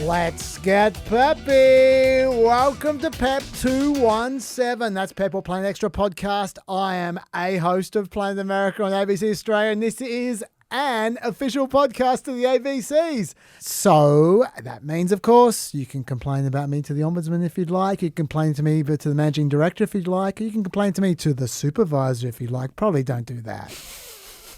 Let's get peppy. Welcome to PEP 217. That's Pep or Planet Extra podcast. I am a host of Planet America on ABC Australia, and this is an official podcast of the ABCs. So that means, of course, you can complain about me to the Ombudsman if you'd like. You can complain to me to the Managing Director if you'd like. You can complain to me to the Supervisor if you'd like. Probably don't do that.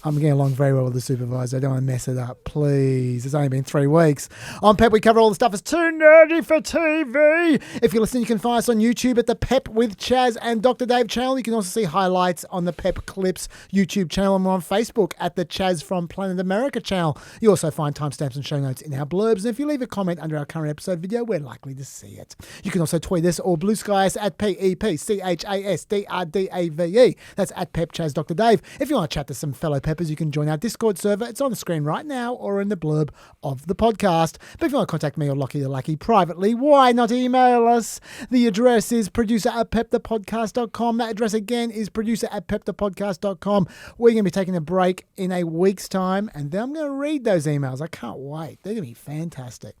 I'm getting along very well with the supervisor. I don't want to mess it up, please. It's only been 3 weeks. On PEP, we cover all the stuff that's too nerdy for TV. If you're listening, you can find us on YouTube at the PEP with Chaz and Dr. Dave channel. You can also see highlights on the PEP Clips YouTube channel, and we're on Facebook at the Chaz from Planet America channel. You also find timestamps and show notes in our blurbs. And if you leave a comment under our current episode video, we're likely to see it. You can also tweet us or blue sky us at PEPCHASDRDAVE. That's at PEP Chaz Dr. Dave. If you want to chat to some fellow Peppers, you can join our Discord server. It's on the screen right now or in the blurb of the podcast. But if you want to contact me or Lockie the Lucky privately, why not email us? The address is producer@pepthepodcast.com. That address again is producer@pepthepodcast.com. We're going to be taking a break in a week's time, and then I'm going to read those emails. I can't wait. They're going to be fantastic.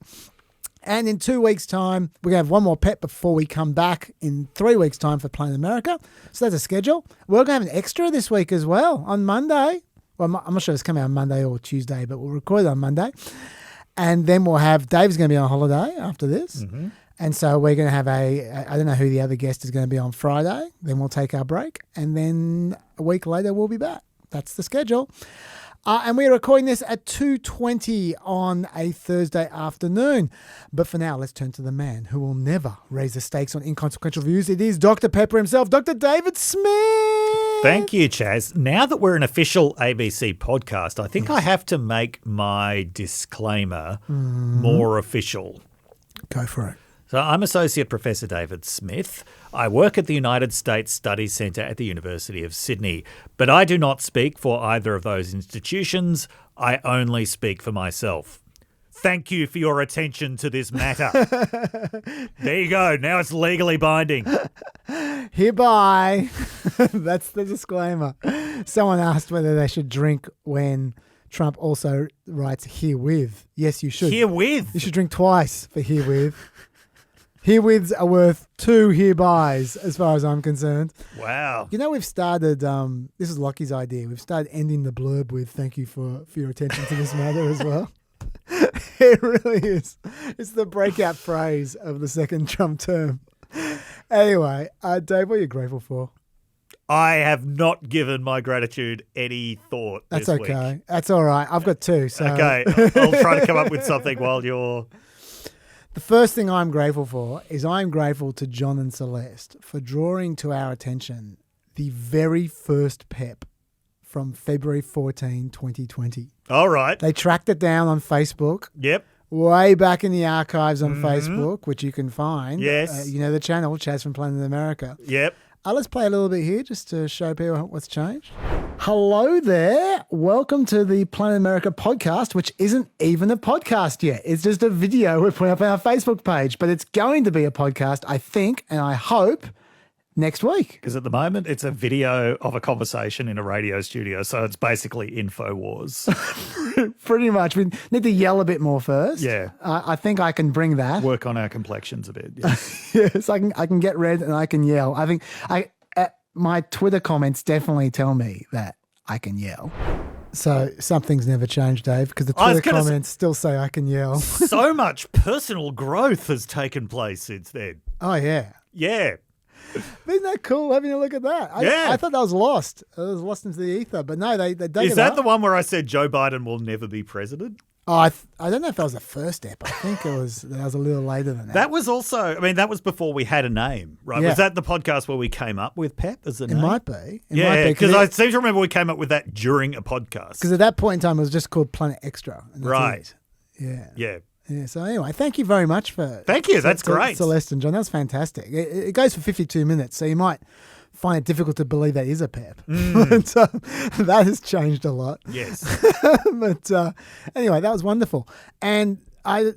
And in 2 weeks' time, we're going to have one more PEP before we come back in 3 weeks' time for Planet America. So that's a schedule. We're going to have an extra this week as well on Monday. Well, I'm not sure it's coming out on Monday or Tuesday, but we'll record it on Monday. And then we'll have, Dave's going to be on holiday after this. Mm-hmm. And so we're going to have I don't know who the other guest is going to be on Friday. Then we'll take our break. And then a week later, we'll be back. That's the schedule. And we're recording this at 2:20 on a Thursday afternoon. But for now, let's turn to the man who will never raise the stakes on inconsequential views. It is Dr. Pepper himself, Dr. David Smith. Thank you, Chaz. Now that we're an official ABC podcast, I think I have to make my disclaimer more official. Go for it. So I'm Associate Professor David Smith. I work at the United States Studies Centre at the University of Sydney, but I do not speak for either of those institutions. I only speak for myself. Thank you for your attention to this matter. There you go. Now it's legally binding. Hereby. That's the disclaimer. Someone asked whether they should drink when Trump also writes herewith. Yes, you should. Herewith? You should drink twice for herewith. Herewiths are worth 2 herebys, as far as I'm concerned. Wow. You know, we've started, this is Lockie's idea, we've started ending the blurb with thank you for your attention to this matter as well. It really is. It's the breakout phrase of the second Trump term. Anyway, Dave, what are you grateful for? I have not given my gratitude any thought That's this okay. week. That's all right. I've got 2. So. Okay. I'll try to come up with something while you're... The first thing I'm grateful for is I'm grateful to John and Celeste for drawing to our attention the very first PEP from February 14, 2020. All right. They tracked it down on Facebook. Yep. Way back in the archives on Facebook, which you can find. Yes. You know the channel, Chaz from Planet America. Yep. Let's play a little bit here just to show people what's changed. Hello there. Welcome to the Planet America podcast, which isn't even a podcast yet. It's just a video we put up on our Facebook page, but it's going to be a podcast, I think, and I hope next week. Because at the moment, it's a video of a conversation in a radio studio, so it's basically InfoWars. Pretty much. We need to yell a bit more first. Yeah. I think I can bring that. Work on our complexions a bit. Yes. Yes, I can get red and I can yell. I think my Twitter comments definitely tell me that I can yell. So something's never changed, Dave, because the Twitter comments still say I can yell. So much personal growth has taken place since then. Oh, yeah. Yeah. Isn't that cool having a look at that? I thought that was lost. It was lost into the ether, but no, they dug it up. Is that the one where I said Joe Biden will never be president? Oh, I don't know if that was the first step. I think that was a little later than that. That was also, that was before we had a name, right? Yeah. Was that the podcast where we came up with PEP as a name? It might be. Because I seem to remember we came up with that during a podcast. Because at that point in time, it was just called Planet Extra. Right. Yeah. Yeah. Yeah, so anyway, thank you very much for... Thank you, that's great. Celeste and John, that was fantastic. It goes for 52 minutes, so you might find it difficult to believe that is a PEP. But, that has changed a lot. Yes. But anyway, that was wonderful. And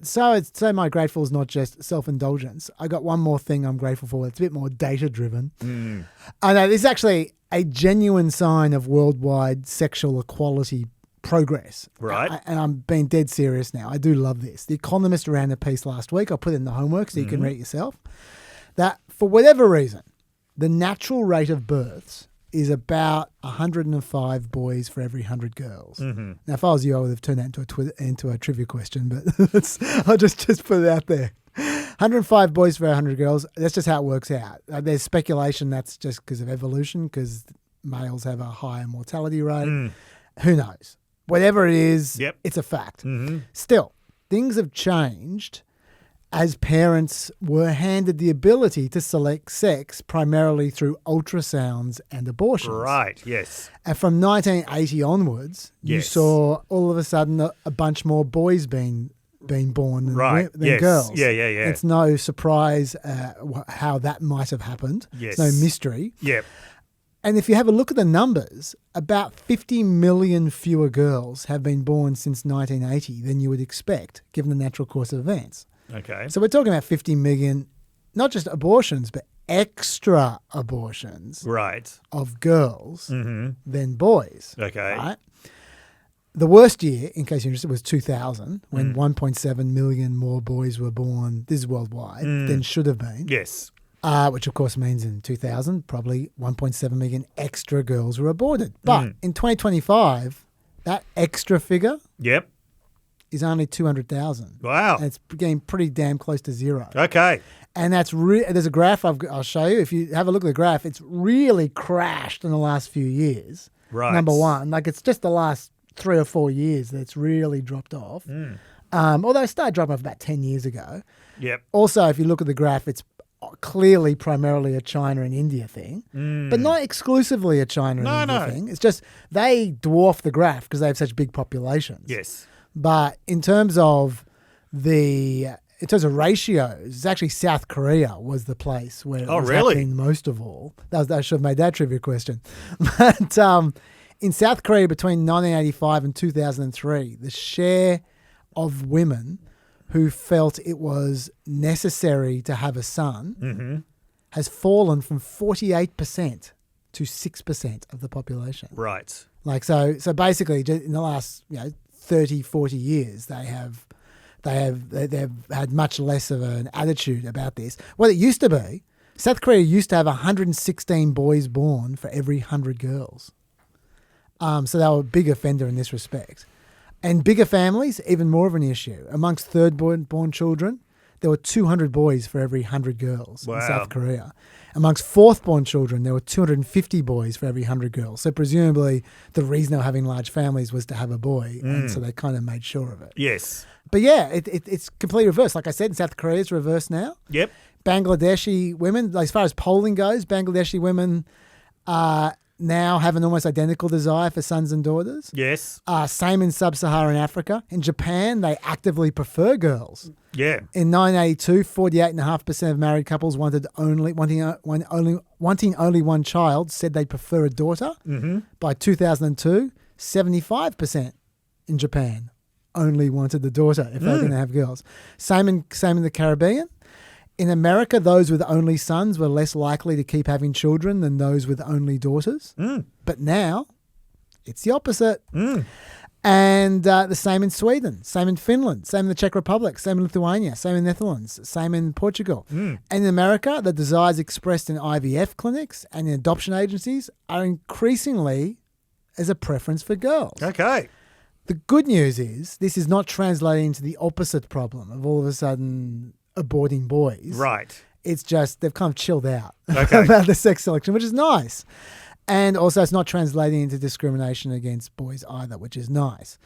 so my grateful is not just self-indulgence. I got one more thing I'm grateful for. It's a bit more data-driven. I know this is actually a genuine sign of worldwide sexual equality progress. Right. And I'm being dead serious now. I do love this. The Economist ran a piece last week. I'll put it in the homework so you can read it yourself. That for whatever reason, the natural rate of births is about 105 boys for every 100 girls. Mm-hmm. Now, if I was you, I would have turned that into a trivia question, but I'll just put it out there. 105 boys for 100 girls. That's just how it works out. There's speculation that's just because of evolution, because males have a higher mortality rate. Who knows? Whatever it is, it's a fact. Mm-hmm. Still, things have changed as parents were handed the ability to select sex primarily through ultrasounds and abortions. Right, yes. And from 1980 onwards, you saw all of a sudden a bunch more boys being born than girls. Yeah. It's no surprise how that might have happened. Yes. It's no mystery. Yep. And if you have a look at the numbers, about 50 million fewer girls have been born since 1980 than you would expect, given the natural course of events. Okay. So we're talking about 50 million, not just abortions, but extra abortions of girls than boys. Okay. Right? The worst year, in case you're interested, was 2000, when 1.7 million more boys were born, this is worldwide, than should have been. Yes. Which, of course, means in 2000, probably 1.7 million extra girls were aborted. But in 2025, that extra figure is only 200,000. Wow. And it's getting pretty damn close to zero. Okay. And that's there's a graph I'll show you. If you have a look at the graph, it's really crashed in the last few years. Right. Number one. Like, it's just the last 3 or 4 years that's really dropped off. Although it started dropping off about 10 years ago. Yep. Also, if you look at the graph, it's clearly primarily a China and India thing, but not exclusively a China and India thing. It's just they dwarf the graph because they have such big populations. Yes. But in terms of ratios, it's actually South Korea was the place where it was happening most of all. I should have made that trivia question. But in South Korea between 1985 and 2003, the share of women who felt it was necessary to have a son has fallen from 48% to 6% of the population. Right. Like, so basically in the last 30, 40 years, they've had much less of an attitude about this. What it used to be, South Korea used to have 116 boys born for every 100 girls. So they were a big offender in this respect. And bigger families, even more of an issue. Amongst third-born children, there were 200 boys for every 100 girls in South Korea. Amongst fourth-born children, there were 250 boys for every 100 girls. So presumably the reason they were having large families was to have a boy, and so they kind of made sure of it. Yes. But yeah, it's completely reversed. Like I said, in South Korea, it's reversed now. Yep. Bangladeshi women, as far as polling goes, Bangladeshi women now have an almost identical desire for sons and daughters. Yes. Same in sub-Saharan Africa. In Japan, they actively prefer girls. Yeah. In 1982, 48.5% of married couples wanting only one child said they'd prefer a daughter. Mm-hmm. By 2002, 75% in Japan only wanted the daughter if they were going to have girls. Same in the Caribbean. In America, those with only sons were less likely to keep having children than those with only daughters. But now, it's the opposite. And the same in Sweden, same in Finland, same in the Czech Republic, same in Lithuania, same in Netherlands, same in Portugal. And in America, the desires expressed in IVF clinics and in adoption agencies are increasingly as a preference for girls. Okay. The good news is this is not translating into the opposite problem of all of a sudden aborting boys. Right. It's just they've kind of chilled out about the sex selection, which is nice. And also it's not translating into discrimination against boys either, which is nice.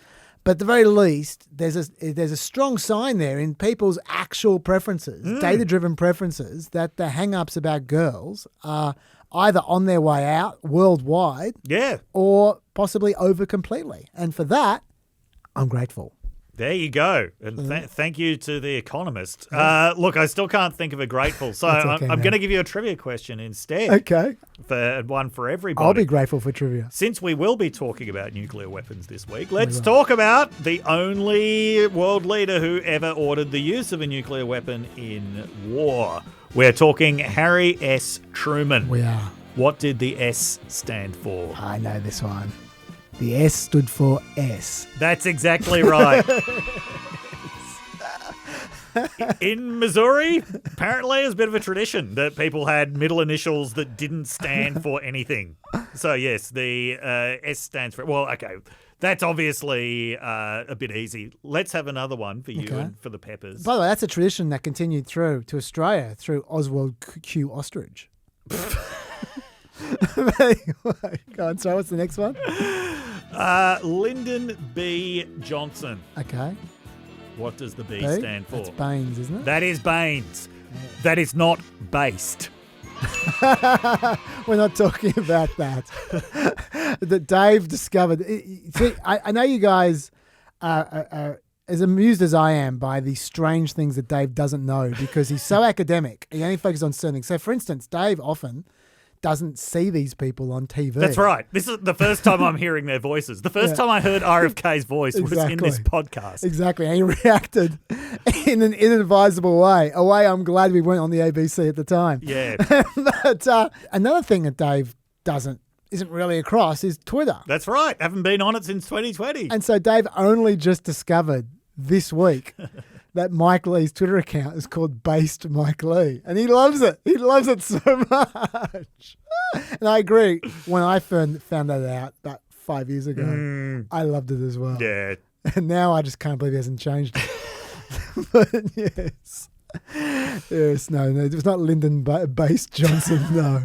But at the very least, there's a strong sign there in people's actual preferences, data-driven preferences, that the hang-ups about girls are either on their way out worldwide or possibly over completely. And for that, I'm grateful. There you go. And thank you to The Economist. Look, I still can't think of a grateful, so I'm going to give you a trivia question instead. Okay. One for everybody. I'll be grateful for trivia. Since we will be talking about nuclear weapons this week, let's talk about the only world leader who ever ordered the use of a nuclear weapon in war. We're talking Harry S. Truman. We are. What did the S stand for? I know this one. The S stood for S. That's exactly right. In Missouri, apparently it's a bit of a tradition that people had middle initials that didn't stand for anything. So, yes, the S stands for... Well, okay, that's obviously a bit easy. Let's have another one for you and for the Peppers. By the way, that's a tradition that continued through to Australia through Oswald Q. Ostrich. Go on, sorry, what's the next one? Lyndon B. Johnson. Okay. What does the B B? stand for? That's Baines, isn't it? That is Baines. That is not based. We're not talking about that. That Dave discovered. See, I know you guys are as amused as I am by the strange things that Dave doesn't know because he's so academic. He only focuses on certain things. So, for instance, Dave often doesn't see these people on TV. That's right. This is the first time I'm hearing their voices. The first time I heard RFK's voice was in this podcast. Exactly. And he reacted in an inadvisable way. A way I'm glad we weren't on the ABC at the time. Yeah. But another thing that Dave isn't really across is Twitter. That's right. Haven't been on it since 2020. And so Dave only just discovered this week that Mike Lee's Twitter account is called Based Mike Lee. And he loves it. He loves it so much. And I agree. When I found that out about 5 years ago, I loved it as well. Yeah. And now I just can't believe he hasn't changed it. But yes. Yes, no, it was not Lyndon Based Johnson, no.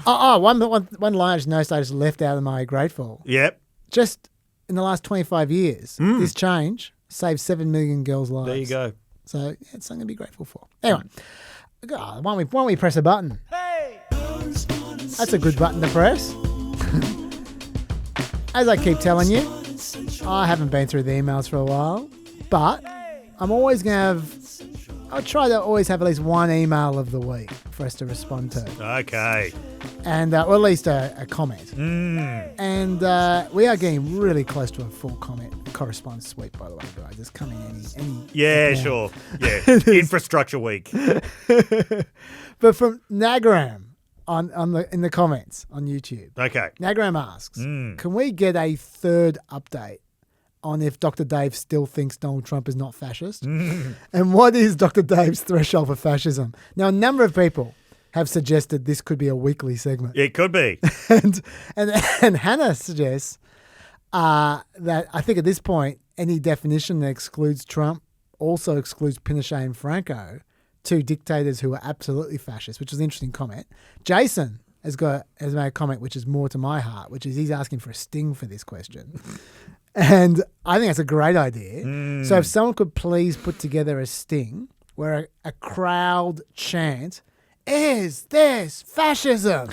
One large note I just left out of my grateful. Yep. Just in the last 25 years, this change saved 7 million girls' lives. There you go. So yeah, it's something to be grateful for. Anyway, why don't we press a button? Hey! That's a good button to press. As I keep telling you, I haven't been through the emails for a while, but I'm always going to have... I'll try to always have at least one email of the week for us to respond to. Okay. And or at least a comment. And we are getting really close to a full comment correspondence suite, by the way, guys. It's coming any Yeah, sure. Yeah. Infrastructure week. But from Nagram in the comments on YouTube. Okay. Nagram asks, can we get a third update on if Dr. Dave still thinks Donald Trump is not fascist? And what is Dr. Dave's threshold for fascism? Now, a number of people have suggested this could be a weekly segment. It could be. And Hannah suggests that I think at this point, any definition that excludes Trump also excludes Pinochet and Franco, two dictators who are absolutely fascist, which is an interesting comment. Jason has made a comment which is more to my heart, which is he's asking for a sting for this question. And I think that's a great idea. So if someone could please put together a sting where a crowd chant, "Is this fascism?"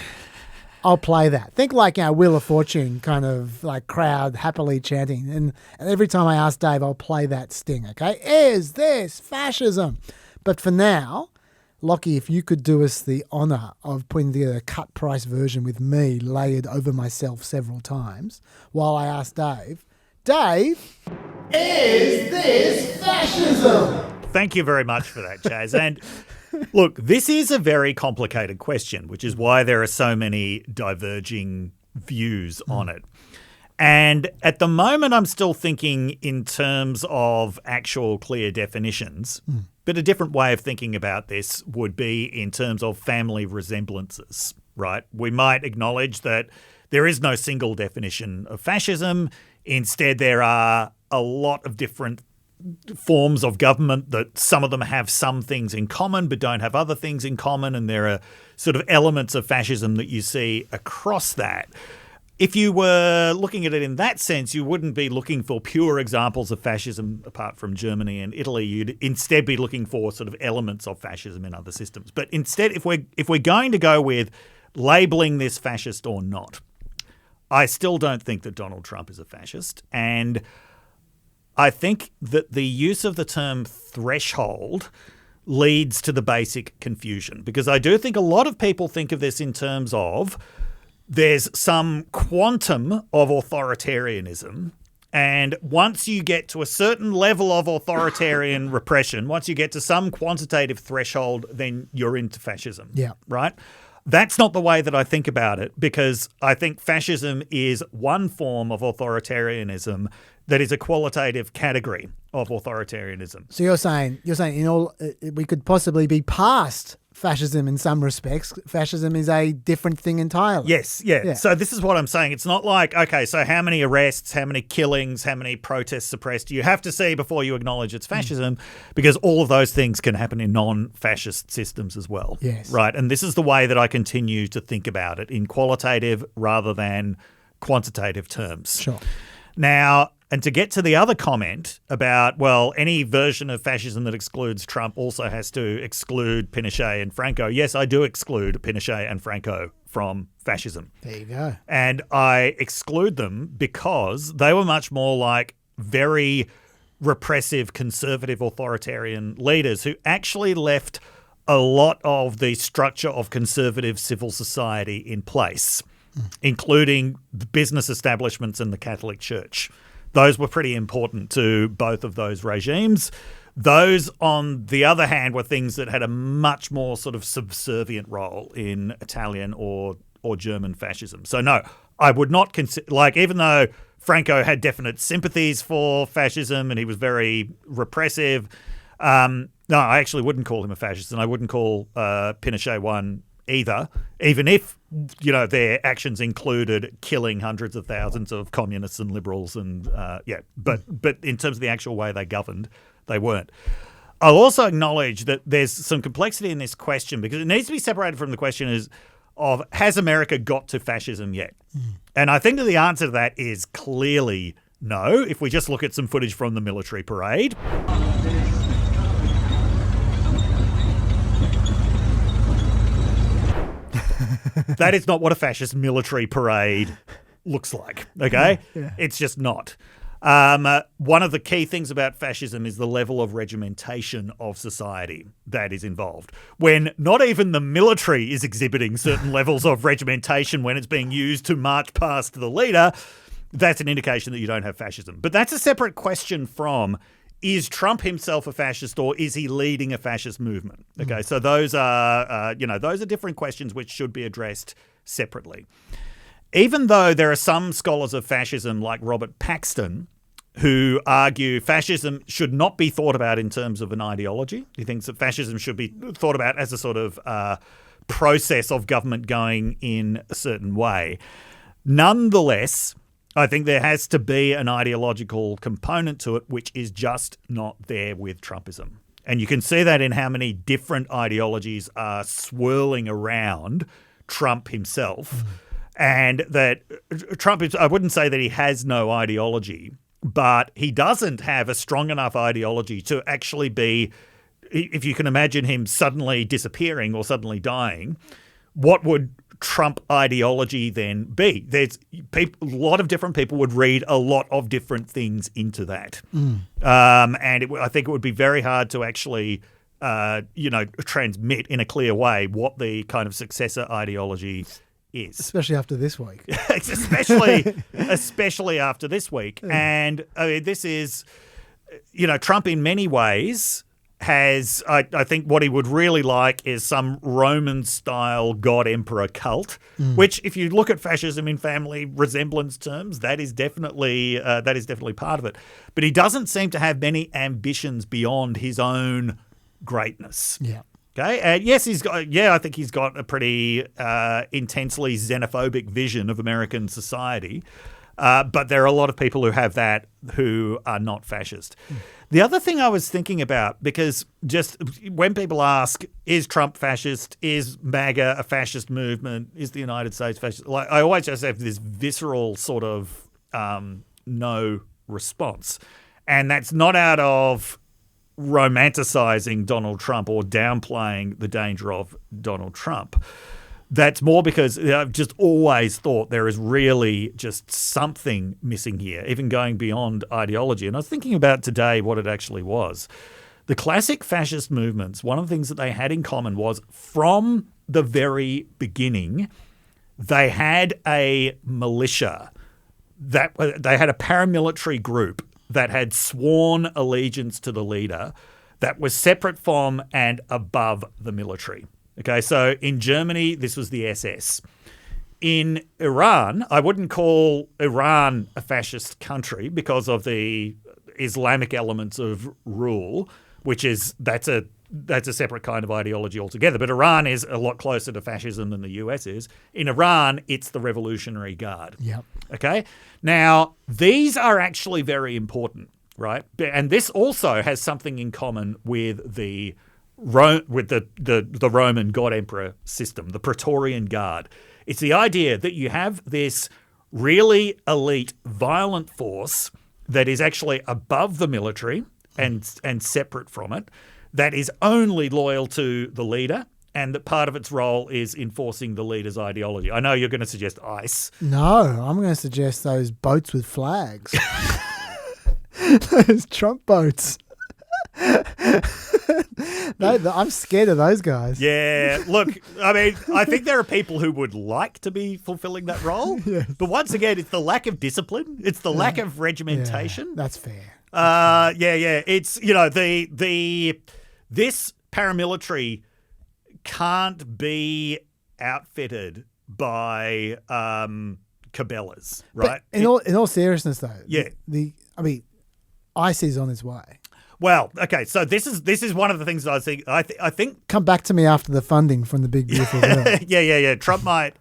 I'll play that. Think like Wheel of Fortune kind of like crowd happily chanting. And every time I ask Dave, I'll play that sting, okay? Is this fascism? But for now, Lockie, if you could do us the honour of putting together a cut price version with me layered over myself several times while I ask Dave, is this fascism? Thank you very much for that, Chaz. And look, this is a very complicated question, which is why there are so many diverging views on it. And at the moment, I'm still thinking in terms of actual clear definitions. But a different way of thinking about this would be in terms of family resemblances, right? We might acknowledge that there is no single definition of fascism. Instead, there are a lot of different forms of government that some of them have some things in common but don't have other things in common, and there are sort of elements of fascism that you see across that. If you were looking at it in that sense, you wouldn't be looking for pure examples of fascism apart from Germany and Italy. You'd instead be looking for sort of elements of fascism in other systems. But instead, if we're going to go with labeling this fascist or not, I still don't think that Donald Trump is a fascist. And I think that the use of the term threshold leads to the basic confusion, because I do think a lot of people think of this in terms of there's some quantum of authoritarianism, and once you get to a certain level of authoritarian repression, once you get to some quantitative threshold, then you're into fascism. Yeah. Right? That's not the way that I think about it, because I think fascism is one form of authoritarianism that is a qualitative category of authoritarianism. So you're saying we could possibly be past fascism in some respects. Fascism is a different thing entirely. Yes, yeah. So this is what I'm saying. It's not like, okay, so how many arrests, how many killings, how many protests suppressed you have to see before you acknowledge it's fascism, because all of those things can happen in non-fascist systems as well. Yes. Right? And this is the way that I continue to think about it, in qualitative rather than quantitative terms. Sure. Now, and to get to the other comment about, well, any version of fascism that excludes Trump also has to exclude Pinochet and Franco. Yes, I do exclude Pinochet and Franco from fascism. There you go. And I exclude them because they were much more like very repressive, conservative, authoritarian leaders who actually left a lot of the structure of conservative civil society in place, including the business establishments and the Catholic Church. Those were pretty important to both of those regimes. Those, on the other hand, were things that had a much more sort of subservient role in Italian or German fascism. So no, I would not consider, like, even though Franco had definite sympathies for fascism and he was very repressive, no, I actually wouldn't call him a fascist, and I wouldn't call Pinochet one either, even if, you know, their actions included killing hundreds of thousands of communists and liberals and, but in terms of the actual way they governed, they weren't. I'll also acknowledge that there's some complexity in this question, because it needs to be separated from the question of has America got to fascism yet? And I think that the answer to that is clearly no, if we just look at some footage from the military parade. That is not what a fascist military parade looks like, okay? Yeah. It's just not. One of the key things about fascism is the level of regimentation of society that is involved. When not even the military is exhibiting certain levels of regimentation when it's being used to march past the leader, that's an indication that you don't have fascism. But that's a separate question from, is Trump himself a fascist, or is he leading a fascist movement? Okay, so those are different questions which should be addressed separately. Even though there are some scholars of fascism, like Robert Paxton, who argue fascism should not be thought about in terms of an ideology. He thinks that fascism should be thought about as a sort of process of government going in a certain way. Nonetheless, I think there has to be an ideological component to it, which is just not there with Trumpism. And you can see that in how many different ideologies are swirling around Trump himself. And that Trump is, I wouldn't say that he has no ideology, but he doesn't have a strong enough ideology to actually be, if you can imagine him suddenly disappearing or suddenly dying, what would Trump ideology then be? There's a lot of different people would read a lot of different things into that. And I think it would be very hard to actually, transmit in a clear way what the kind of successor ideology is. Especially after this week. especially after this week. And I mean, this is, Trump in many ways has, I think what he would really like is some Roman-style god-emperor cult, which, if you look at fascism in family resemblance terms, that is definitely part of it. But he doesn't seem to have many ambitions beyond his own greatness. Yeah. Okay, and yes, I think he's got a pretty intensely xenophobic vision of American society. But there are a lot of people who have that who are not fascist. The other thing I was thinking about, because just when people ask, is Trump fascist? Is MAGA a fascist movement? Is the United States fascist? Like, I always just have this visceral sort of no response. And that's not out of romanticizing Donald Trump or downplaying the danger of Donald Trump. That's more because I've just always thought there is really just something missing here, even going beyond ideology. And I was thinking about today what it actually was. The classic fascist movements, one of the things that they had in common was from the very beginning, they had a militia, that they had a paramilitary group that had sworn allegiance to the leader that was separate from and above the military. Okay, so in Germany, this was the SS. In Iran, I wouldn't call Iran a fascist country because of the Islamic elements of rule, which is that's a separate kind of ideology altogether. But Iran is a lot closer to fascism than the US is. In Iran, it's the Revolutionary Guard. Yep. Okay? Now, these are actually very important, right? And this also has something in common with the Roman God Emperor system, the Praetorian Guard. It's the idea that you have this really elite, violent force that is actually above the military and separate from it, that is only loyal to the leader, and that part of its role is enforcing the leader's ideology. I know you're going to suggest ICE. No, I'm going to suggest those boats with flags. Those Trump boats. I'm scared of those guys. Yeah, look, I mean, I think there are people who would like to be fulfilling that role. Yes. But once again, it's the lack of discipline. It's the lack of regimentation. Yeah, that's fair. Yeah. It's, you know, this paramilitary can't be outfitted by Cabela's, right? But in all seriousness, though, yeah, ICE is on its way. Well, okay, so this is one of the things that I think. Come back to me after the funding from the big beautiful bill. Yeah. Trump might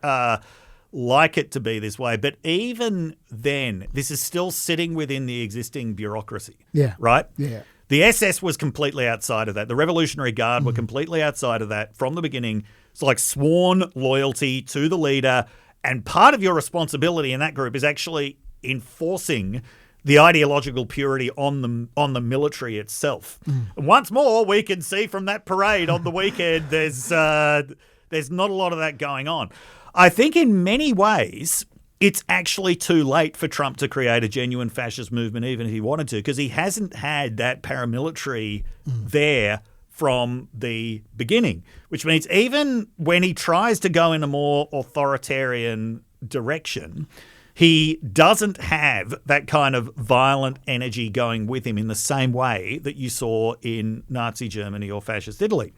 like it to be this way, but even then, this is still sitting within the existing bureaucracy. Yeah. Right? Yeah. The SS was completely outside of that. The Revolutionary Guard were completely outside of that from the beginning. It's like sworn loyalty to the leader, and part of your responsibility in that group is actually enforcing the ideological purity on the military itself. And once more, we can see from that parade on the weekend, there's not a lot of that going on. I think in many ways, it's actually too late for Trump to create a genuine fascist movement, even if he wanted to, because he hasn't had that paramilitary there from the beginning, which means even when he tries to go in a more authoritarian direction, he doesn't have that kind of violent energy going with him in the same way that you saw in Nazi Germany or fascist Italy.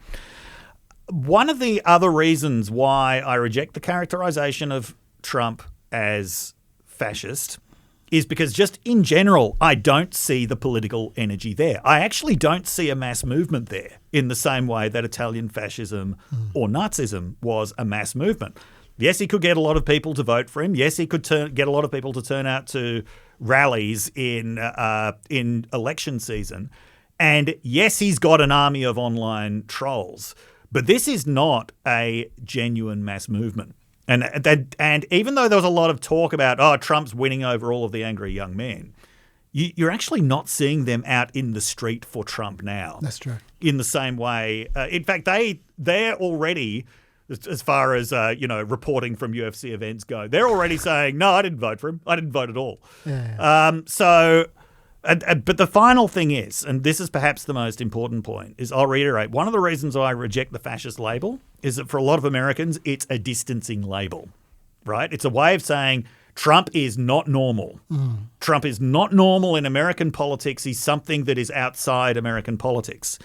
One of the other reasons why I reject the characterization of Trump as fascist is because just in general, I don't see the political energy there. I actually don't see a mass movement there in the same way that Italian fascism or Nazism was a mass movement. Yes, he could get a lot of people to vote for him. Yes, he could get a lot of people to turn out to rallies in election season. And yes, he's got an army of online trolls. But this is not a genuine mass movement. And even though there was a lot of talk about, Trump's winning over all of the angry young men, you're actually not seeing them out in the street for Trump now. That's true. In the same way. In fact, they're already, as far as reporting from UFC events go, they're already saying, no, I didn't vote for him. I didn't vote at all. Yeah. But the final thing is, and this is perhaps the most important point, is I'll reiterate, one of the reasons I reject the fascist label is that for a lot of Americans, it's a distancing label, right? It's a way of saying Trump is not normal. Trump is not normal in American politics. He's something that is outside American politics.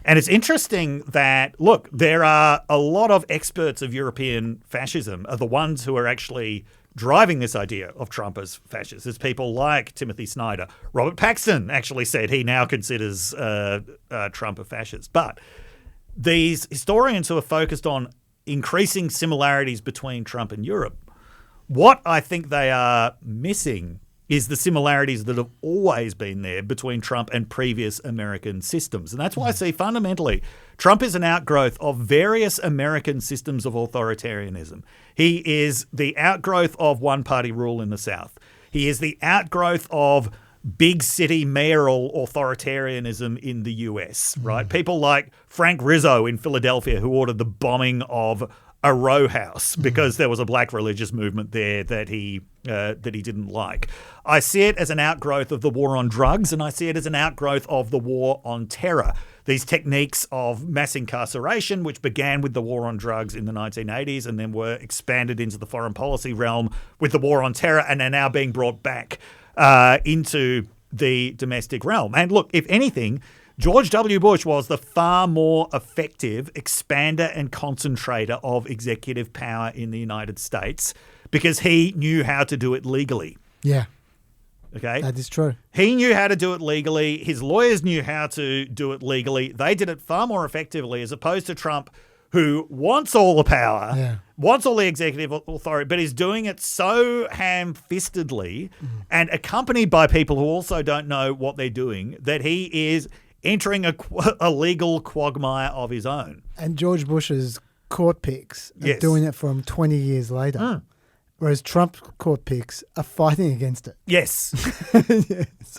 And it's interesting that, look, there are a lot of experts of European fascism are the ones who are actually driving this idea of Trump as fascist. There's people like Timothy Snyder. Robert Paxton actually said he now considers Trump a fascist. But these historians who are focused on increasing similarities between Trump and Europe, what I think they are missing is the similarities that have always been there between Trump and previous American systems. And that's why I see fundamentally Trump is an outgrowth of various American systems of authoritarianism. He is the outgrowth of one-party rule in the South. He is the outgrowth of big city mayoral authoritarianism in the US, right? People like Frank Rizzo in Philadelphia, who ordered the bombing of a row house because there was a black religious movement there that he didn't like. I see it as an outgrowth of the war on drugs, and I see it as an outgrowth of the war on terror. These techniques of mass incarceration, which began with the war on drugs in the 1980s and then were expanded into the foreign policy realm with the war on terror, and are now being brought back into the domestic realm. And look, if anything, George W. Bush was the far more effective expander and concentrator of executive power in the United States because he knew how to do it legally. Yeah. Okay? That is true. He knew how to do it legally. His lawyers knew how to do it legally. They did it far more effectively as opposed to Trump, who wants all the power, wants all the executive authority, but is doing it so ham-fistedly and accompanied by people who also don't know what they're doing that he is entering a legal quagmire of his own. And George Bush's court picks are doing it for him 20 years later. Whereas Trump's court picks are fighting against it. Yes.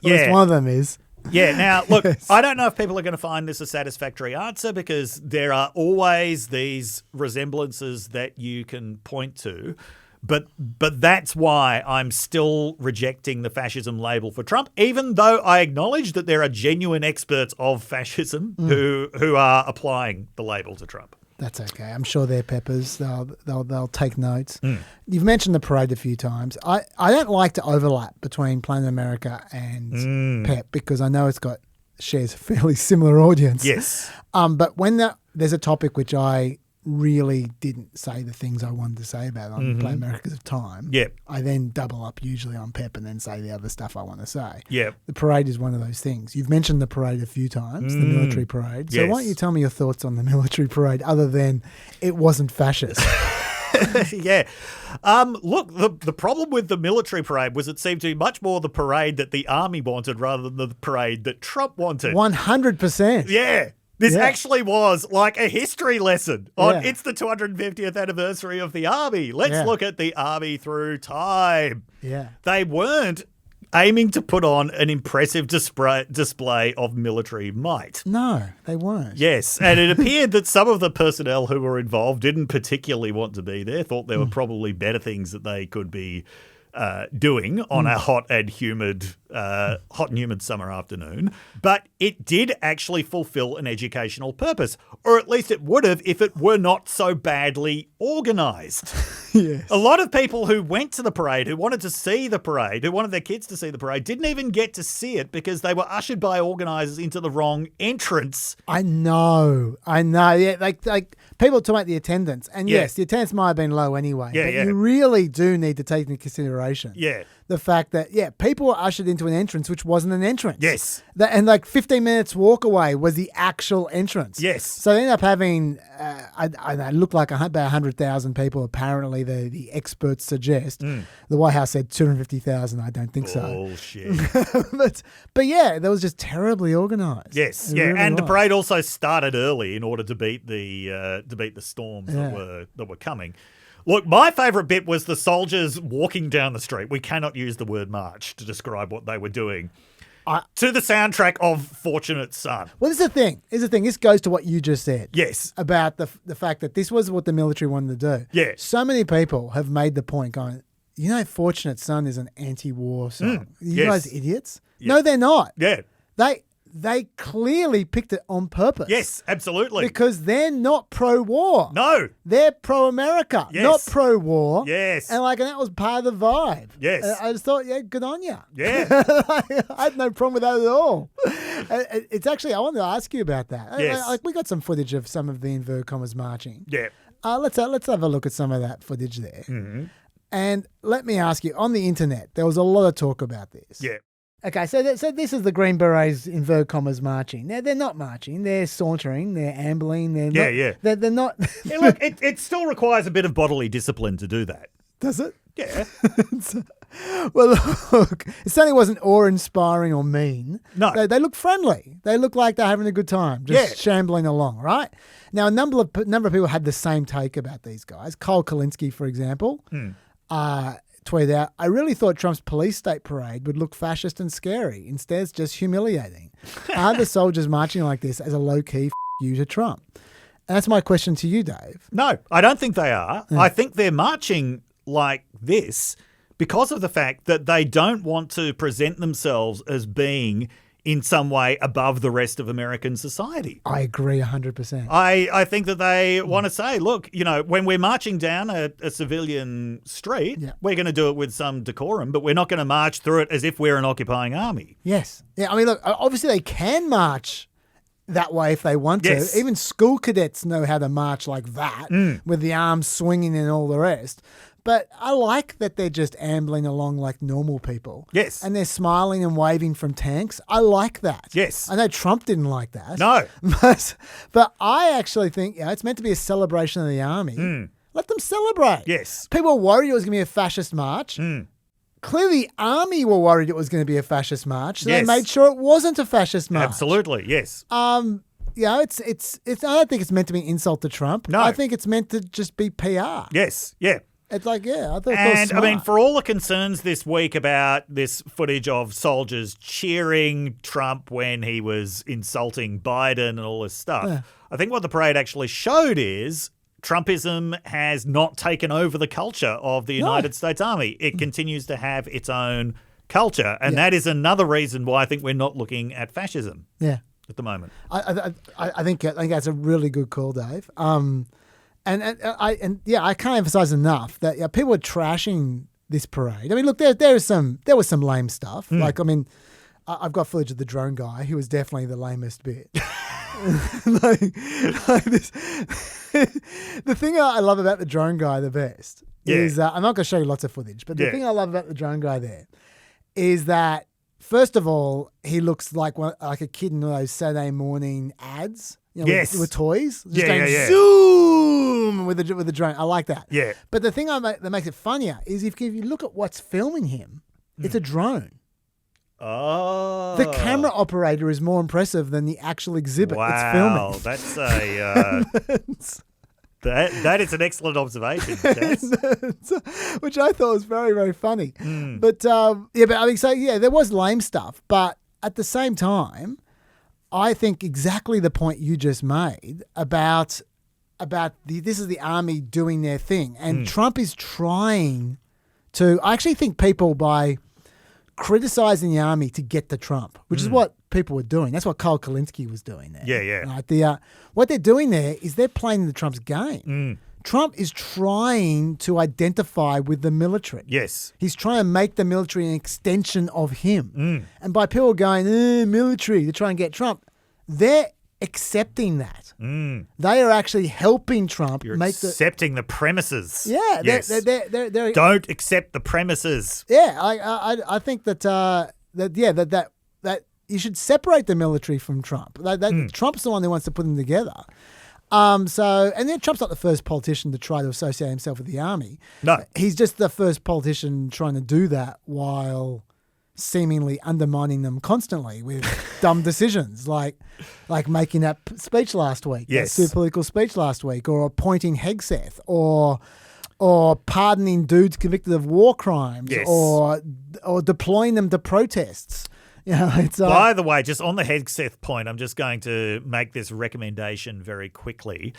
Yes. One of them is. Yeah, now, look, I don't know if people are going to find this a satisfactory answer because there are always these resemblances that you can point to. But that's why I'm still rejecting the fascism label for Trump, even though I acknowledge that there are genuine experts of fascism who are applying the label to Trump. That's okay. I'm sure they're peppers. They'll take notes. You've mentioned the parade a few times. I don't like to overlap between Planet America and PEP because I know shares a fairly similar audience. Yes. But when there's a topic which I really didn't say the things I wanted to say about on Planet America because of time, I then double up usually on PEP and then say the other stuff I want to say. The parade is one of those things. You've mentioned the parade a few times, the military parade. So why don't you tell me your thoughts on the military parade other than it wasn't fascist? Look, the problem with the military parade was it seemed to be much more the parade that the army wanted rather than the parade that Trump wanted. 100%. Yeah. This actually was like a history lesson on it's the 250th anniversary of the army. Let's look at the army through time. Yeah. They weren't aiming to put on an impressive display of military might. No, they weren't. Yes, and it appeared that some of the personnel who were involved didn't particularly want to be there, thought there were probably better things that they could be doing on a hot and humid summer afternoon, but it did actually fulfill an educational purpose, or at least it would have if it were not so badly organised. Yes. A lot of people who went to the parade, who wanted to see the parade, who wanted their kids to see the parade, didn't even get to see it because they were ushered by organisers into the wrong entrance. I know. Yeah, like people talk about the attendance, and yes, the attendance might have been low anyway. But you really do need to take into consideration the fact that people were ushered into an entrance which wasn't an entrance. Yes. And like 15 minutes walk away was the actual entrance. Yes. So they ended up having, it looked like about 100,000 people, apparently the experts suggest. The White House said 250,000. I don't think so. Bullshit. but yeah, that was just terribly organised. Yes, and the parade also started early in order to beat the storms that were coming. Look, my favourite bit was the soldiers walking down the street. We cannot use the word march to describe what they were doing. To the soundtrack of Fortunate Son. Well, this is the thing. This goes to what you just said. Yes. About the fact that this was what the military wanted to do. Yeah. So many people have made the point going, Fortunate Son is an anti-war song. You guys idiots? Yeah. No, they're not. Yeah. They clearly picked it on purpose. Yes, absolutely. Because they're not pro-war. No. They're pro-America, not pro-war. Yes. And that was part of the vibe. Yes. I just thought, good on you. Yeah. I had no problem with that at all. It's actually, I wanted to ask you about that. Yes. We got some footage of some of the inverted commas marching. Yeah. Let's have a look at some of that footage there. Mm-hmm. And let me ask you, on the internet, there was a lot of talk about this. Yeah. Okay, so this is the Green Berets, inverted commas, marching. Now, they're not marching. They're sauntering. They're ambling. They're not... Yeah, look, it still requires a bit of bodily discipline to do that. Does it? Yeah. Well, look, it certainly wasn't awe-inspiring or mean. No. They look friendly. They look like they're having a good time, just shambling along, right? Now, a number of people had the same take about these guys. Cole Kalinske, for example, tweeted out, "I really thought Trump's police state parade would look fascist and scary. Instead, it's just humiliating. Are the soldiers marching like this as a low-key you to Trump?" And that's my question to you, Dave. No, I don't think they are. I think they're marching like this because of the fact that they don't want to present themselves as being in some way above the rest of American society. I agree 100%. I think that they want to say, look, when we're marching down a civilian street, we're going to do it with some decorum, but we're not going to march through it as if we're an occupying army. Yes. Yeah, I mean, look, obviously they can march that way if they want Yes. to. Even school cadets know how to march like that with the arms swinging and all the rest. But I like that they're just ambling along like normal people. Yes. And they're smiling and waving from tanks. I like that. Yes. I know Trump didn't like that. No. But I actually think it's meant to be a celebration of the army. Let them celebrate. Yes. People were worried it was going to be a fascist march. Clearly, the army were worried it was going to be a fascist march. So Yes. they made sure it wasn't a fascist march. Absolutely, yes. It's I don't think it's meant to be an insult to Trump. No. I think it's meant to just be PR. Yes, yeah. It's like, I thought it was And, smart. I mean, for all the concerns this week about this footage of soldiers cheering Trump when he was insulting Biden and all this stuff, I think what the parade actually showed is Trumpism has not taken over the culture of the United States Army. It continues to have its own culture. And that is another reason why I think we're not looking at fascism at the moment. I think that's a really good call, Dave. I can't emphasize enough that people are trashing this parade. I mean, look, there was some lame stuff. Like, I mean, I've got footage of the drone guy who was definitely the lamest bit. The thing I love about the drone guy the best is I'm not going to show you lots of footage, but the thing I love about the drone guy there is that first of all he looks like a kid in those Saturday morning ads. With toys, just going zoom with the drone. I like that. Yeah. But the thing that makes it funnier is if you look at what's filming him, it's a drone. Oh. The camera operator is more impressive than the actual exhibit it's filming. Wow, that's that is an excellent observation, Jess. Which I thought was very, very funny. But there was lame stuff. But at the same time, I think exactly the point you just made about this is the army doing their thing. And Trump is trying to, I actually think people by criticizing the army to get to Trump, which is what people were doing. That's what Kyle Kalinske was doing there. Yeah. Right? What they're doing there is they're playing the Trump's game. Trump is trying to identify with the military. Yes. He's trying to make the military an extension of him. And by people going, military, to try and get Trump, they're accepting that. They are actually helping Trump make accepting the premises. Yeah. Yes. They're Don't accept the premises. Yeah. I think that you should separate the military from Trump. Trump's the one who wants to put them together. And then Trump's not the first politician to try to associate himself with the army. No. He's just the first politician trying to do that while seemingly undermining them constantly with dumb decisions like making that speech last week, that super political speech last week, or appointing Hegseth, or pardoning dudes convicted of war crimes, or deploying them to protests. By the way, just on the Hegseth point, I'm just going to make this recommendation very quickly.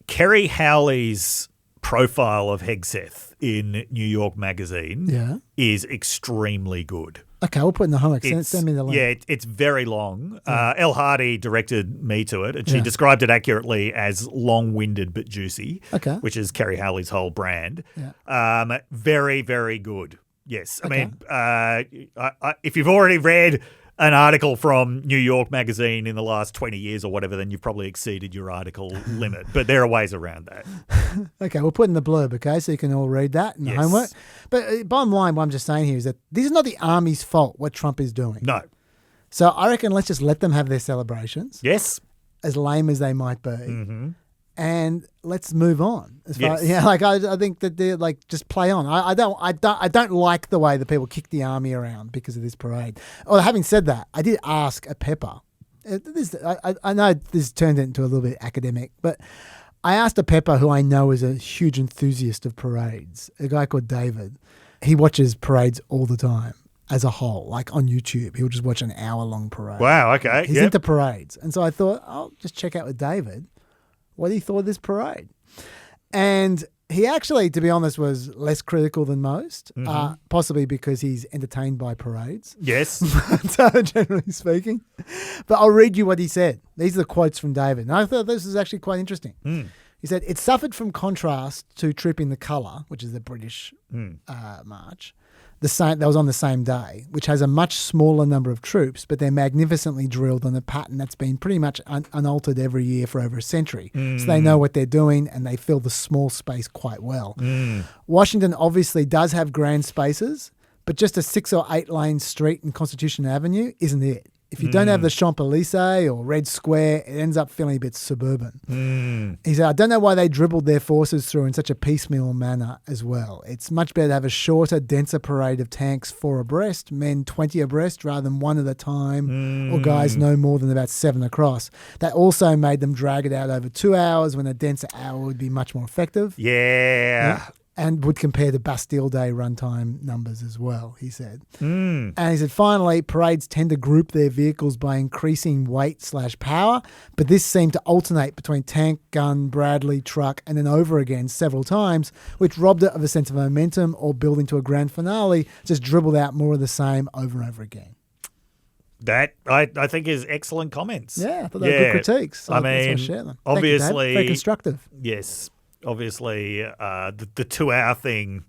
Kerry Howley's profile of Hegseth in New York Magazine is extremely good. Okay, we'll put it in the homework. Send me the link. Yeah, it's very long. Elle Hardy directed me to it, and she described it accurately as long-winded but juicy, which is Kerry Howley's whole brand. Yeah. Very, very good. Yes. Okay. I mean, if you've already read an article from New York Magazine in the last 20 years or whatever, then you've probably exceeded your article limit. But there are ways around that. Okay, we'll put in the blurb, okay, so you can all read that in the homework. But bottom line, what I'm just saying here is that this is not the army's fault, what Trump is doing. No. So I reckon let's just let them have their celebrations. Yes. As lame as they might be. Mm-hmm. And let's move on. I think that they're just play on. I don't like the way that people kick the army around because of this parade. Well, having said that, I did ask a Pepper. I know this turned into a little bit academic, but I asked a Pepper who I know is a huge enthusiast of parades, a guy called David. He watches parades all the time as a whole, like on YouTube. He'll just watch an hour-long parade. Wow, okay. He's into parades. And so I thought, I'll just check out with David what he thought of this parade. And he actually, to be honest, was less critical than most, possibly because he's entertained by parades. Yes. Generally speaking. But I'll read you what he said. These are the quotes from David. And I thought this was actually quite interesting. He said, it suffered from contrast to Troop in the Colour, which is the British march. that was on the same day, which has a much smaller number of troops, but they're magnificently drilled on a pattern that's been pretty much unaltered every year for over a century. So they know what they're doing and they fill the small space quite well. Washington obviously does have grand spaces, but just a 6 or 8 lane street in Constitution Avenue isn't it. If you don't have the Champs-Élysées or Red Square, it ends up feeling a bit suburban. He said, I don't know why they dribbled their forces through in such a piecemeal manner as well. It's much better to have a shorter, denser parade of tanks 4 abreast, men 20 abreast rather than 1 at a time, or guys no more than about 7 across. That also made them drag it out over 2 hours when a denser hour would be much more effective. Yeah. And would compare to Bastille Day runtime numbers as well, he said. And he said, finally, parades tend to group their vehicles by increasing weight/power, but this seemed to alternate between tank, gun, Bradley, truck, and then over again several times, which robbed it of a sense of momentum or building to a grand finale, just dribbled out more of the same over and over again. That, I think, is excellent comments. Yeah, I thought they were good critiques. So I that's why mean, share them. obviously... Thank you, Dave. Very constructive. Yes. Obviously, the 2-hour thing,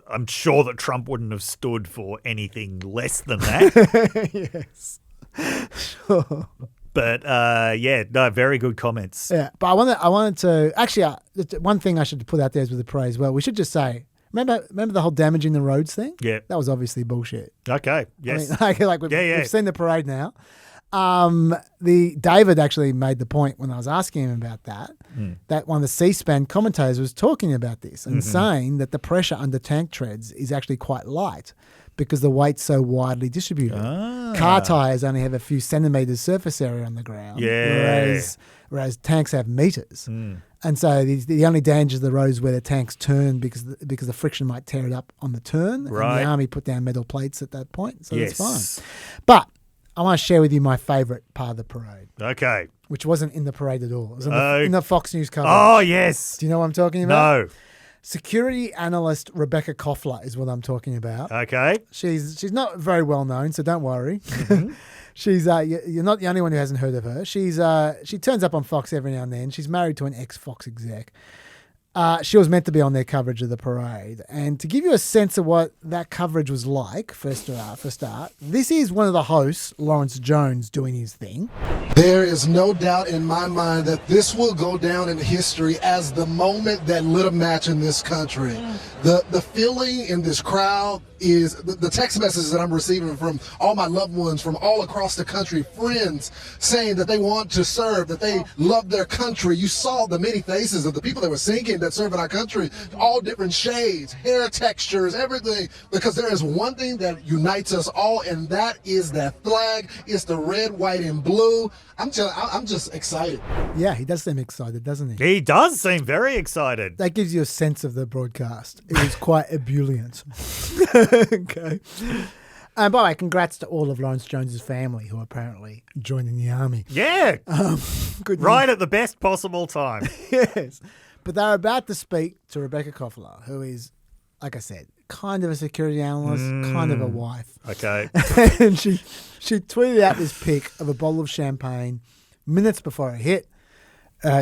I'm sure that Trump wouldn't have stood for anything less than that. Yes. Sure. But, very good comments. Yeah, but I wanted to... Actually, one thing I should put out there is with the parade as well. We should just say... Remember the whole damaging the roads thing? Yeah. That was obviously bullshit. Okay, yes. I mean, we've seen the parade now. David actually made the point when I was asking him about that, that one of the C-SPAN commentators was talking about this and saying that the pressure under tank treads is actually quite light because the weight's so widely distributed. Car tyres only have a few centimetres surface area on the ground, whereas tanks have metres. And so the only danger of the road is where the tanks turn because the friction might tear it up on the turn. Right. And the army put down metal plates at that point, so Yes. that's fine. But I want to share with you my favourite part of the parade. Okay. Which wasn't in the parade at all. It was in the Fox News coverage. Oh, yes. Do you know what I'm talking about? No. Security analyst Rebecca Koffler is what I'm talking about. Okay. She's not very well known, so don't worry. She's you're not the only one who hasn't heard of her. She turns up on Fox every now and then. She's married to an ex-Fox exec. She was meant to be on their coverage of the parade. And to give you a sense of what that coverage was like, for start, this is one of the hosts, Lawrence Jones, doing his thing. There is no doubt in my mind that this will go down in history as the moment that lit a match in this country. The feeling in this crowd is the text messages that I'm receiving from all my loved ones from all across the country, friends saying that they want to serve, that they love their country. You saw the many faces of the people that were singing that serve in our country, all different shades, hair textures, everything, because there is one thing that unites us all, and that is that flag. It's the red, white, and blue. I'm just excited. Yeah, he does seem excited, doesn't he? He does seem very excited. That gives you a sense of the broadcast. It was quite ebullient. Okay. And by the way, congrats to all of Lawrence Jones's family who are apparently joining the army. Yeah. Good right news. at the best possible time. Yes. But they're about to speak to Rebecca Koffler, who is, like I said, kind of a security analyst, kind of a wife. Okay. And she tweeted out this pic of a bottle of champagne minutes before it hit,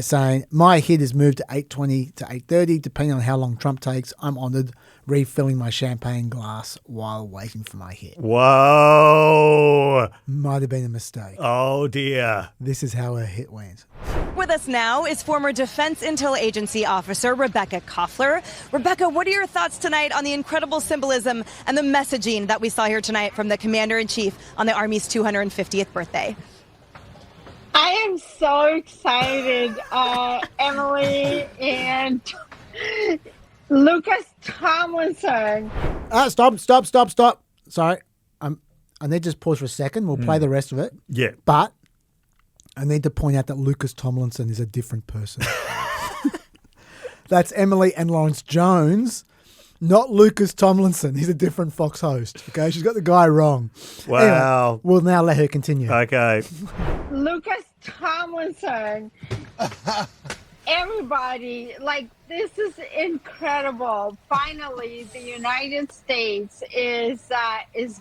saying, my hit is moved to 8:20 to 8:30, depending on how long Trump takes. I'm honoured, refilling my champagne glass while waiting for my hit. Whoa. Might have been a mistake. Oh, dear. This is how her hit went. With us now is former Defense Intel Agency officer Rebecca Koffler. Rebecca, what are your thoughts tonight on the incredible symbolism and the messaging that we saw here tonight from the Commander-in-Chief on the Army's 250th birthday? I am so excited, Emily and Lucas Tomlinson. Stop. Sorry. I need to just pause for a second. We'll play the rest of it. Yeah. But I need to point out that Lucas Tomlinson is a different person. That's Emily and Lawrence Jones, not Lucas Tomlinson. He's a different Fox host. Okay, she's got the guy wrong. Wow. Anyway, we'll now let her continue. Okay. Lucas Tomlinson. Everybody, this is incredible. Finally, the United States is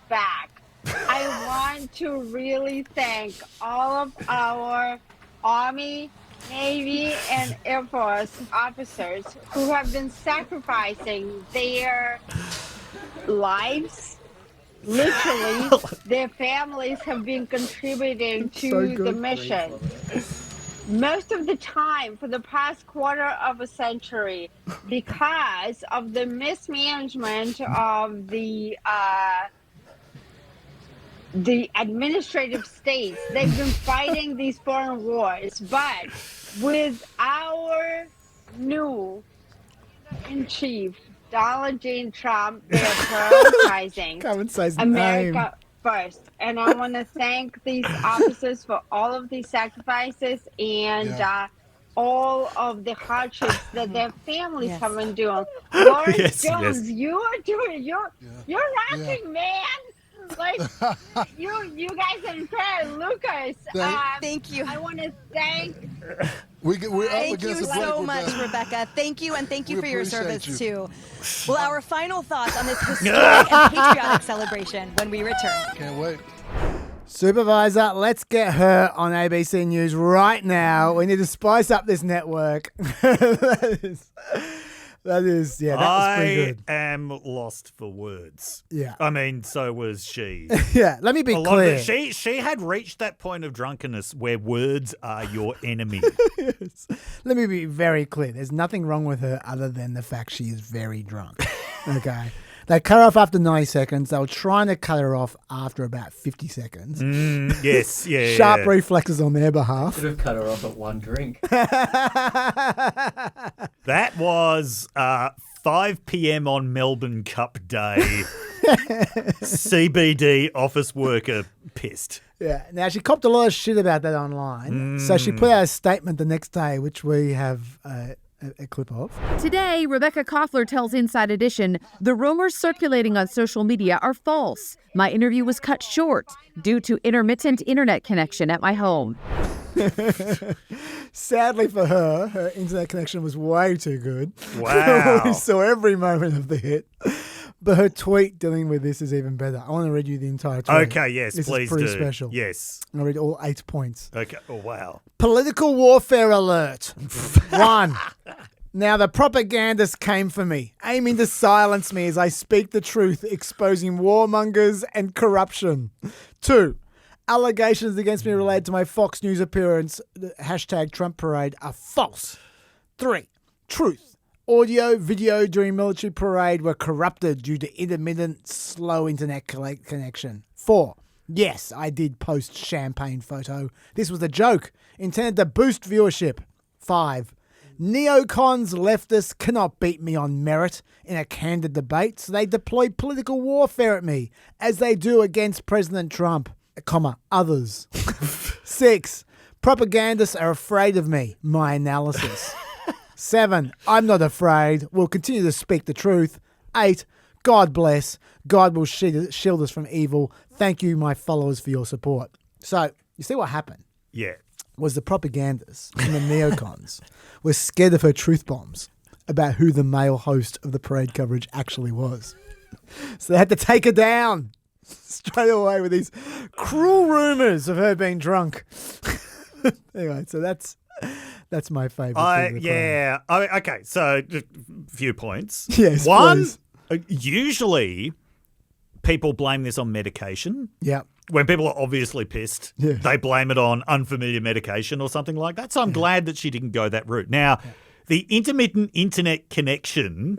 back. I want to really thank all of our Army, Navy, and Air Force officers who have been sacrificing their lives. Literally, their families have been contributing to the mission. Most of the time for the past quarter of a century, because of the mismanagement of the administrative states, they've been fighting these foreign wars. But with our new in-chief, Donald J. Trump, they're prioritizing America first. And I want to thank these officers for all of these sacrifices and all of the hardships that their families have been doing. Lawrence Jones, you are doing, you're rocking, man. Like, you guys are incredible. Lucas, thank you. I want to thank... Thank you so much, Rebecca. Thank you, and thank you for your service, too. Well, our final thoughts on this historic and patriotic celebration when we return. Can't wait. Supervisor, let's get her on ABC News right now. We need to spice up this network. That was pretty good. I am lost for words. Yeah. I mean, so was she. Yeah, let me be clear. She had reached that point of drunkenness where words are your enemy. Yes. Let me be very clear. There's nothing wrong with her other than the fact she is very drunk. Okay. They cut her off after 90 seconds. They were trying to cut her off after about 50 seconds. Yes, yeah. Sharp reflexes on their behalf. Should have cut her off at one drink. That was 5 p.m. on Melbourne Cup Day. CBD office worker pissed. Yeah. Now, she copped a lot of shit about that online. So she put out a statement the next day, which we have a clip of. Today, Rebecca Koffler tells Inside Edition, the rumors circulating on social media are false. My interview was cut short due to intermittent internet connection at my home. Sadly for her, her internet connection was way too good. Wow. We saw every moment of the hit. But her tweet dealing with this is even better. I want to read you the entire tweet. Okay, yes, this please is pretty do. special. Yes. I'm going to read all 8 points. Okay. Oh, wow. Political warfare alert. 1. Now the propagandists came for me, aiming to silence me as I speak the truth, exposing warmongers and corruption. 2. Allegations against me related to my Fox News appearance, hashtag Trump Parade, are false. 3. Truth. Audio, video during military parade were corrupted due to intermittent, slow internet connection. 4. Yes, I did post champagne photo. This was a joke, intended to boost viewership. 5. Neocons leftists cannot beat me on merit in a candid debate, so they deploy political warfare at me, as they do against President Trump, others. 6. Propagandists are afraid of me, my analysis. 7. I'm not afraid. We'll continue to speak the truth. 8. God bless. God will shield us from evil. Thank you, my followers, for your support. So, you see what happened? Yeah. Was the propagandists and the neocons were scared of her truth bombs about who the male host of the parade coverage actually was. So they had to take her down straight away with these cruel rumours of her being drunk. Anyway, so that's my favourite. Okay, so just a few points. Yes, 1, please. Usually people blame this on medication. Yeah. When people are obviously pissed, they blame it on unfamiliar medication or something like that. So I'm glad that she didn't go that route. Now, the intermittent internet connection,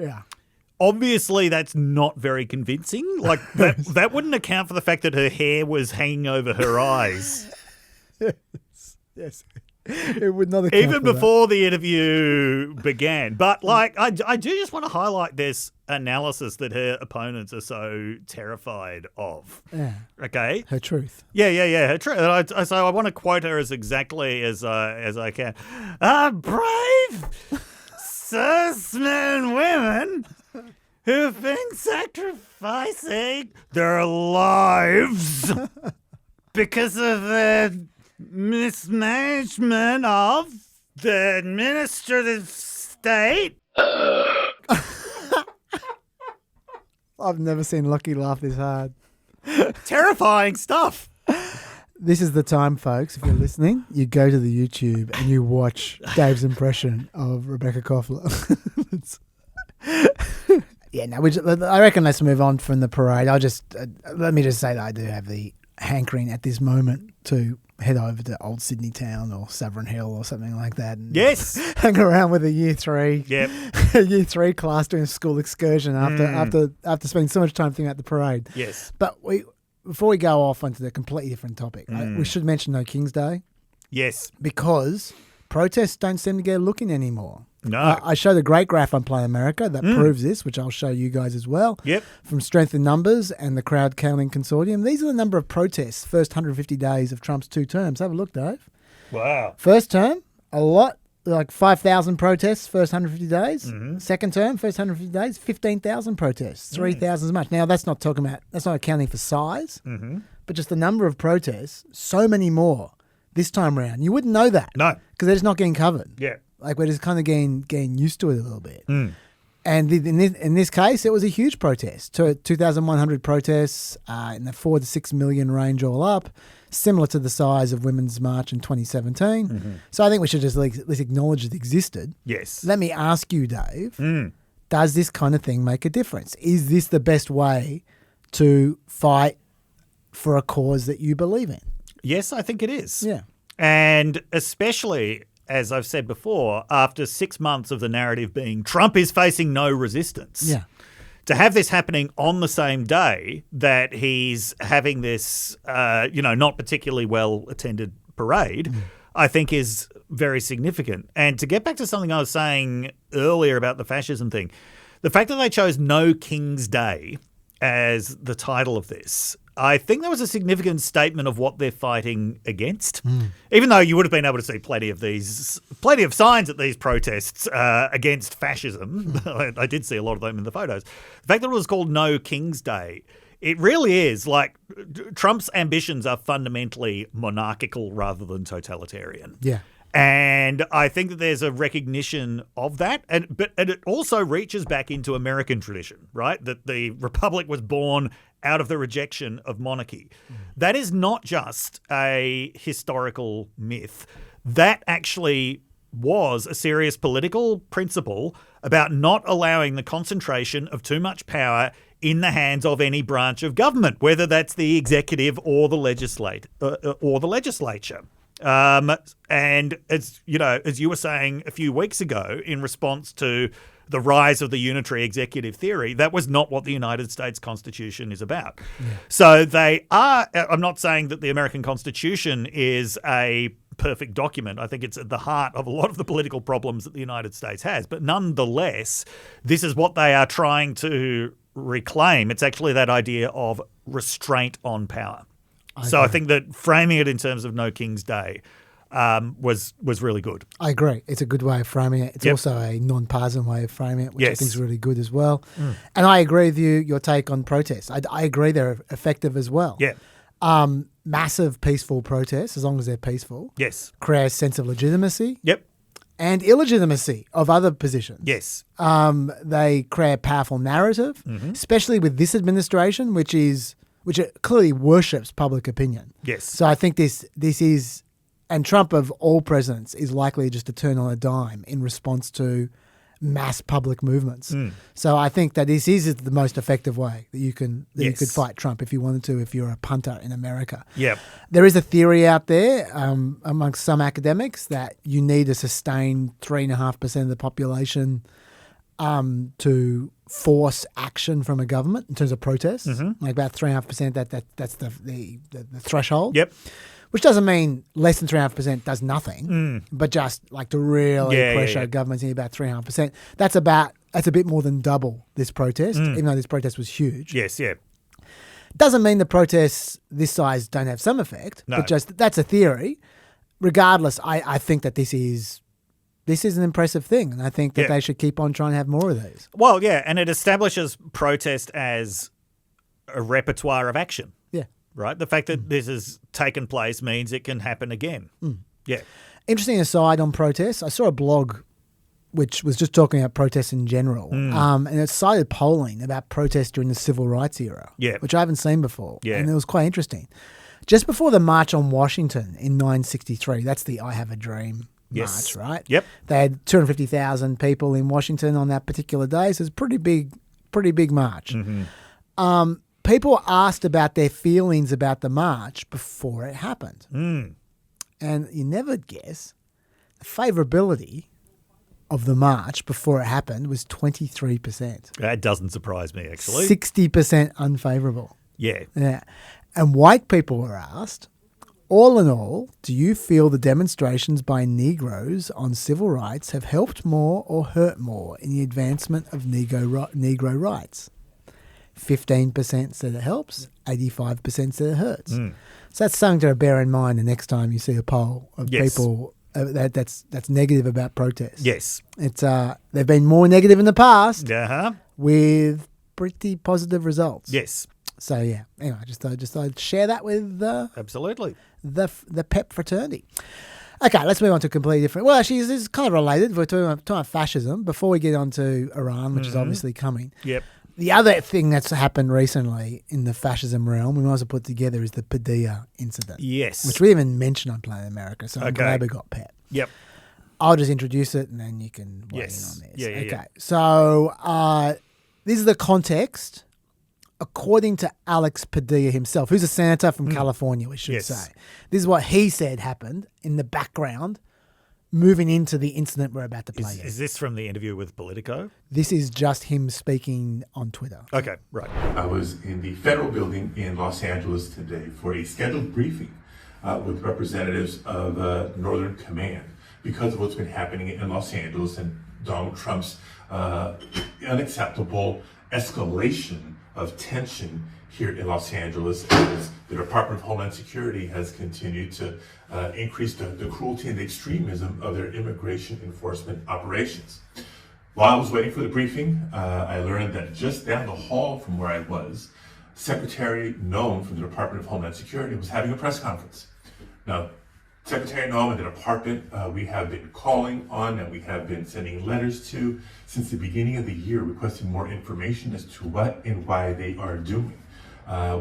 obviously that's not very convincing. Like that wouldn't account for the fact that her hair was hanging over her eyes. Yes. It would not account even for before the interview began. But I do just want to highlight this analysis that her opponents are so terrified of. Yeah. Okay, her truth. Yeah, her truth. So I want to quote her as exactly as I can. Brave cis-men women who've been sacrificing their lives because of their mismanagement of the administrative state. I've never seen Lockie laugh this hard. Terrifying stuff. This is the time, folks. If you're listening, you go to the YouTube and you watch Dave's impression of Rebecca Koffler. Yeah, no, I reckon let's move on from the parade. Let me just say that I do have the hankering at this moment to head over to Old Sydney Town or Sovereign Hill or something like that. And Yes. hang around with a year 3. Yep. A year 3 class doing a school excursion after spending so much time thinking about the parade. Yes. But before we go off onto the completely different topic, we should mention No King's Day Yes. because protests don't seem to get a look in anymore. No. I showed a great graph on Play America that proves this, which I'll show you guys as well. Yep. From Strength in Numbers and the Crowd Counting Consortium. These are the number of protests first 150 days of Trump's 2 terms. Have a look, Dave. Wow. First term, a lot, like 5,000 protests first 150 days. Mm-hmm. Second term, first 150 days, 15,000 protests, 3,000 as much. Now, that's not accounting for size, but just the number of protests, so many more this time around. You wouldn't know that. No. Because they're just not getting covered. Yeah. Like we're just kind of getting used to it a little bit. And in this case, it was a huge protest. 2,100 protests in the 4 to 6 million range all up, similar to the size of Women's March in 2017. So I think we should just let's acknowledge it existed. Yes. Let me ask you, Dave, does this kind of thing make a difference? Is this the best way to fight for a cause that you believe in? Yes, I think it is. Yeah. And especially, as I've said before, after 6 months of the narrative being Trump is facing no resistance. Yeah. To have this happening on the same day that he's having this, not particularly well-attended parade, I think is very significant. And to get back to something I was saying earlier about the fascism thing, the fact that they chose No King's Day as the title of this, I think that was a significant statement of what they're fighting against. Even though you would have been able to see plenty of signs at these protests against fascism. I did see a lot of them in the photos. The fact that it was called No King's Day, it really is like Trump's ambitions are fundamentally monarchical rather than totalitarian. Yeah. And I think that there's a recognition of that. But it also reaches back into American tradition, right? That the Republic was born out of the rejection of monarchy. That is not just a historical myth. That actually was a serious political principle about not allowing the concentration of too much power in the hands of any branch of government, whether that's the executive or the legislature. And as you were saying a few weeks ago, in response to the rise of the unitary executive theory, that was not what the United States Constitution is about. Yeah. So they are. I'm not saying that the American Constitution is a perfect document. I think it's at the heart of a lot of the political problems that the United States has. But nonetheless, this is what they are trying to reclaim. It's actually that idea of restraint on power. So I think that framing it in terms of No King's Day was really good. I agree. It's a good way of framing it. It's also a non-partisan way of framing it, which I think is really good as well. And I agree with your take on protests. I agree they're effective as well. Yeah. Massive peaceful protests, as long as they're peaceful. Yes. Create a sense of legitimacy. Yep. And illegitimacy of other positions. Yes. They create a powerful narrative, especially with this administration, which it clearly worships public opinion. Yes. So I think this is, and Trump of all presidents is likely just to turn on a dime in response to mass public movements. So I think that this is the most effective way that you could fight Trump if you wanted to, if you're a punter in America. Yep. There is a theory out there amongst some academics that you need a sustained 3.5% of the population to force action from a government in terms of protests, like about 3.5%. That's the threshold. Yep. Which doesn't mean less than 3.5% does nothing, but just like to really pressure governments in about 3.5%. That's a bit more than double this protest, even though this protest was huge. Yes, yeah. Doesn't mean the protests this size don't have some effect, but just that's a theory. Regardless, I think that this is an impressive thing, and I think that they should keep on trying to have more of these. Well, yeah, and it establishes protest as a repertoire of action. Yeah. Right? The fact that this has taken place means it can happen again. Yeah. Interesting aside on protests, I saw a blog which was just talking about protests in general, and it cited polling about protests during the civil rights era, which I haven't seen before, and it was quite interesting. Just before the March on Washington in 1963, that's the I Have a Dream march, right? Yep. They had 250,000 people in Washington on that particular day, so it's a pretty pretty big march. People asked about their feelings about the march before it happened. And you never guess, the favourability of the march before it happened was 23%. That doesn't surprise me, actually. 60% unfavourable. Yeah. Yeah. And white people were asked, all in all, do you feel the demonstrations by Negroes on civil rights have helped more or hurt more in the advancement of Negro rights? 15% said it helps, 85% said it hurts. So that's something to bear in mind the next time you see a poll of people that's negative about protests. Yes. It's they've been more negative in the past with pretty positive results. Yes. So yeah, anyway, just thought I'd share that with Absolutely. the PEP fraternity. Okay, let's move on to a completely different. Well, actually, this is kind of related. We're talking about fascism before we get on to Iran, which is obviously coming. Yep. The other thing that's happened recently in the fascism realm, we might as well put together, is the Padilla incident. Yes. Which we didn't even mention on Planet America, so I'm glad we got PEP. Yep. I'll just introduce it and then you can weigh in on this. Yeah. Okay. So this is the context. According to Alex Padilla himself, who's a senator from California, we should say. This is what he said happened in the background moving into the incident we're about to play. Is this from the interview with Politico? This is just him speaking on Twitter. Okay, right. I was in the federal building in Los Angeles today for a scheduled briefing with representatives of Northern Command because of what's been happening in Los Angeles and Donald Trump's unacceptable escalation of tension here in Los Angeles as the Department of Homeland Security has continued to increase the cruelty and the extremism of their immigration enforcement operations. While I was waiting for the briefing, I learned that just down the hall from where I was, Secretary Noem from the Department of Homeland Security was having a press conference. Now, Secretary Noem and the department we have been calling on and we have been sending letters to since the beginning of the year requesting more information as to what and why they are doing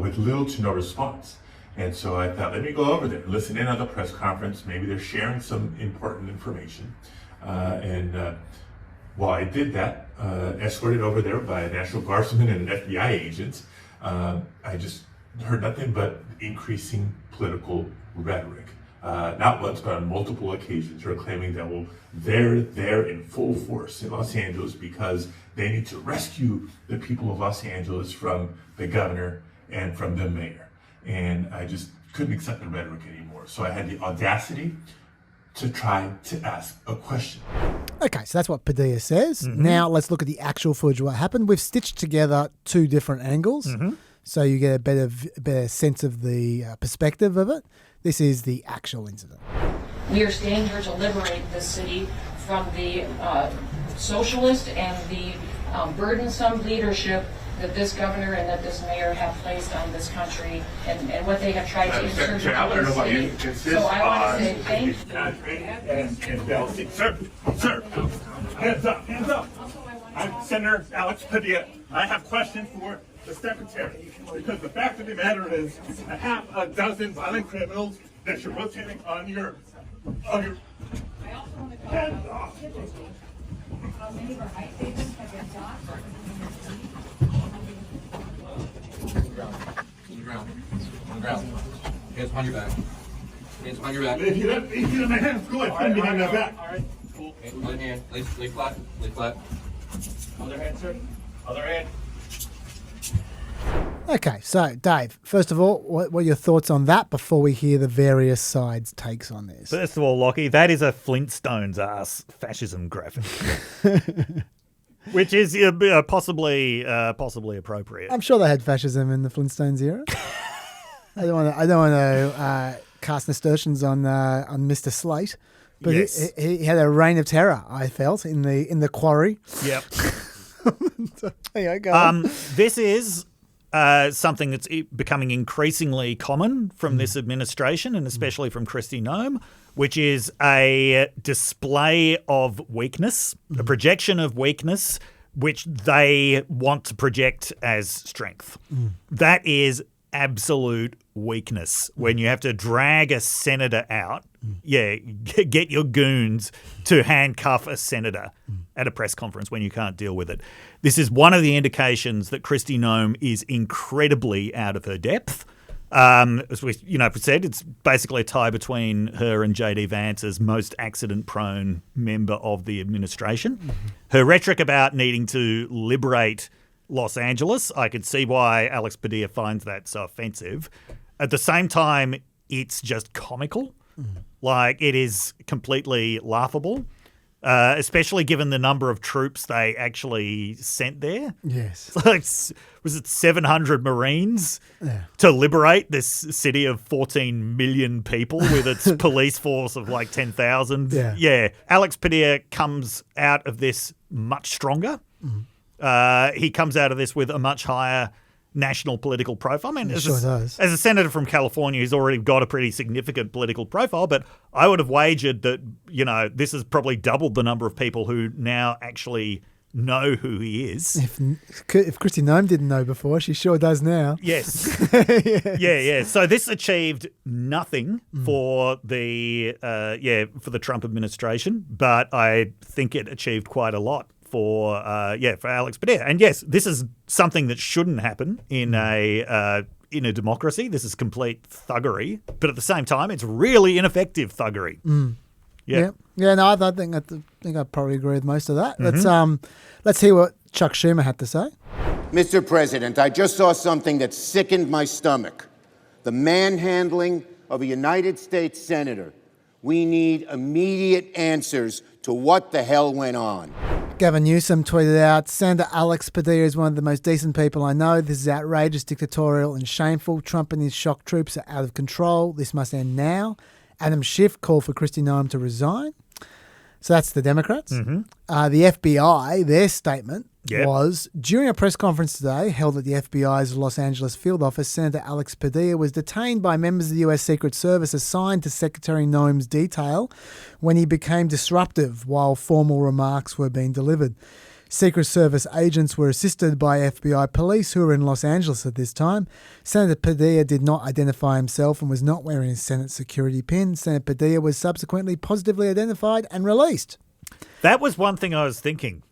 with little to no response. And so I thought, let me go over there, listen in on the press conference. Maybe they're sharing some important information. While I did that, escorted over there by a National Guardsman and an FBI agent, I just heard nothing but increasing political rhetoric. Not once, but on multiple occasions, they're claiming that, well, they're there in full force in Los Angeles because they need to rescue the people of Los Angeles from the governor and from the mayor. And I just couldn't accept the rhetoric anymore. So I had the audacity to try to ask a question. Okay, so that's what Padilla says. Now let's look at the actual footage of what happened. We've stitched together two different angles, so you get a better sense of the perspective of it. This is the actual incident. We are staying here to liberate this city from the socialist and the burdensome leadership that this governor and that this mayor have placed on this country and what they have tried to insert into the city. So I want to say thank you. Sir, hands up. I'm Senator Alex Padilla. I have questions for the secretary, because the fact of the matter is, a half a dozen violent criminals that you're rotating on your hands off. Many of our ICE agents have been shot. On the ground. Hands behind your back. Hands behind your back. If you let my hands go, I stand behind my back. All right, cool. Other hand. Lay flat. Lay flat. Other hand, sir. Other hand. Okay, so Dave, first of all, what are your thoughts on that before we hear the various sides' takes on this? First of all, Lockie, that is a Flintstones ass fascism graphic, which is possibly appropriate. I'm sure they had fascism in the Flintstones era. I don't want to cast nasturtiums on Mr. Slate, but yes. he had a reign of terror. I felt in the quarry. Yep. So, there you go. This is something that's becoming increasingly common from this administration, and especially from Kristi Noem, which is a display of weakness, a projection of weakness, which they want to project as strength. That is absolute weakness when you have to drag a senator out Yeah, get your goons to handcuff a senator at a press conference when you can't deal with it. This is one of the indications that Kristi Noem is incredibly out of her depth. As we said, it's basically a tie between her and J.D. Vance as most accident-prone member of the administration. Her rhetoric about needing to liberate Los Angeles, I could see why Alex Padilla finds that so offensive. At the same time, it's just comical. Like, it is completely laughable, especially given the number of troops they actually sent there. Yes. Like, was it 700 Marines to liberate this city of 14 million people with its police force of like 10,000? Yeah. Alex Padilla comes out of this much stronger. He comes out of this with a much higher national political profile. I mean, as a senator from California, he's already got a pretty significant political profile, but I would have wagered that, this has probably doubled the number of people who now actually know who he is. If Kristi Noem didn't know before, she sure does now. Yes. Yeah. So this achieved nothing for the Trump administration, but I think it achieved quite a lot for Alex Padilla. And yes, this is something that shouldn't happen in a democracy. This is complete thuggery, but at the same time, it's really ineffective thuggery. Yeah. No, I think I probably agree with most of that. Let's hear what Chuck Schumer had to say. Mr. President, I just saw something that sickened my stomach. The manhandling of a United States senator. We need immediate answers to what the hell went on. Gavin Newsom tweeted out, Senator Alex Padilla is one of the most decent people I know. This is outrageous, dictatorial and shameful. Trump and his shock troops are out of control. This must end now. Adam Schiff called for Kristi Noem to resign. So that's the Democrats. The FBI, their statement was, during a press conference today held at the FBI's Los Angeles field office, Senator Alex Padilla was detained by members of the U.S. Secret Service assigned to Secretary Noem's detail when he became disruptive while formal remarks were being delivered. Secret Service agents were assisted by FBI police who were in Los Angeles at this time. Senator Padilla did not identify himself and was not wearing his Senate security pin. Senator Padilla was subsequently positively identified and released. That was one thing I was thinking.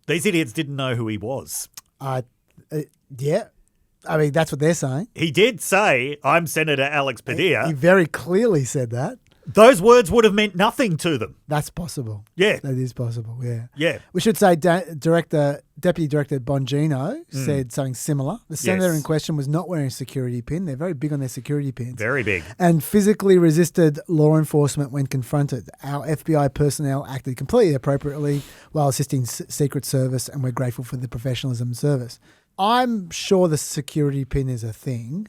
These idiots didn't know who he was. Yeah. I mean, that's what they're saying. He did say, I'm Senator Alex Padilla. He very clearly said that. Those words would have meant nothing to them. That's possible. Yeah. That is possible, yeah. Yeah. We should say Deputy Director Bongino said something similar. The senator in question was not wearing a security pin. They're very big on their security pins. Very big. And physically resisted law enforcement when confronted. Our FBI personnel acted completely appropriately while assisting Secret Service, and we're grateful for the professionalism and service. I'm sure the security pin is a thing,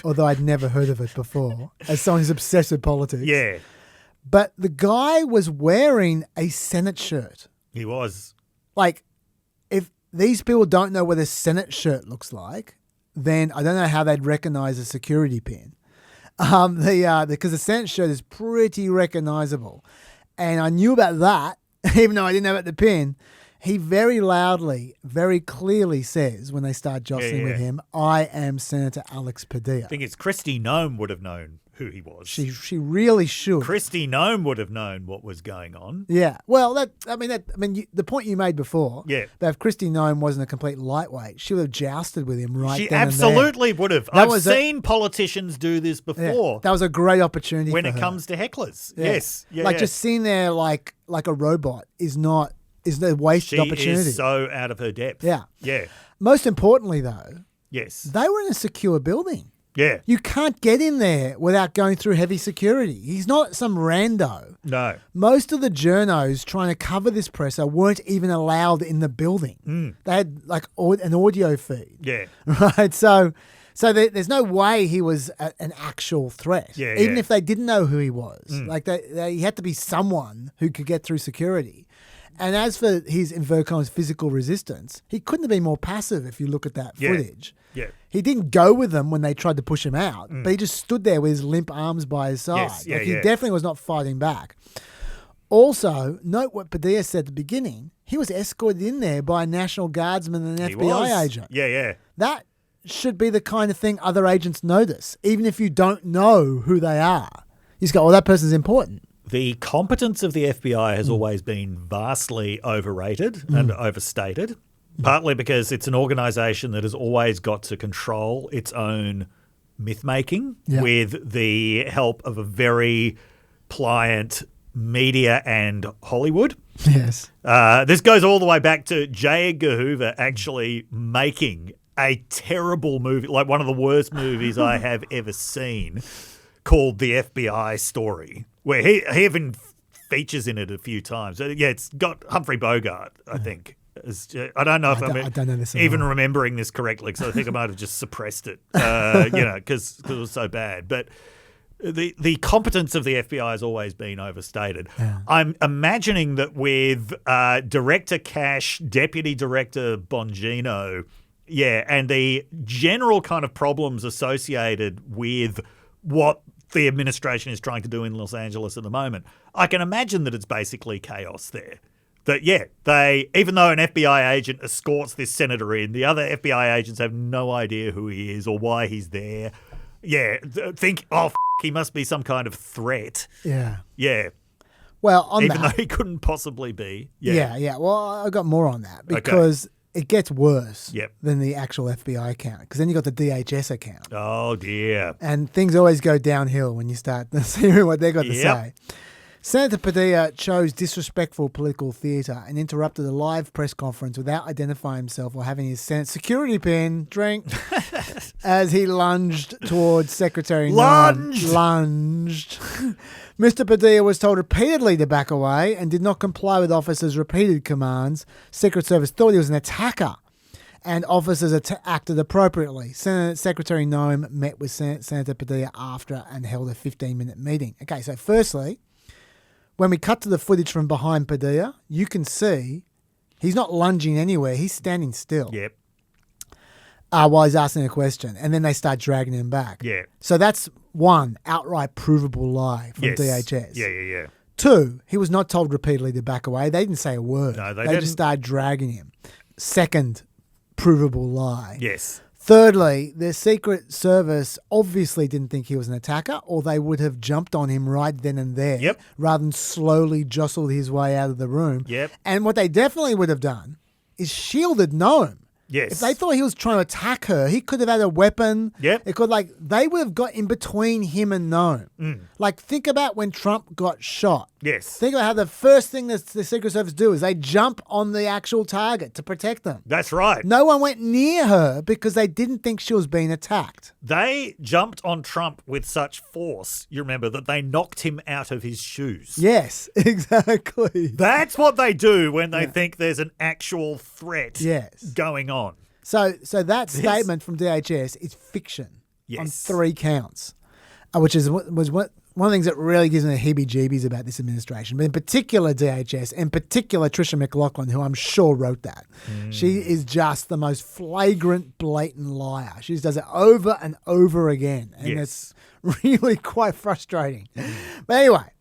although I'd never heard of it before, as someone who's obsessed with politics. Yeah. But the guy was wearing a Senate shirt. He was. Like, if these people don't know what a Senate shirt looks like, then I don't know how they'd recognize a security pin. Because the Senate shirt is pretty recognizable. And I knew about that, even though I didn't know about the pin. He very loudly, very clearly says when they start jostling with him, I am Senator Alex Padilla. The thing is, Kristi Noem would have known who he was. She really should. Kristi Noem would have known what was going on. Yeah. Well, the point you made before. Yeah. That if Kristi Noem wasn't a complete lightweight, she would have jousted with him right She then absolutely and there. would have. I've seen politicians do this before. Yeah, that was a great opportunity when for it her. comes to hecklers. Yeah. Yes. Yeah, like just sitting there like a robot is the wasted opportunity. She is so out of her depth. Yeah. Yeah. Most importantly, though, yes, they were in a secure building. Yeah. You can't get in there without going through heavy security. He's not some rando. No. Most of the journos trying to cover this presser weren't even allowed in the building. They had like an audio feed. Yeah. Right. So there's no way he was an actual threat. Yeah. Even if they didn't know who he was. Like he had to be someone who could get through security. And as for his, in Vercon's physical resistance, he couldn't have been more passive if you look at that footage. Yeah. He didn't go with them when they tried to push him out, but he just stood there with his limp arms by his side. Yes, yeah, he definitely was not fighting back. Also, note what Padilla said at the beginning. He was escorted in there by a National Guardsman and an FBI agent. Yeah. That should be the kind of thing other agents notice, even if you don't know who they are. You just go, oh, that person's important. The competence of the FBI has always been vastly overrated and overstated, partly because it's an organisation that has always got to control its own myth-making with the help of a very pliant media and Hollywood. Yes. This goes all the way back to J. Edgar Hoover actually making a terrible movie, like one of the worst movies I have ever seen, called The FBI Story, where he even features in it a few times. Yeah, it's got Humphrey Bogart, I think. I don't know if I'm I don't know this even remembering this correctly, because I think I might have just suppressed it, because it was so bad. But the competence of the FBI has always been overstated. Yeah. I'm imagining that with Director Cash, Deputy Director Bongino, and the general kind of problems associated with what the administration is trying to do in Los Angeles at the moment, I can imagine that it's basically chaos there. That, they, even though an FBI agent escorts this senator in, the other FBI agents have no idea who he is or why he's there. Think, he must be some kind of threat. Yeah. Yeah. Well, even though he couldn't possibly be. Yeah. Well, I got more on that because it gets worse than the actual FBI account, because then you got the DHS account. Oh, dear. And things always go downhill when you start hearing what they got to say. Senator Padilla chose disrespectful political theatre and interrupted a live press conference without identifying himself or having his Senate security pin drink as he lunged towards Secretary Lunged! Mr. Padilla was told repeatedly to back away and did not comply with officers' repeated commands. Secret Service thought he was an attacker, and officers acted appropriately. Secretary Noem met with Senator Padilla after and held a 15-minute meeting. Okay, so firstly, when we cut to the footage from behind Padilla, you can see he's not lunging anywhere. He's standing still. Yep. While he's asking a question, and then they start dragging him back. Yeah. So that's one outright provable lie from DHS. Yeah. 2, he was not told repeatedly to back away. They didn't say a word. No, they just didn't. started dragging him. Second provable lie. Yes. Thirdly, the Secret Service obviously didn't think he was an attacker, or they would have jumped on him right then and there rather than slowly jostled his way out of the room. Yep. And what they definitely would have done is shielded Noem. Yes. If they thought he was trying to attack her, he could have had a weapon. Yep. It could, they would have got in between him and Noem. Think about when Trump got shot. Yes. Think about how the first thing that the Secret Service do is they jump on the actual target to protect them. That's right. No one went near her because they didn't think she was being attacked. They jumped on Trump with such force, you remember, that they knocked him out of his shoes. Yes, exactly. That's what they do when they think there's an actual threat going on. So that statement from DHS is fiction on 3 counts, which was one of the things that really gives me the heebie-jeebies about this administration, but in particular DHS, in particular Tricia McLaughlin, who I'm sure wrote that. She is just the most flagrant, blatant liar. She just does it over and over again, and it's really quite frustrating. But anyway,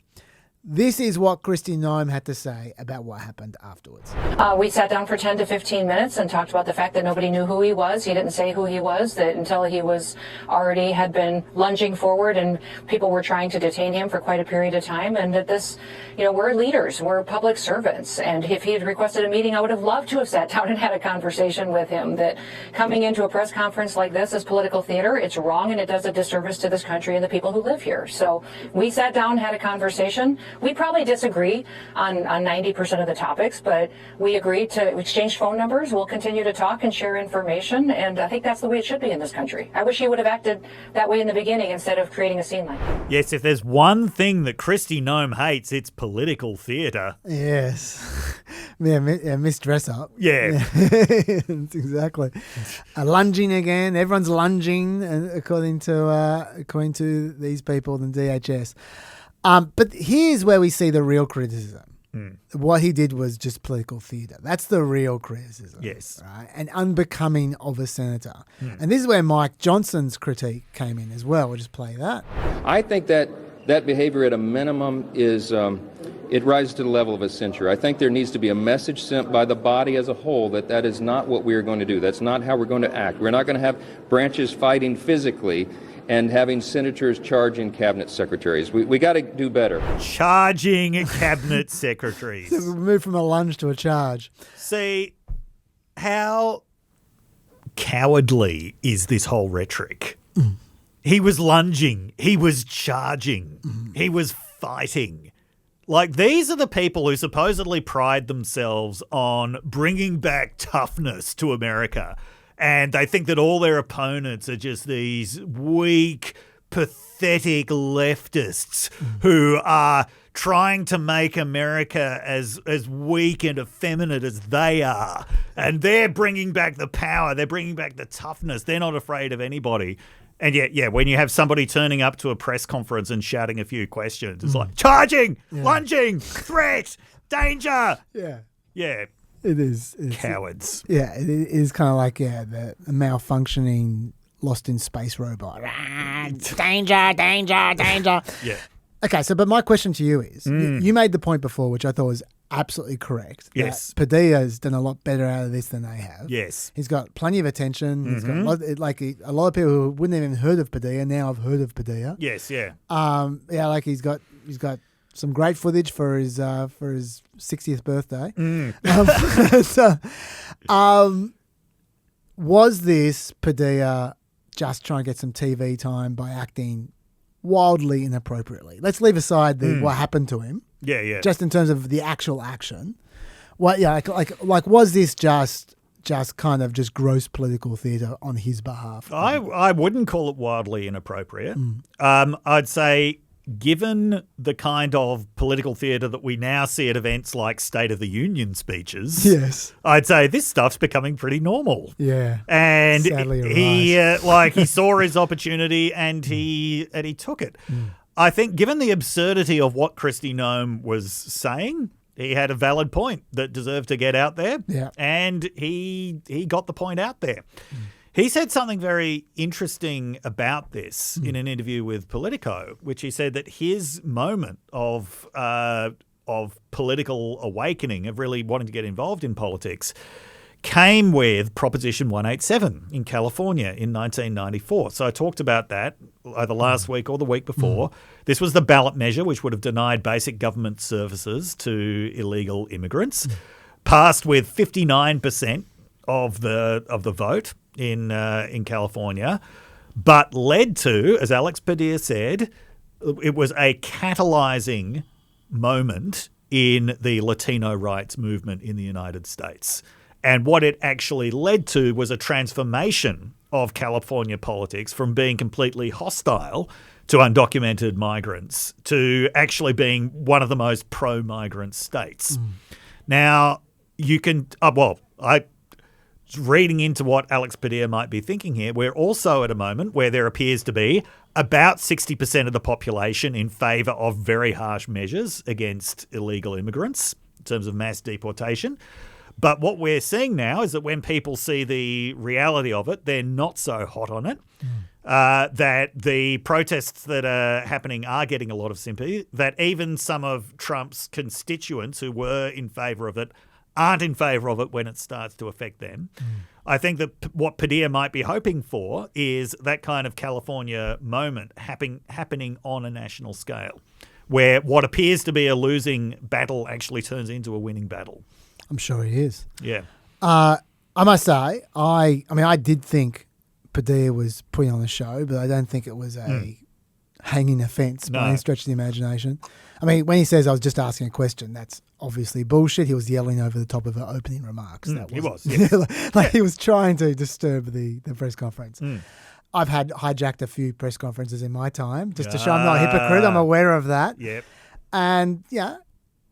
this is what Kristi Noem had to say about what happened afterwards. We sat down for 10 to 15 minutes and talked about the fact that nobody knew who he was. He didn't say who he was, that until he was already had been lunging forward and people were trying to detain him for quite a period of time. And that this, we're leaders, we're public servants. And if he had requested a meeting, I would have loved to have sat down and had a conversation with him. That coming into a press conference like this is political theater. It's wrong and it does a disservice to this country and the people who live here. So we sat down, had a conversation. We probably disagree on 90% of the topics, but we agreed to exchange phone numbers. We'll continue to talk and share information, and I think that's the way it should be in this country. I wish he would have acted that way in the beginning instead of creating a scene like that. Yes, if there's one thing that Kristi Noem hates, it's political theatre. Yes. Miss Dress Up. Yeah. That's exactly. Lunging again. Everyone's lunging, according to these people in DHS. But here's where we see the real criticism. What he did was just political theatre. That's the real criticism. Yes. Right? And unbecoming of a senator. And this is where Mike Johnson's critique came in as well. We'll just play that. I think that behavior at a minimum is, it rises to the level of a censure. I think there needs to be a message sent by the body as a whole that is not what we are going to do. That's not how we're going to act. We're not going to have branches fighting physically and having senators charging cabinet secretaries. We got to do better. Charging cabinet secretaries. So we moved from a lunge to a charge. See, how cowardly is this whole rhetoric? He was lunging. He was charging. He was fighting. Like, these are the people who supposedly pride themselves on bringing back toughness to America. And they think that all their opponents are just these weak, pathetic leftists who are trying to make America as weak and effeminate as they are. And they're bringing back the power. They're bringing back the toughness. They're not afraid of anybody. And yet, yeah, when you have somebody turning up to a press conference and shouting a few questions, it's like, charging, lunging, threat, danger. Yeah. Yeah. It is. Cowards. Yeah, it is kind of like, the malfunctioning Lost in Space robot. Danger, danger, danger. Yeah. Okay, but my question to you is, you made the point before, which I thought was absolutely correct. Yes. Padilla's done a lot better out of this than they have. Yes. He's got plenty of attention. He's got a lot of people who wouldn't have even heard of Padilla now have heard of Padilla. Yes, yeah. He's got some great footage for his 60th birthday. Was this Padilla just trying to get some TV time by acting wildly inappropriately? Let's leave aside what happened to him. Yeah, yeah. Just in terms of the actual action. Was this just kind of just gross political theatre on his behalf? I wouldn't call it wildly inappropriate. I'd say, given the kind of political theatre that we now see at events like State of the Union speeches, yes, I'd say this stuff's becoming pretty normal. Yeah, and sadly he saw his opportunity and he took it. I think, given the absurdity of what Kristi Noem was saying, he had a valid point that deserved to get out there. Yeah, and he got the point out there. He said something very interesting about this in an interview with Politico, which he said that his moment of political awakening, of really wanting to get involved in politics, came with Proposition 187 in California in 1994. So I talked about that either last week or the week before. This was the ballot measure which would have denied basic government services to illegal immigrants, passed with 59% of the vote in California, but led to, as Alex Padilla said, it was a catalyzing moment in the Latino rights movement in the United States. And what it actually led to was a transformation of California politics from being completely hostile to undocumented migrants to actually being one of the most pro-migrant states. Now, you can reading into what Alex Padilla might be thinking here, we're also at a moment where there appears to be about 60% of the population in favour of very harsh measures against illegal immigrants in terms of mass deportation. But what we're seeing now is that when people see the reality of it, they're not so hot on it, that the protests that are happening are getting a lot of sympathy, that even some of Trump's constituents who were in favour of it aren't in favour of it when it starts to affect them. I think that what Padilla might be hoping for is that kind of California moment happening on a national scale, where what appears to be a losing battle actually turns into a winning battle. I'm sure he is. Yeah. I must say, I did think Padilla was putting on the show, but I don't think it was a hanging offence by any stretch of the imagination. I mean, when he says I was just asking a question, that's obviously bullshit. He was yelling over the top of her opening remarks. He was. Yes. He was trying to disturb the press conference. I've had hijacked a few press conferences in my time just to show I'm not a hypocrite. I'm aware of that. Yep. And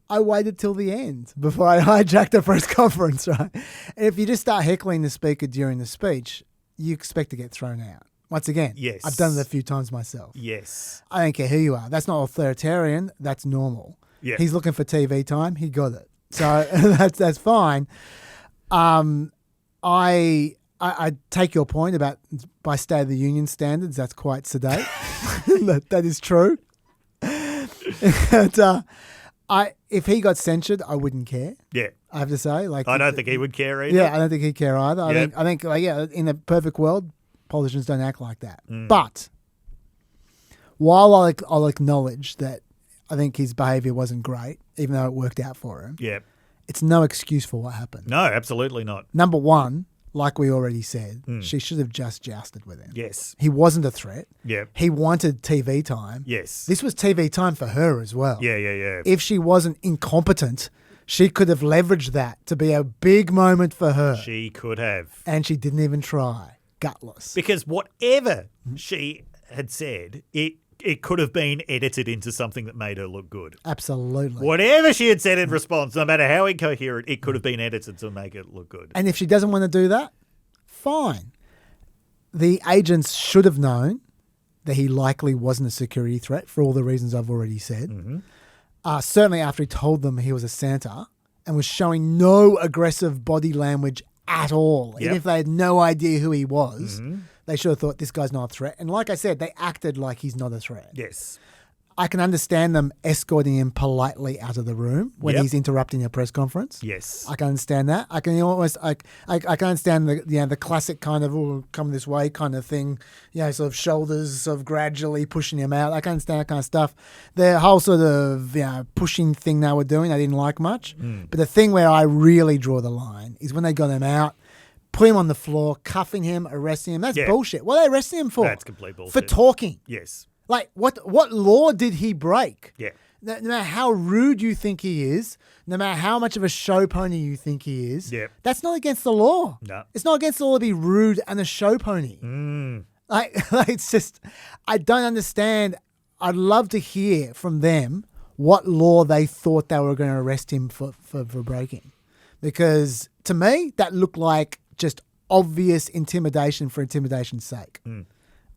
I waited till the end before I hijacked a press conference, right? And if you just start heckling the speaker during the speech, you expect to get thrown out. Once again, yes. I've done it a few times myself. Yes. I don't care who you are. That's not authoritarian. That's normal. Yeah. He's looking for TV time. He got it. So that's fine. I take your point about by State of the Union standards, that's quite sedate. that is true. If he got censured, I wouldn't care. Yeah. I have to say. I don't think he would care either. Yeah, I don't think he'd care either. I think in a perfect world, politicians don't act like that. But while I'll acknowledge that I think his behaviour wasn't great, even though it worked out for him, Yeah. it's no excuse for what happened. No, absolutely not. Number one, like we already said, she should have just jousted with him. Yes. He wasn't a threat. Yeah. He wanted TV time. Yes. This was TV time for her as well. Yeah. If she wasn't incompetent, she could have leveraged that to be a big moment for her. She could have. And she didn't even try. Gutless. Because whatever she had said, it could have been edited into something that made her look good. Absolutely. Whatever she had said in response, no matter how incoherent, it could have been edited to make it look good. And if she doesn't want to do that, fine. The agents should have known that he likely wasn't a security threat for all the reasons I've already said. Certainly after he told them he was a senator and was showing no aggressive body language at all. Even if they had no idea who he was, they should have thought this guy's not a threat. And like I said, they acted like he's not a threat. Yes. I can understand them escorting him politely out of the room when he's interrupting a press conference. Yes. I can understand that. I can almost I can understand the classic kind of come this way kind of thing, sort of shoulders sort of gradually pushing him out. I can understand that kind of stuff. The whole sort of pushing thing they were doing, I didn't like much. But the thing where I really draw the line is when they got him out, put him on the floor, cuffing him, arresting him. That's bullshit. What are they arresting him for? That's complete bullshit. For talking. Yes. Like, what law did he break? Yeah. No matter how rude you think he is, no matter how much of a show pony you think he is, that's not against the law. No. It's not against the law to be rude and a show pony. Like, it's just, I don't understand. I'd love to hear from them what law they thought they were going to arrest him for breaking. Because to me, that looked like just obvious intimidation for intimidation's sake.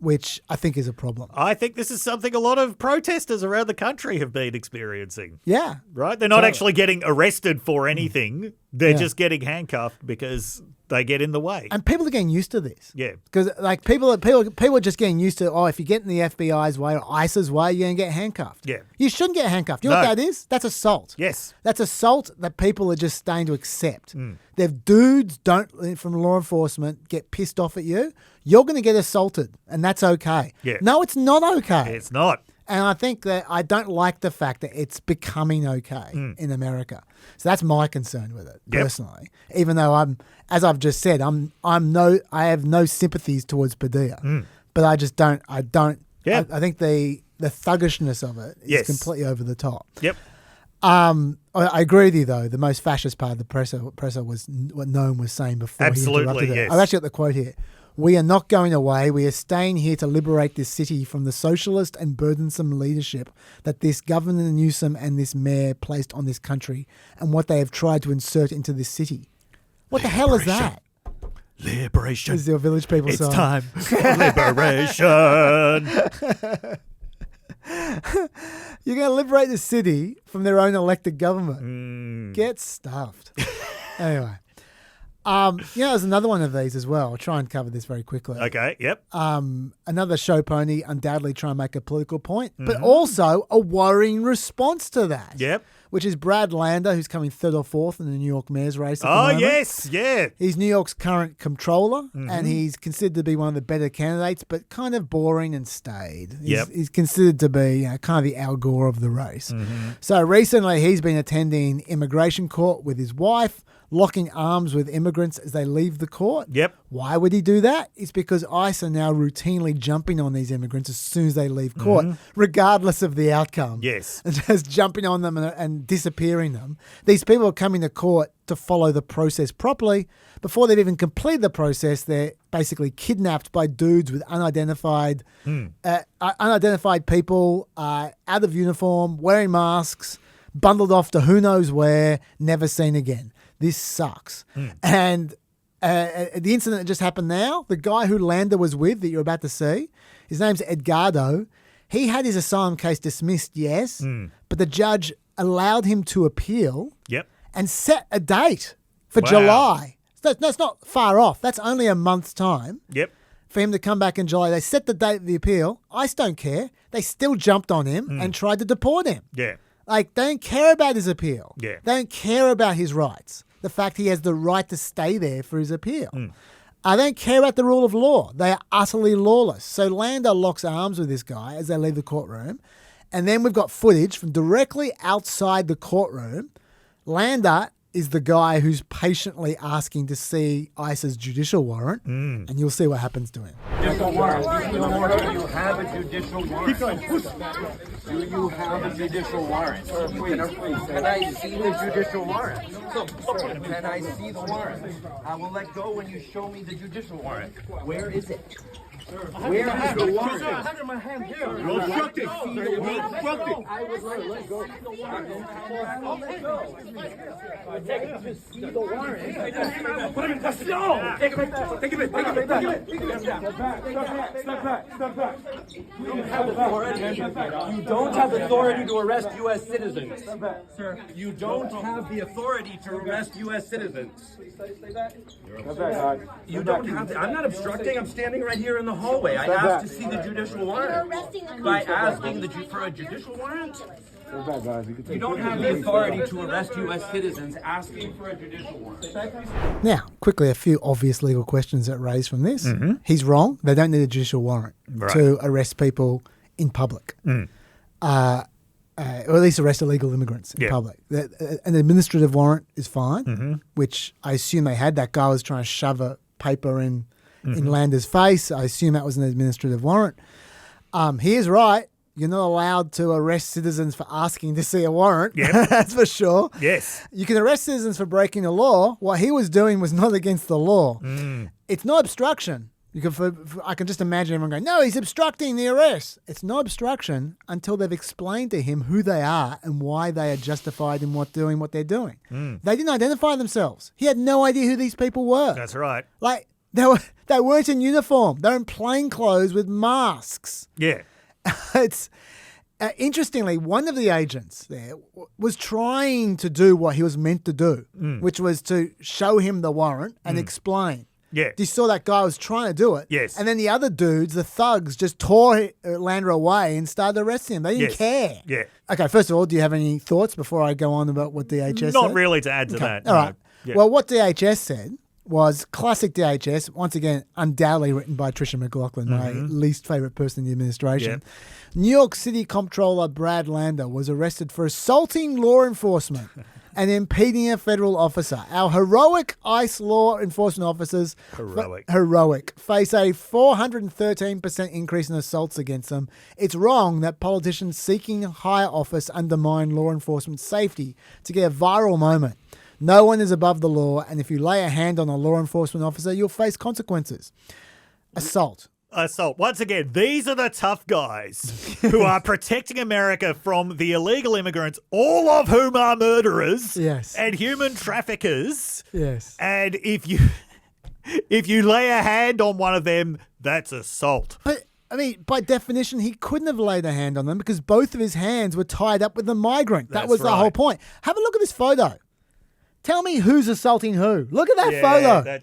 Which I think is a problem. I think this is something a lot of protesters around the country have been experiencing. Yeah. Right? They're not actually getting arrested for anything. They're just getting handcuffed because they get in the way. And people are getting used to this. Yeah. Because like people are just getting used to, if you get in the FBI's way or ICE's way, you're going to get handcuffed. Yeah. You shouldn't get handcuffed. You know what that is? That's assault. Yes. That's assault that people are just starting to accept. If dudes from law enforcement get pissed off at you, you're going to get assaulted, and that's okay. Yeah. No, it's not okay. It's not. And I think that I don't like the fact that it's becoming okay in America. So that's my concern with it, personally. Even though as I've just said, I have no sympathies towards Padilla. But I just don't. I think the thuggishness of it is completely over the top. Yep. I agree with you, though. The most fascist part of the presser was what Noam was saying before he interrupted it. Yes. I've actually got the quote here. We are not going away. We are staying here to liberate this city from the socialist and burdensome leadership that this Governor Newsom and this mayor placed on this country and what they have tried to insert into this city. What the hell is that? Liberation. Is your Village People It's song. time for liberation. You're going to liberate the city from their own elected government. Get stuffed. Anyway. There's another one of these as well. I'll try and cover this very quickly. Okay, yep. Another show pony, undoubtedly trying to make a political point, but also a worrying response to that. Yep. Which is Brad Lander, who's coming third or fourth in the New York mayor's race at the Oh, moment. yes, yeah. He's New York's current comptroller, and he's considered to be one of the better candidates, but kind of boring and staid. He's considered to be kind of the Al Gore of the race. So recently he's been attending immigration court with his wife, locking arms with immigrants as they leave the court. Yep. Why would he do that? It's because ICE are now routinely jumping on these immigrants as soon as they leave court, regardless of the outcome. Yes. And just jumping on them and disappearing them. These people are coming to court to follow the process properly. Before they've even completed the process, they're basically kidnapped by dudes with unidentified people, out of uniform, wearing masks, bundled off to who knows where, never seen again. This sucks. And the incident that just happened now, the guy who Lander was with that you're about to see, his name's Edgardo. He had his asylum case dismissed, yes, but the judge allowed him to appeal and set a date for July. That's not far off. That's only a month's time for him to come back in July. They set the date of the appeal. ICE don't care. They still jumped on him and tried to deport him. Yeah. Like, they don't care about his appeal. Yeah. They don't care about his rights. The fact he has the right to stay there for his appeal. I don't care about the rule of law. They are utterly lawless. So Lander locks arms with this guy as they leave the courtroom. And then we've got footage from directly outside the courtroom. Lander is the guy who's patiently asking to see ICE's judicial warrant. And you'll see what happens to him. Judicial warrant. You have a judicial warrant. Keep going. Do you have a judicial warrant? Sir, please. Can I see the judicial warrant? Can I see the warrant? I will let go when you show me the judicial warrant. Where is it? Where is the warrant? I have it in my hand here. You're obstructing. You're obstructing. I would like to go see the warrant. I will let go. I take it to see the warrant. Put him in custody. No! Take it back. Take it back. Take it back. Step back. You don't have authority. You don't have authority to arrest U.S. citizens. Sir, you don't have the authority to arrest U.S. citizens. You don't have. I'm not obstructing. I'm standing right here in the hallway. I asked to see the judicial warrant. By asking for a judicial warrant? You don't have the authority to arrest U.S. citizens asking for a judicial warrant. Now, quickly, a few obvious legal questions that raise from this. He's wrong. They don't need a judicial warrant to arrest people in public. Or at least arrest illegal immigrants in public. An administrative warrant is fine, which I assume they had. That guy was trying to shove a paper in Lander's face. I assume that was an administrative warrant. He is right. You're not allowed to arrest citizens for asking to see a warrant. Yep. That's for sure. Yes. You can arrest citizens for breaking the law. What he was doing was not against the law. It's not obstruction. I can just imagine everyone going, no, he's obstructing the arrest. It's not obstruction until they've explained to him who they are and why they are justified in doing what they're doing. They didn't identify themselves. He had no idea who these people were. That's right. Like, they weren't in uniform. They're in plain clothes with masks. Yeah. It's interestingly, one of the agents there was trying to do what he was meant to do, which was to show him the warrant and explain. Yeah. You saw that guy was trying to do it. Yes. And then the other dudes, the thugs, just tore Lander away and started arresting him. They didn't care. Yeah. Okay, first of all, do you have any thoughts before I go on about what DHS said? Not really to add to that. All right. Yeah. Well, what DHS said was classic DHS, once again, undoubtedly written by Tricia McLaughlin, my least favourite person in the administration. Yep. New York City Comptroller Brad Lander was arrested for assaulting law enforcement and impeding a federal officer. Our heroic ICE law enforcement officers face a 413% increase in assaults against them. It's wrong that politicians seeking higher office undermine law enforcement safety to get a viral moment. No one is above the law, and if you lay a hand on a law enforcement officer, you'll face consequences. Assault. Once again, these are the tough guys who are protecting America from the illegal immigrants, all of whom are murderers and human traffickers. Yes. And if you lay a hand on one of them, that's assault. But I mean, by definition, he couldn't have laid a hand on them because both of his hands were tied up with the migrant. That was the whole point. Have a look at this photo. Tell me who's assaulting who. Look at that photo.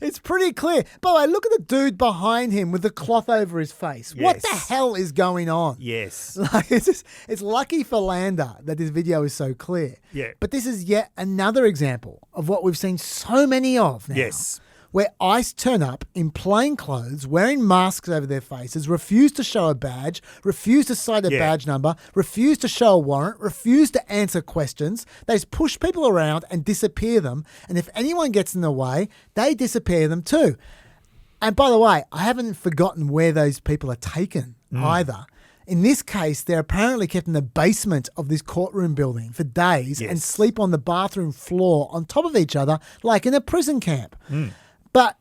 It's pretty clear. By the way, look at the dude behind him with the cloth over his face. Yes. What the hell is going on? Yes. Like, it's lucky for Lander that this video is so clear. Yeah. But this is yet another example of what we've seen so many of now. Yes. Where ICE turn up in plain clothes, wearing masks over their faces, refuse to show a badge, refuse to cite a badge number, refuse to show a warrant, refuse to answer questions. They just push people around and disappear them. And if anyone gets in the way, they disappear them too. And by the way, I haven't forgotten where those people are taken either. In this case, they're apparently kept in the basement of this courtroom building for days and sleep on the bathroom floor on top of each other like in a prison camp. But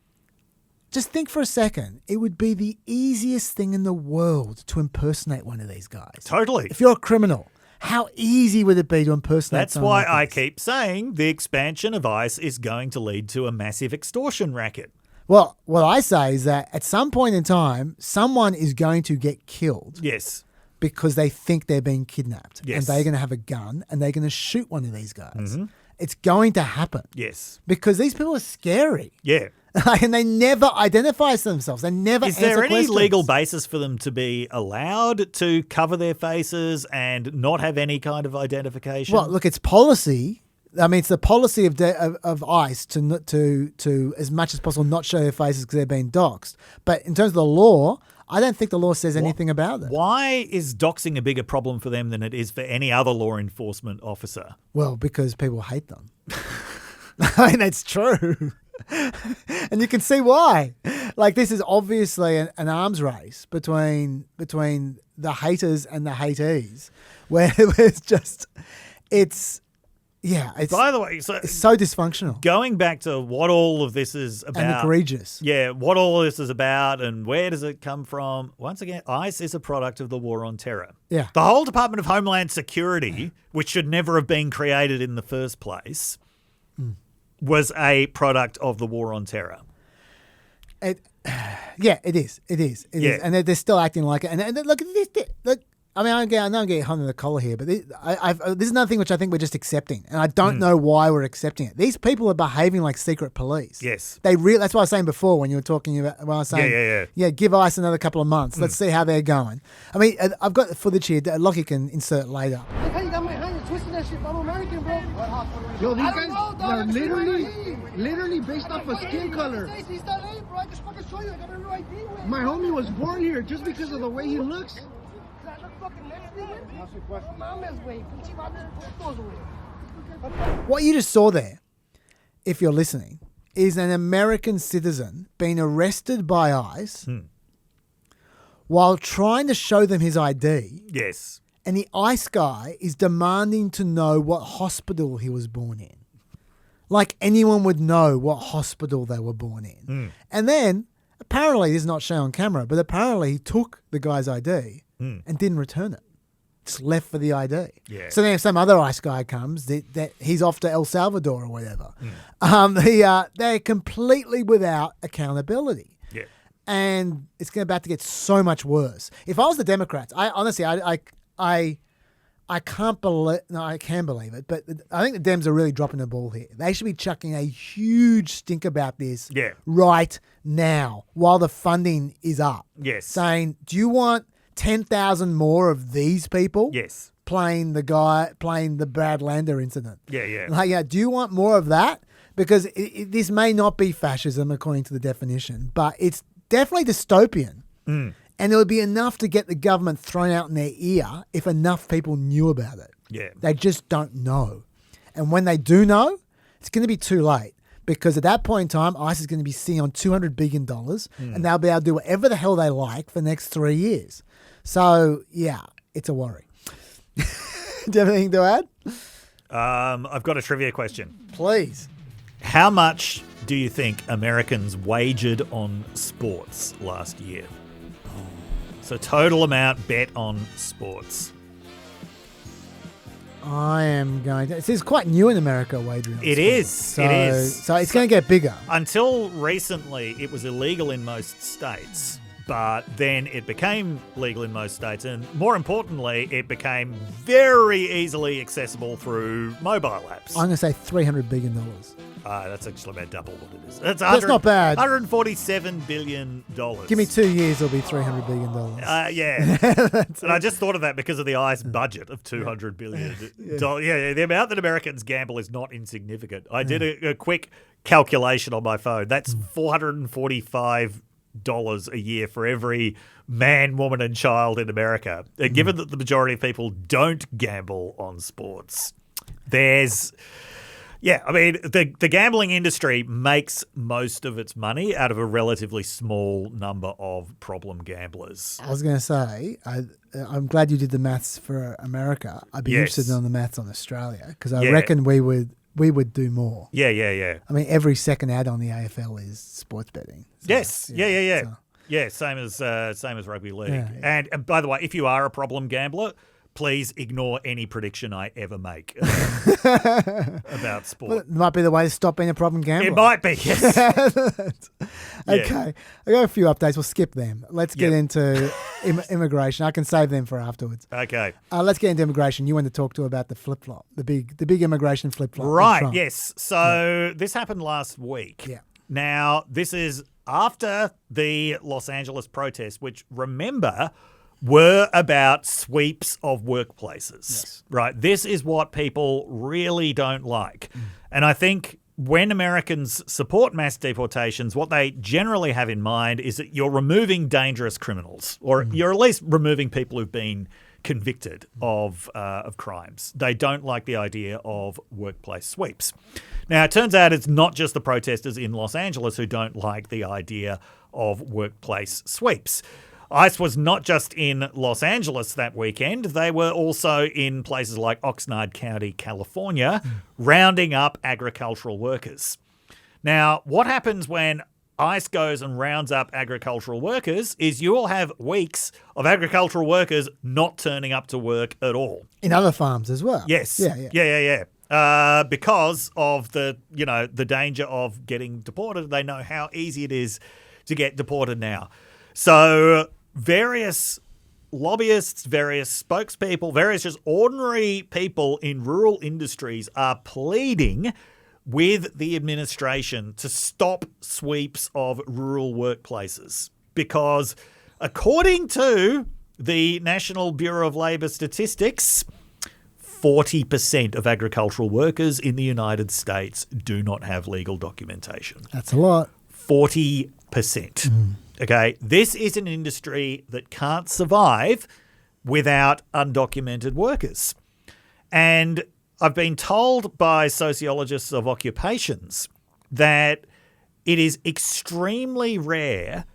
just think for a second, it would be the easiest thing in the world to impersonate one of these guys. Totally. If you're a criminal, how easy would it be to impersonate That's someone why like I this? keep saying the expansion of ICE is going to lead to a massive extortion racket. Well, what I say is that at some point in time, someone is going to get killed. Yes. Because they think they're being kidnapped. Yes. And they're going to have a gun and they're going to shoot one of these guys. It's going to happen. Yes. Because these people are scary. Yeah. And they never identify themselves. They never Is answer there any questions. legal basis for them to be allowed to cover their faces and not have any kind of identification? Well, look, it's policy I mean, it's the policy of ICE to as much as possible not show their faces because they're being doxxed. But in terms of the law, I don't think the law says anything about it. Why is doxing a bigger problem for them than it is for any other law enforcement officer? Well, because people hate them. I mean, that's true. And you can see why. Like, this is obviously an arms race between the haters and the hatees, where it's by the way, it's so dysfunctional. Going back to what all of this is about. And egregious. Yeah, what all of this is about and where does it come from? Once again, ICE is a product of the war on terror. Yeah. The whole Department of Homeland Security, which should never have been created in the first place, was a product of the war on terror. It is. It is. And they're still acting like it. And look at this. Look, I mean, I know I'm getting hung in the collar here, but this is another thing which I think we're just accepting, and I don't know why we're accepting it. These people are behaving like secret police. Yes, that's what I was saying before when you were talking about. When I was saying, give ICE another couple of months. Let's see how they're going. I mean, I've got the footage here. Lockie can insert later. Look how you got my hand. You're twisting that shit. I'm American, bro. Yo, these guys are literally based off of skin color. My homie was born here just because of the way he looks. What you just saw there, if you're listening, is an American citizen being arrested by ICE while trying to show them his ID. Yes. And the ICE guy is demanding to know what hospital he was born in. Like anyone would know what hospital they were born in. And then, apparently, this is not shown on camera, but apparently he took the guy's ID and didn't return it. Just left for the ID. Yeah. So then if some other ICE guy comes, that he's off to El Salvador or whatever. They're completely without accountability. Yeah. And it's about to get so much worse. If I was the Democrats, I can't believe, no, I can believe it, but I think the Dems are really dropping the ball here. They should be chucking a huge stink about this right now while the funding is up. Yes. Saying, do you want 10,000 more of these people? Yes. Playing the Brad Lander incident. Yeah. Like, do you want more of that? Because this may not be fascism according to the definition, but it's definitely dystopian. And it would be enough to get the government thrown out in their ear if enough people knew about it. Yeah. They just don't know. And when they do know, it's going to be too late. Because at that point in time, ICE is going to be sitting on $200 billion and they'll be able to do whatever the hell they like for the next 3 years. So, yeah, it's a worry. Do you have anything to add? I've got a trivia question. Please. How much do you think Americans wagered on sports last year? So total amount bet on sports. I am going to... This is quite new in America, wagering on It sports. is. So it's going to get bigger. Until recently, it was illegal in most states. But then it became legal in most states. And more importantly, it became very easily accessible through mobile apps. I'm going to say $300 billion. That's actually about double what it is. That's not bad. $147 billion. Give me 2 years, it'll be $300 billion. Yeah. And I just thought of that because of the ICE budget of $200 billion. Yeah, the amount that Americans gamble is not insignificant. I did a quick calculation on my phone. That's $445 a year for every man, woman, and child in America. And given that the majority of people don't gamble on sports, there's... Yeah, I mean, the gambling industry makes most of its money out of a relatively small number of problem gamblers. I was going to say, I'm glad you did the maths for America. I'd be interested in the maths on Australia because I reckon we would do more. Yeah. I mean, every second ad on the AFL is sports betting. So, yes. Yeah. So. Yeah, same as rugby league. Yeah. And by the way, if you are a problem gambler, please ignore any prediction I ever make about sport. Well, it might be the way to stop being a problem gambler. It might be, yes. Okay. I got a few updates. We'll skip them. Let's get into immigration. I can save them for afterwards. Okay. Let's get into immigration. You want to talk to about the flip-flop, the big immigration flip-flop. Right, yes. So this happened last week. Yeah. Now, this is after the Los Angeles protest, which, remember, were about sweeps of workplaces, right? This is what people really don't like. And I think when Americans support mass deportations, what they generally have in mind is that you're removing dangerous criminals, or you're at least removing people who've been convicted of crimes. They don't like the idea of workplace sweeps. Now, it turns out it's not just the protesters in Los Angeles who don't like the idea of workplace sweeps. ICE was not just in Los Angeles that weekend. They were also in places like Oxnard County, California, rounding up agricultural workers. Now, what happens when ICE goes and rounds up agricultural workers is you will have weeks of agricultural workers not turning up to work at all. In other farms as well. Yes. Yeah. Because of the danger of getting deported. They know how easy it is to get deported now. So various lobbyists, various spokespeople, various just ordinary people in rural industries are pleading with the administration to stop sweeps of rural workplaces because according to the National Bureau of Labour Statistics, 40% of agricultural workers in the United States do not have legal documentation. That's a lot. 40%. Okay, this is an industry that can't survive without undocumented workers. And I've been told by sociologists of occupations that it is extremely rare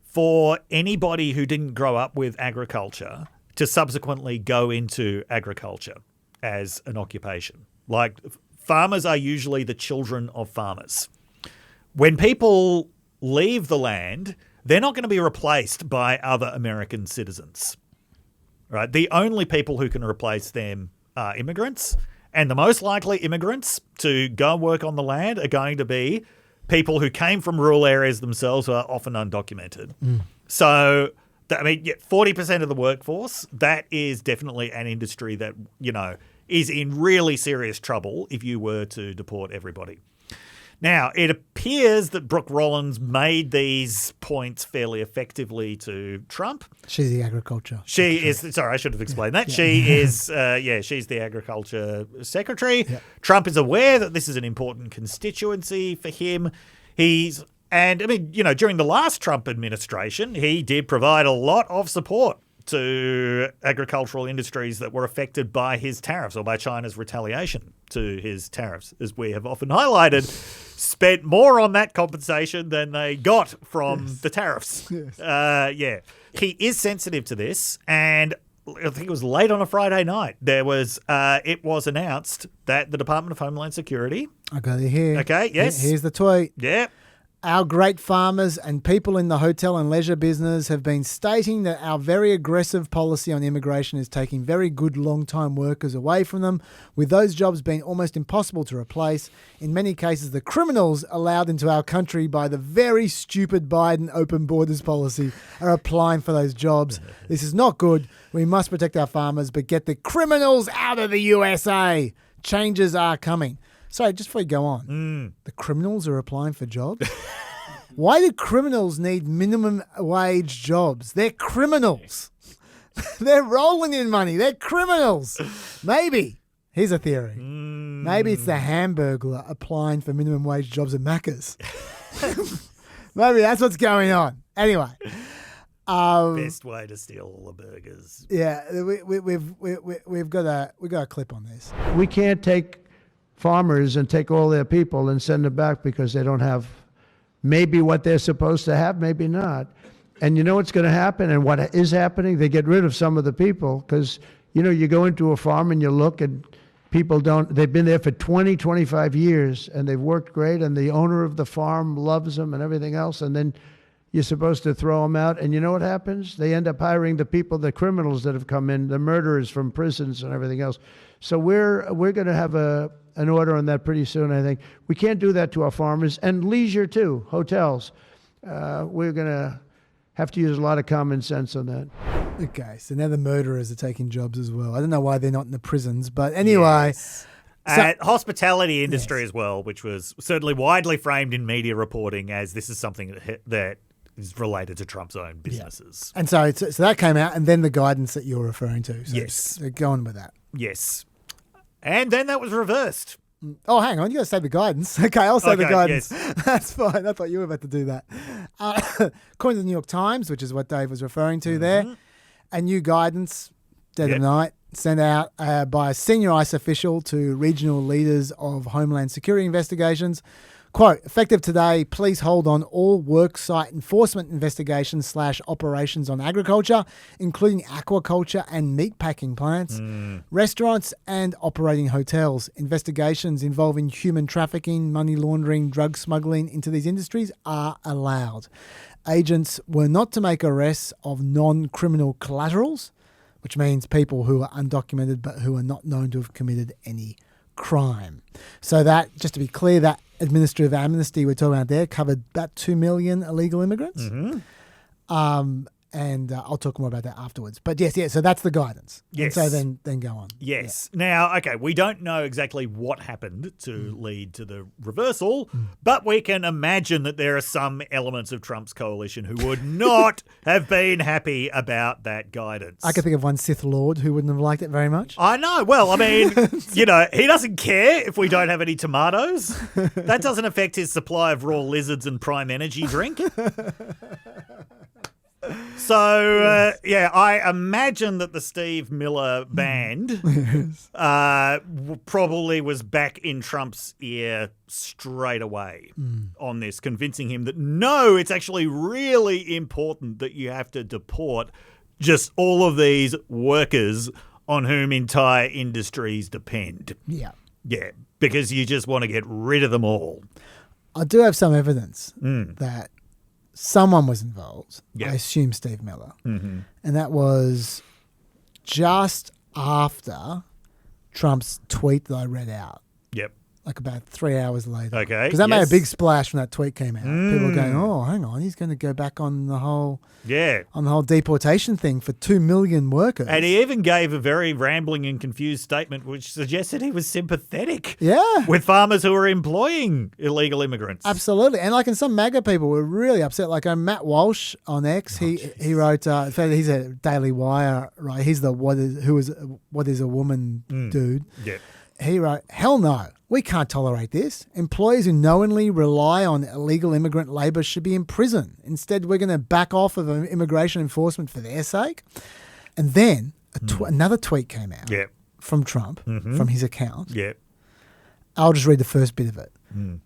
for anybody who didn't grow up with agriculture to subsequently go into agriculture as an occupation. Like, farmers are usually the children of farmers. When people leave the land, they're not going to be replaced by other American citizens, right? The only people who can replace them are immigrants, and the most likely immigrants to go and work on the land are going to be people who came from rural areas themselves who are often undocumented. So, 40% of the workforce, that is definitely an industry that, is in really serious trouble if you were to deport everybody. Now, it appears that Brooke Rollins made these points fairly effectively to Trump. She's the agriculture. She is, sorry, I should have explained that. She is, she's the agriculture secretary. Yeah. Trump is aware that this is an important constituency for him. During the last Trump administration, he did provide a lot of support to agricultural industries that were affected by his tariffs or by China's retaliation to his tariffs, as we have often highlighted, spent more on that compensation than they got from the tariffs. Yes. He is sensitive to this, and I think it was late on a Friday night. It was announced that the Department of Homeland Security. I got it here. Okay, yes. Here's the tweet. Yeah. Our great farmers and people in the hotel and leisure business have been stating that our very aggressive policy on immigration is taking very good long-time workers away from them, with those jobs being almost impossible to replace. In many cases, the criminals allowed into our country by the very stupid Biden open borders policy are applying for those jobs. This is not good. We must protect our farmers, but get the criminals out of the USA. Changes are coming. Sorry, just before you go on, the criminals are applying for jobs? Why do criminals need minimum wage jobs? They're criminals. They're rolling in money. They're criminals. Maybe. Here's a theory. Maybe it's the Hamburglar applying for minimum wage jobs at Macca's. Maybe that's what's going on. Anyway. Best way to steal all the burgers. Yeah, we've got a clip on this. We can't take farmers and take all their people and send them back because they don't have maybe what they're supposed to have, maybe not. And you know what's going to happen and what is happening? They get rid of some of the people because, you go into a farm and you look and people they've been there for 20, 25 years and they've worked great and the owner of the farm loves them and everything else. And then you're supposed to throw them out. And you know what happens? They end up hiring the people, the criminals that have come in, the murderers from prisons and everything else. So we're going to have an order on that pretty soon, I think. We can't do that to our farmers and leisure too, hotels. We're going to have to use a lot of common sense on that. Okay, so now the murderers are taking jobs as well. I don't know why they're not in the prisons, but anyway. Yes. Hospitality industry as well, which was certainly widely framed in media reporting as this is something that is related to Trump's own businesses. And so that came out, and then the guidance that you're referring to. So Yes. Go on with that. Yes. And then that was reversed. Oh, hang on. You got to say the guidance. Okay, I'll say the Okay, guidance. yes. That's fine. I thought you were about to do that. According to the New York Times, which is what Dave was referring to there, a new guidance, dead of night, sent out by a senior ICE official to regional leaders of Homeland Security investigations. Quote, effective today, please hold on all worksite enforcement investigations / operations on agriculture, including aquaculture and meatpacking plants, restaurants and operating hotels. Investigations involving human trafficking, money laundering, drug smuggling into these industries are allowed. Agents were not to make arrests of non-criminal collaterals, which means people who are undocumented but who are not known to have committed any crime. So that, just to be clear, that administrative amnesty we're talking about there covered about 2 million illegal immigrants. And I'll talk more about that afterwards. But yes, so that's the guidance. Yes. And so then go on. Yes. Now, okay, we don't know exactly what happened to lead to the reversal, but we can imagine that there are some elements of Trump's coalition who would not have been happy about that guidance. I can think of one Sith Lord who wouldn't have liked it very much. I know. Well, I mean, he doesn't care if we don't have any tomatoes. That doesn't affect his supply of raw lizards and prime energy drink. So, I imagine that the Steve Miller band probably was back in Trump's ear straight away on this, convincing him that, no, it's actually really important that you have to deport just all of these workers on whom entire industries depend. Yeah. Yeah, because you just want to get rid of them all. I do have some evidence that someone was involved. Yeah. I assume Steve Miller. And that was just after Trump's tweet that I read out. Yep. Like about 3 hours later. Okay. Because that made a big splash when that tweet came out. People were going, oh, hang on, he's going to go back on the whole deportation thing for 2 million workers. And he even gave a very rambling and confused statement which suggested he was sympathetic with farmers who are employing illegal immigrants. Absolutely. And like, and some MAGA people were really upset. Like Matt Walsh on X, he wrote, in fact, he's a Daily Wire, right? He's the what is a woman dude. Yeah. He wrote, hell no, we can't tolerate this. Employees who knowingly rely on illegal immigrant labour should be in prison. Instead, we're going to back off of immigration enforcement for their sake. And then another tweet came out from Trump, from his account. Yeah. I'll just read the first bit of it.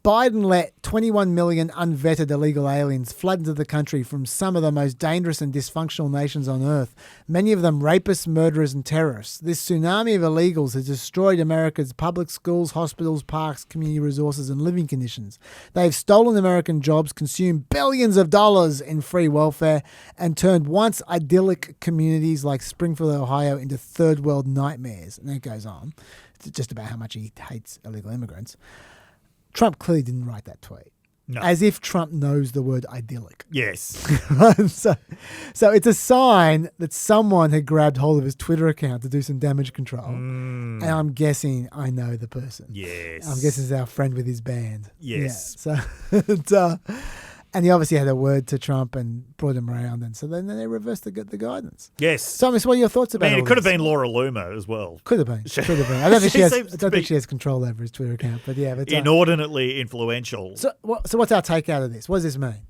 Biden let 21 million unvetted illegal aliens flood into the country from some of the most dangerous and dysfunctional nations on earth, many of them rapists, murderers, and terrorists. This tsunami of illegals has destroyed America's public schools, hospitals, parks, community resources, and living conditions. They've stolen American jobs, consumed billions of dollars in free welfare, and turned once idyllic communities like Springfield, Ohio, into third world nightmares. And it goes on. It's just about how much he hates illegal immigrants. Trump clearly didn't write that tweet. No. As if Trump knows the word idyllic. Yes. So it's a sign that someone had grabbed hold of his Twitter account to do some damage control. And I'm guessing I know the person. Yes. I'm guessing it's our friend with his band. Yes. Yeah. So, and he obviously had a word to Trump and brought him around. And so then they reversed the guidance. Yes. So, what are your thoughts about it could have been Laura Loomer as well. Could have been. I don't think she has control over his Twitter account. But yeah. Inordinately influential. So what's our take out of this? What does this mean?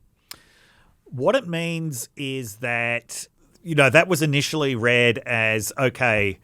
What it means is that, that was initially read as, okay,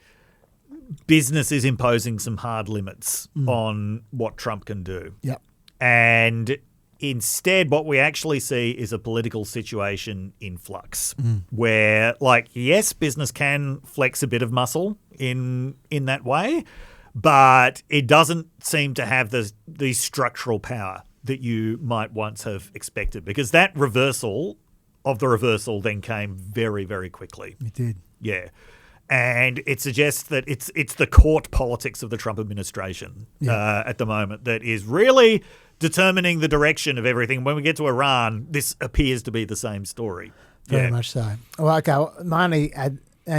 business is imposing some hard limits on what Trump can do. Yep. And instead, what we actually see is a political situation in flux where, yes, business can flex a bit of muscle in that way, but it doesn't seem to have the structural power that you might once have expected, because that reversal of the reversal then came very, very quickly. It did. Yeah. And it suggests that it's the court politics of the Trump administration at the moment that is really determining the direction of everything. When we get to Iran, this appears to be the same story. Very much so. Well, okay. My only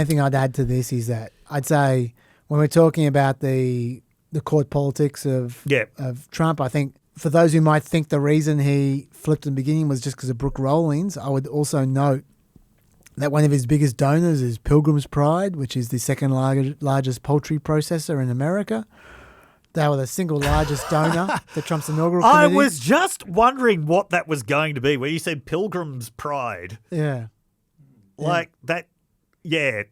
thing I'd add to this is that I'd say when we're talking about the court politics of Trump, I think for those who might think the reason he flipped in the beginning was just because of Brooke Rollins, I would also note that one of his biggest donors is Pilgrim's Pride, which is the second largest poultry processor in America. They were the single largest donor to Trump's inaugural committee. I was just wondering what that was going to be, where you said Pilgrim's Pride. Yeah. Like that, yeah.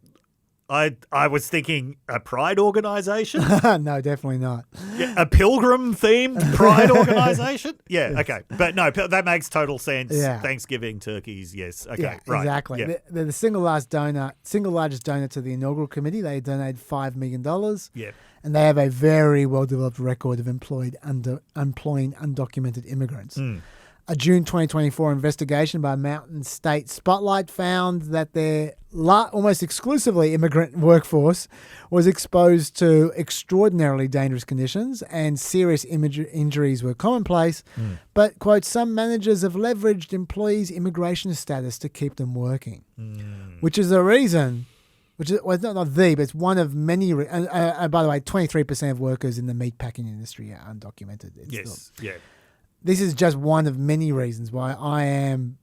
I was thinking a pride organisation? No, definitely not. Yeah, a pilgrim-themed pride organisation? Yeah, okay. But no, that makes total sense. Yeah. Thanksgiving turkeys, yes. Okay, Yeah, right. exactly. Yeah. They're the single largest donor to the inaugural committee. They donated $5 million. Yeah. And they have a very well-developed record of employing undocumented immigrants. A June 2024 investigation by Mountain State Spotlight found that their almost exclusively immigrant workforce was exposed to extraordinarily dangerous conditions and serious injuries were commonplace. But, quote, some managers have leveraged employees' immigration status to keep them working, which is the reason... it's not the, but it's one of many. By the way, 23% of workers in the meatpacking industry are undocumented. This is just one of many reasons why I am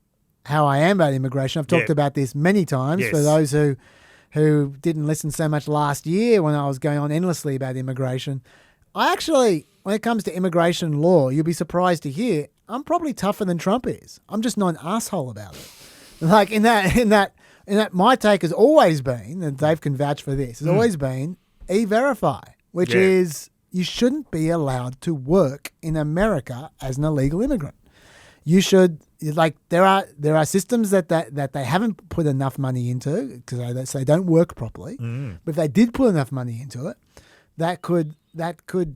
how I am about immigration. I've talked about this many times. For those who didn't listen so much last year when I was going on endlessly about immigration, I actually, when it comes to immigration law, you'll be surprised to hear I'm probably tougher than Trump is. I'm just not an asshole about it. Like in that, my take has always been, and Dave can vouch for this, has always been E-Verify, which is you shouldn't be allowed to work in America as an illegal immigrant. You should, like, there are systems that they haven't put enough money into because they don't work properly. But if they did put enough money into it, that could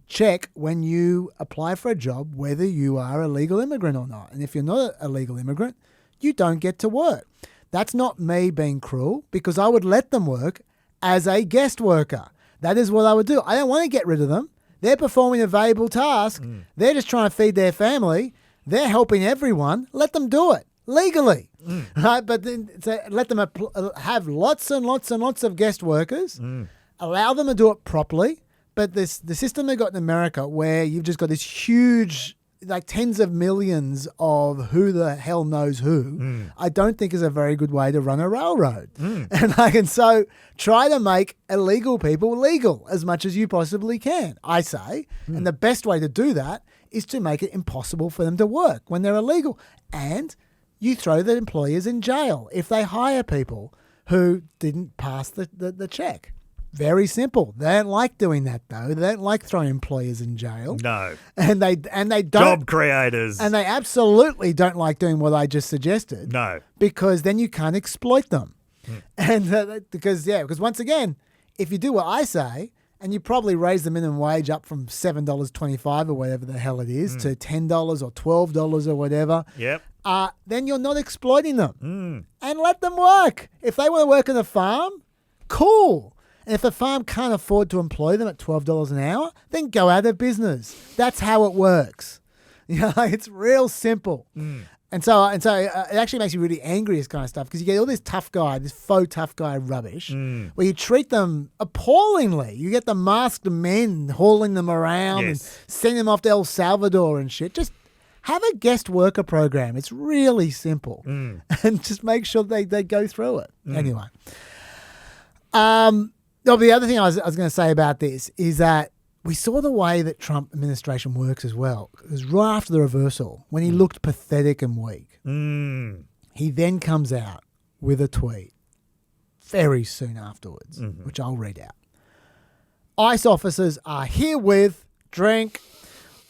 check when you apply for a job whether you are a legal immigrant or not. And if you're not a legal immigrant, you don't get to work. That's not me being cruel because I would let them work as a guest worker. That is what I would do. I don't want to get rid of them. They're performing a valuable task. They're just trying to feed their family. They're helping everyone. Let them do it legally. Right? But then let them have lots and lots and lots of guest workers. Allow them to do it properly. But the system they've got in America where you've just got this huge, like tens of millions of who the hell knows who, I don't think is a very good way to run a railroad. And so try to make illegal people legal as much as you possibly can, I say. And the best way to do that is to make it impossible for them to work when they're illegal. And you throw the employers in jail if they hire people who didn't pass the check. Very simple. They don't like doing that though. They don't like throwing employers in jail. No. And they don't. Job creators. And they absolutely don't like doing what I just suggested. No. Because then you can't exploit them. And because once again, if you do what I say, and you probably raise the minimum wage up from $7.25 or whatever the hell it is to $10 or $12 or whatever. Yep. Then you're not exploiting them. And let them work. If they want to work on a farm, cool. And if a farm can't afford to employ them at $12 an hour, then go out of business. That's how it works. It's real simple. And so it actually makes you really angry, this kind of stuff, because you get all this faux tough guy rubbish, where you treat them appallingly. You get the masked men hauling them around and sending them off to El Salvador and shit. Just have a guest worker program. It's really simple. And just make sure they go through it. Anyway. The other thing I was going to say about this is that we saw the way that Trump administration works as well. It was right after the reversal, when he looked pathetic and weak. He then comes out with a tweet very soon afterwards, which I'll read out. ICE officers are herewith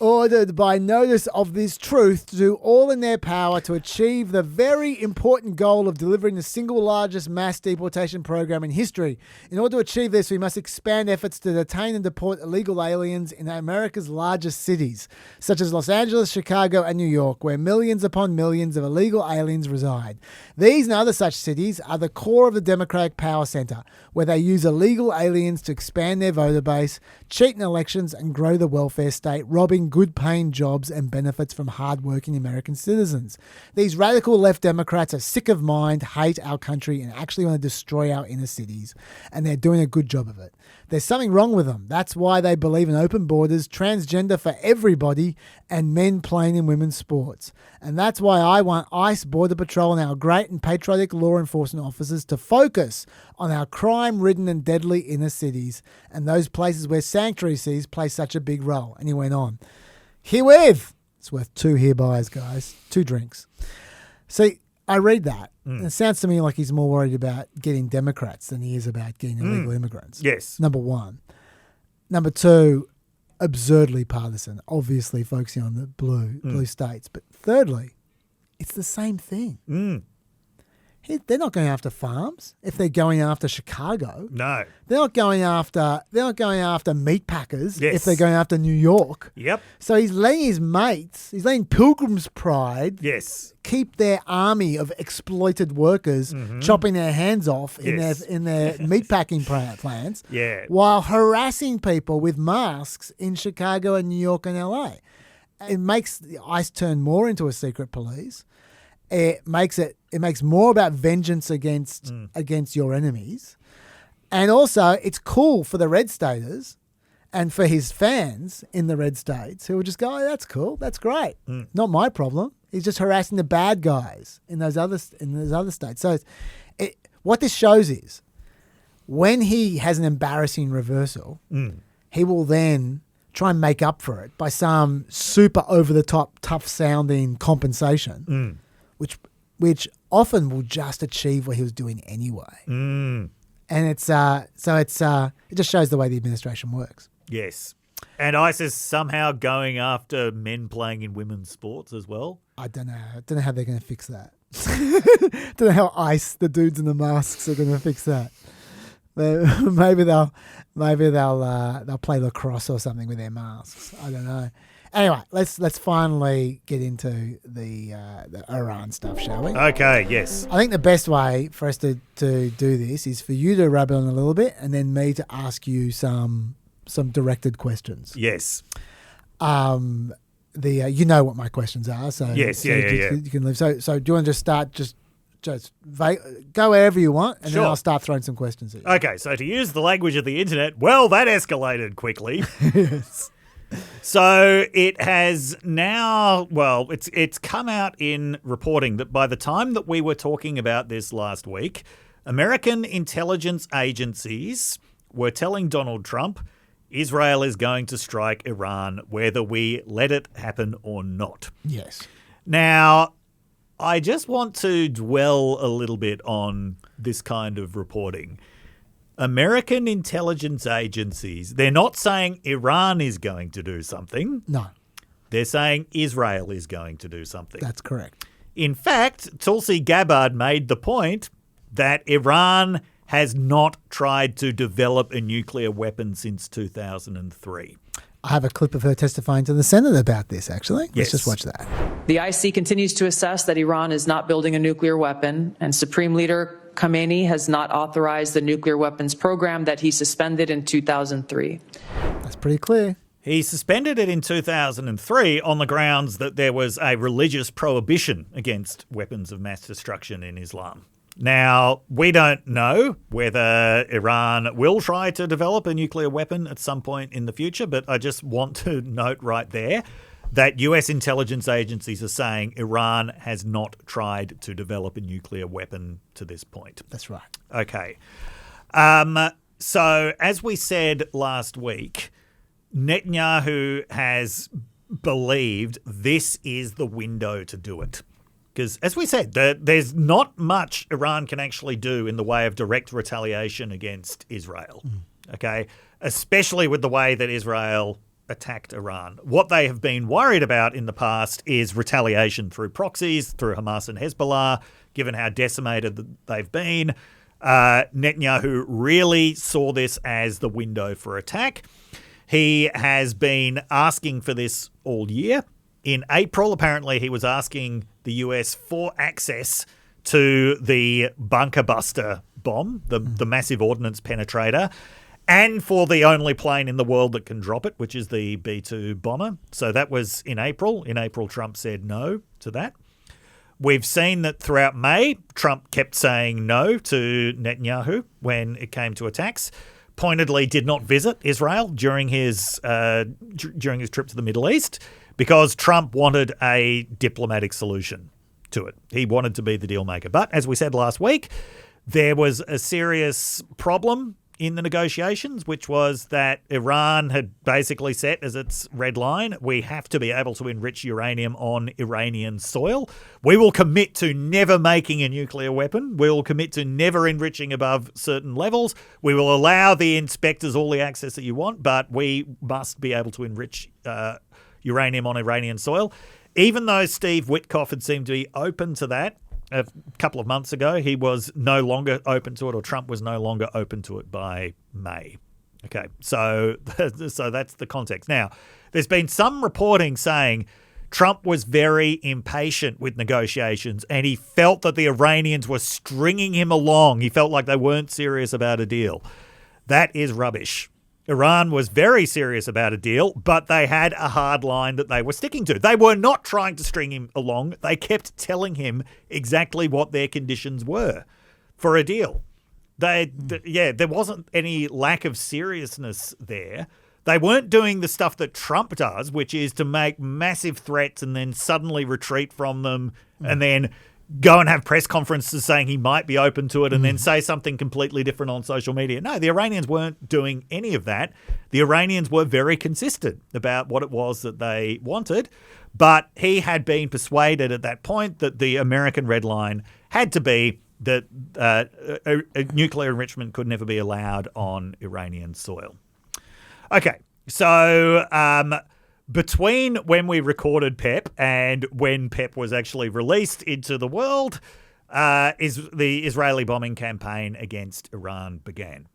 ordered by notice of this truth to do all in their power to achieve the very important goal of delivering the single largest mass deportation program in history. In order to achieve this, we must expand efforts to detain and deport illegal aliens in America's largest cities, such as Los Angeles, Chicago, and New York, where millions upon millions of illegal aliens reside. These and other such cities are the core of the Democratic power center, where they use illegal aliens to expand their voter base, cheat in elections, and grow the welfare state, robbing stealing good-paying jobs and benefits from hard-working American citizens. These radical left Democrats are sick of mind, hate our country, and actually want to destroy our inner cities, and they're doing a good job of it. There's something wrong with them. That's why they believe in open borders, transgender for everybody, and men playing in women's sports. And that's why I want ICE, Border Patrol, and our great and patriotic law enforcement officers to focus on our crime-ridden and deadly inner cities and those places where sanctuary cities play such a big role. And he went on. Herewith, it's worth 2 herebys, guys, 2 drinks. See, I read that. And it sounds to me like he's more worried about getting Democrats than he is about getting illegal immigrants. Yes. Number one. Number two, absurdly partisan, obviously focusing on the blue states. But thirdly, it's the same thing. They're not going after farms if they're going after Chicago. No. They're not going after meat packers Yes. if they're going after New York. Yep. So he's letting his mates, he's letting Pilgrim's Pride keep their army of exploited workers chopping their hands off in their meat packing plants while harassing people with masks in Chicago and New York and LA. It makes the ICE turn more into a secret police. It makes more about vengeance against your enemies. And also, it's cool for the red staters and for his fans in the red states who will just go, oh, that's cool, that's great. Not my problem. He's just harassing the bad guys in those other states. So what this shows is when he has an embarrassing reversal, he will then try and make up for it by some super over-the-top, tough-sounding compensation. Which often will just achieve what he was doing anyway. And it just shows the way the administration works. Yes. And ICE is somehow going after men playing in women's sports as well. I don't know how they're going to fix that. Don't know how ICE, the dudes in the masks, are going to fix that. Maybe they'll play lacrosse or something with their masks. I don't know. Anyway, let's finally get into the Iran stuff, shall we? Okay, yes. I think the best way for us to do this is for you to rub it on a little bit and then me to ask you some directed questions. Yes. You know what my questions are, so yes, you can leave. So do you want to just start just go wherever you want, and then I'll start throwing some questions at you. Okay, so to use the language of the internet, well, that escalated quickly. Yes. So it has now, it's come out in reporting that by the time that we were talking about this last week, American intelligence agencies were telling Donald Trump Israel is going to strike Iran whether we let it happen or not. Yes. Now, I just want to dwell a little bit on this kind of reporting. American intelligence agencies, they're not saying Iran is going to do something. No. They're saying Israel is going to do something. That's correct. In fact, Tulsi Gabbard made the point that Iran has not tried to develop a nuclear weapon since 2003. I have a clip of her testifying to the Senate about this, actually. Yes. Let's just watch that. The IC continues to assess that Iran is not building a nuclear weapon, and Supreme Leader Khamenei has not authorized the nuclear weapons program that he suspended in 2003. That's pretty clear. He suspended it in 2003 on the grounds that there was a religious prohibition against weapons of mass destruction in Islam. Now, we don't know whether Iran will try to develop a nuclear weapon at some point in the future, but I just want to note right there that US intelligence agencies are saying Iran has not tried to develop a nuclear weapon to this point. That's right. Okay. So, as we said last week, Netanyahu has believed this is the window to do it. Because, as we said, there's not much Iran can actually do in the way of direct retaliation against Israel, okay? Especially with the way that Israel attacked Iran. What they have been worried about in the past is retaliation through proxies, through Hamas and Hezbollah, given how decimated they've been. Netanyahu really saw this as the window for attack. He has been asking for this all year. In April, apparently, he was asking the US for access to the bunker buster bomb, the massive ordnance penetrator. and for the only plane in the world that can drop it, which is the B-2 bomber. So that was in April. In April, Trump said no to that. We've seen that throughout May, Trump kept saying no to Netanyahu when it came to attacks. Pointedly did not visit Israel during his trip to the Middle East because Trump wanted a diplomatic solution to it. He wanted to be the deal maker. But as we said last week, there was a serious problem in the negotiations, which was that Iran had basically set as its red line, we have to be able to enrich uranium on Iranian soil. We will commit to never making a nuclear weapon. We will commit to never enriching above certain levels. We will allow the inspectors all the access that you want, but we must be able to enrich uranium on Iranian soil. Even though Steve Witkoff had seemed to be open to that, a couple of months ago, he was no longer open to it, or Trump was no longer open to it by May. Okay, so that's the context. Now, there's been some reporting saying Trump was very impatient with negotiations and he felt that the Iranians were stringing him along. He felt like they weren't serious about a deal. That is rubbish. Iran was very serious about a deal, but they had a hard line that they were sticking to. They were not trying to string him along. They kept telling him exactly what their conditions were for a deal. There wasn't any lack of seriousness there. They weren't doing the stuff that Trump does, which is to make massive threats and then suddenly retreat from them and then go and have press conferences saying he might be open to it and then say something completely different on social media. No, the Iranians weren't doing any of that. The Iranians were very consistent about what it was that they wanted, but he had been persuaded at that point that the American red line had to be that nuclear enrichment could never be allowed on Iranian soil. Okay, so between when we recorded PEP and when PEP was actually released into the world, is the Israeli bombing campaign against Iran began.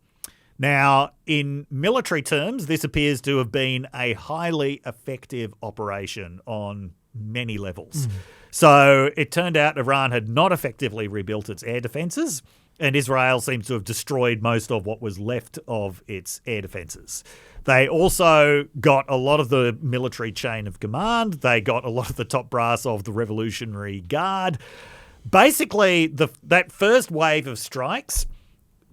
Now, in military terms, this appears to have been a highly effective operation on many levels. So it turned out Iran had not effectively rebuilt its air defences, and Israel seems to have destroyed most of what was left of its air defences. They also got a lot of the military chain of command. They got a lot of the top brass of the Revolutionary Guard. Basically, that first wave of strikes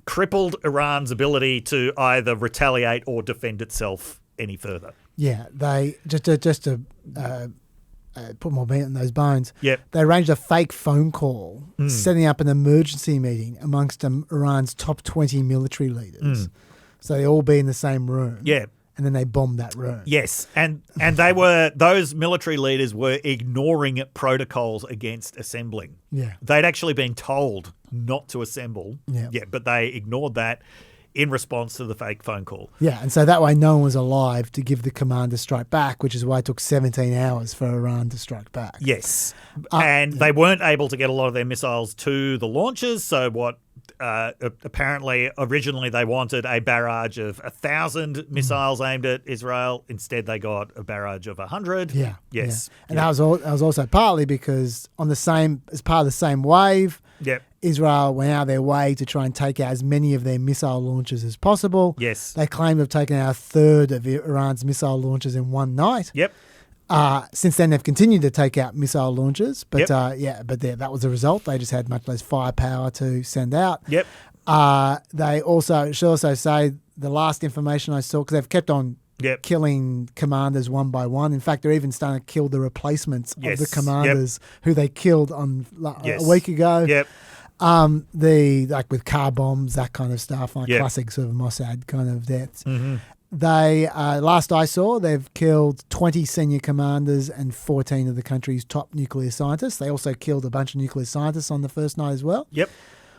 crippled Iran's ability to either retaliate or defend itself any further. Yeah, they just to put more meat on those bones. Yep. They arranged a fake phone call, setting up an emergency meeting amongst Iran's top 20 military leaders. So they all be in the same room. Yeah. And then they bombed that room. Yes, and those military leaders were ignoring protocols against assembling. Yeah. They'd actually been told not to assemble. Yeah. But they ignored that in response to the fake phone call. Yeah, and so that way no one was alive to give the command to strike back, which is why it took 17 hours for Iran to strike back. Yes, and they weren't able to get a lot of their missiles to the launchers, so what apparently originally they wanted a barrage of 1,000 missiles aimed at Israel. Instead, they got a barrage of 100. Yeah. Yes. Yeah. And that was also partly because as part of the same wave, Yep. Israel went out of their way to try and take out as many of their missile launches as possible. Yes. They claim to have taken out a third of Iran's missile launches in one night. Yep. Since then, they've continued to take out missile launches, but Yep. that was the result. They just had much less firepower to send out. Yep. They should also say the last information I saw, because they've kept on killing commanders one by one. In fact, they're even starting to kill the replacements of the commanders who they killed a week ago. Yep. With car bombs, that kind of stuff, classic sort of Mossad kind of deaths. Mm-hmm. They, last I saw, they've killed 20 senior commanders and 14 of the country's top nuclear scientists. They also killed a bunch of nuclear scientists on the first night as well. Yep.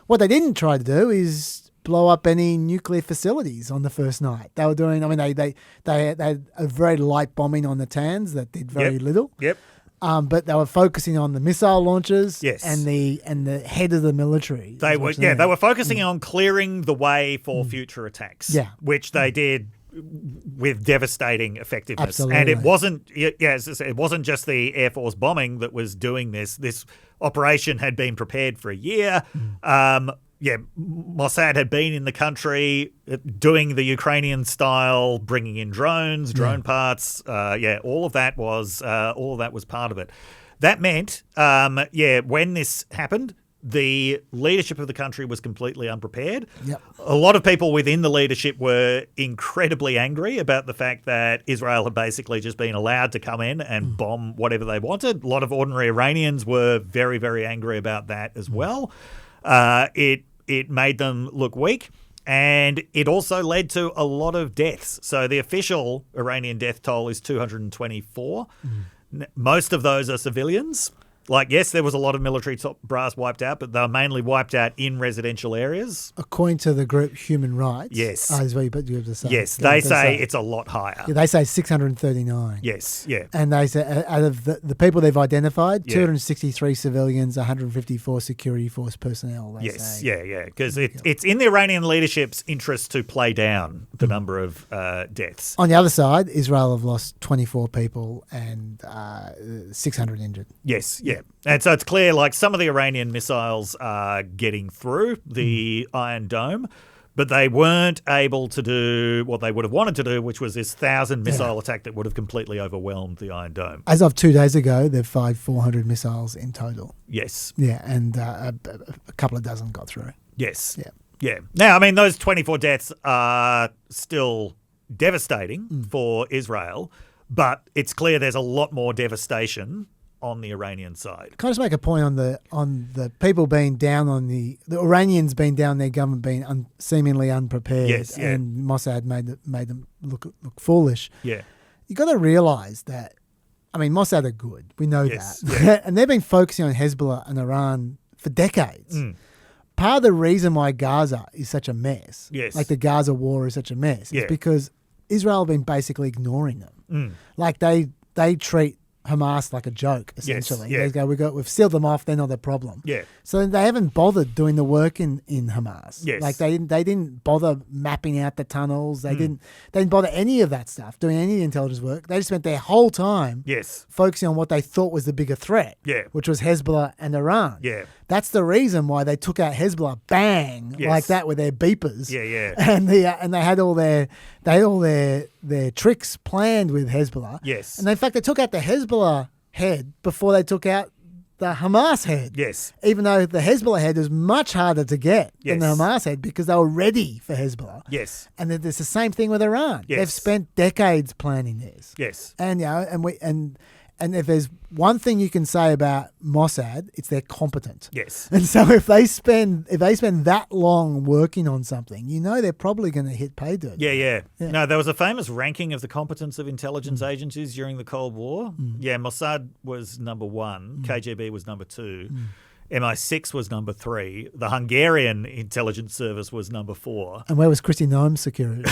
What they didn't try to do is blow up any nuclear facilities on the first night. They were doing, they had a very light bombing on the Tans that did very little. Yep. But they were focusing on the missile launches Yes. and the head of the military. They were focusing on clearing the way for future attacks. Yeah. Which they did with devastating effectiveness. Absolutely. And it wasn't as I said, it wasn't just the Air Force bombing that was doing this. This operation had been prepared for a year. Mossad had been in the country doing the Ukrainian style, bringing in drones, drone parts. All of that was part of it. That meant, when this happened, the leadership of the country was completely unprepared. Yep. A lot of people within the leadership were incredibly angry about the fact that Israel had basically just been allowed to come in and bomb whatever they wanted. A lot of ordinary Iranians were very, very angry about that as well. It made them look weak, and it also led to a lot of deaths. So the official Iranian death toll is 224. Most of those are civilians. Like, yes, there was a lot of military top brass wiped out, but they were mainly wiped out in residential areas. According to the group Human Rights. Yes. Is what you have to say. Yes, they say it's a lot higher. Yeah, they say 639. Yes, yeah. And they say out of the people they've identified, 263 civilians, 154 security force personnel. Because it's in the Iranian leadership's interest to play down the number of deaths. On the other side, Israel have lost 24 people and 600 injured. Yes, yeah. And so it's clear, like, some of the Iranian missiles are getting through the Iron Dome, but they weren't able to do what they would have wanted to do, which was this 1,000-missile attack that would have completely overwhelmed the Iron Dome. As of 2 days ago, they've fired 400 missiles in total. Yes. Yeah, and a couple of dozen got through. Yes. Yeah. Yeah. Now, I mean, those 24 deaths are still devastating for Israel, but it's clear there's a lot more devastation on the Iranian side. Can I just make a point on the people being down on the Iranians being down, their government being seemingly unprepared, and Mossad made them look foolish. Yeah, you got to realise that. I mean, Mossad are good. We know that, yeah. And they've been focusing on Hezbollah and Iran for decades. Part of the reason why Gaza is such a mess, like the Gaza war is such a mess, is because Israel have been basically ignoring them. Like they treat Hamas like a joke, essentially. They go, we've sealed them off, they're not a problem. Yeah. So they haven't bothered doing the work in Hamas. Yes. Like they didn't bother mapping out the tunnels. They didn't bother any of that stuff, doing any intelligence work. They just spent their whole time focusing on what they thought was the bigger threat, which was Hezbollah and Iran. Yeah. That's the reason why they took out Hezbollah, bang, like that with their beepers. Yeah. And they had all their tricks planned with Hezbollah. Yes. And in fact, they took out the Hezbollah head before they took out the Hamas head. Yes. Even though the Hezbollah head was much harder to get than the Hamas head because they were ready for Hezbollah. Yes. And it's the same thing with Iran. Yes. They've spent decades planning this. Yes. And and if there's one thing you can say about Mossad, it's they're competent. Yes. And so if they spend that long working on something, they're probably going to hit pay dirt. Yeah. No, there was a famous ranking of the competence of intelligence agencies during the Cold War. Yeah, Mossad was number 1, KGB was number 2. MI6 was number 3. The Hungarian intelligence service was number 4. And where was Christy Noem's security?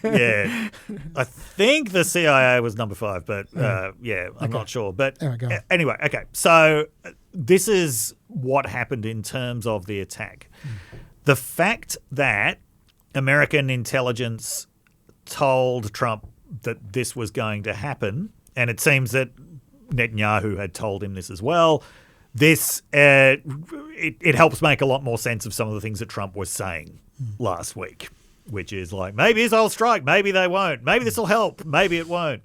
Yeah, I think the CIA was number 5, but I'm not sure. But anyway, okay. So this is what happened in terms of the attack. The fact that American intelligence told Trump that this was going to happen, and it seems that Netanyahu had told him this as well. This it helps make a lot more sense of some of the things that Trump was saying last week, which is like, maybe Israel will strike, maybe they won't, maybe this will help, maybe it won't.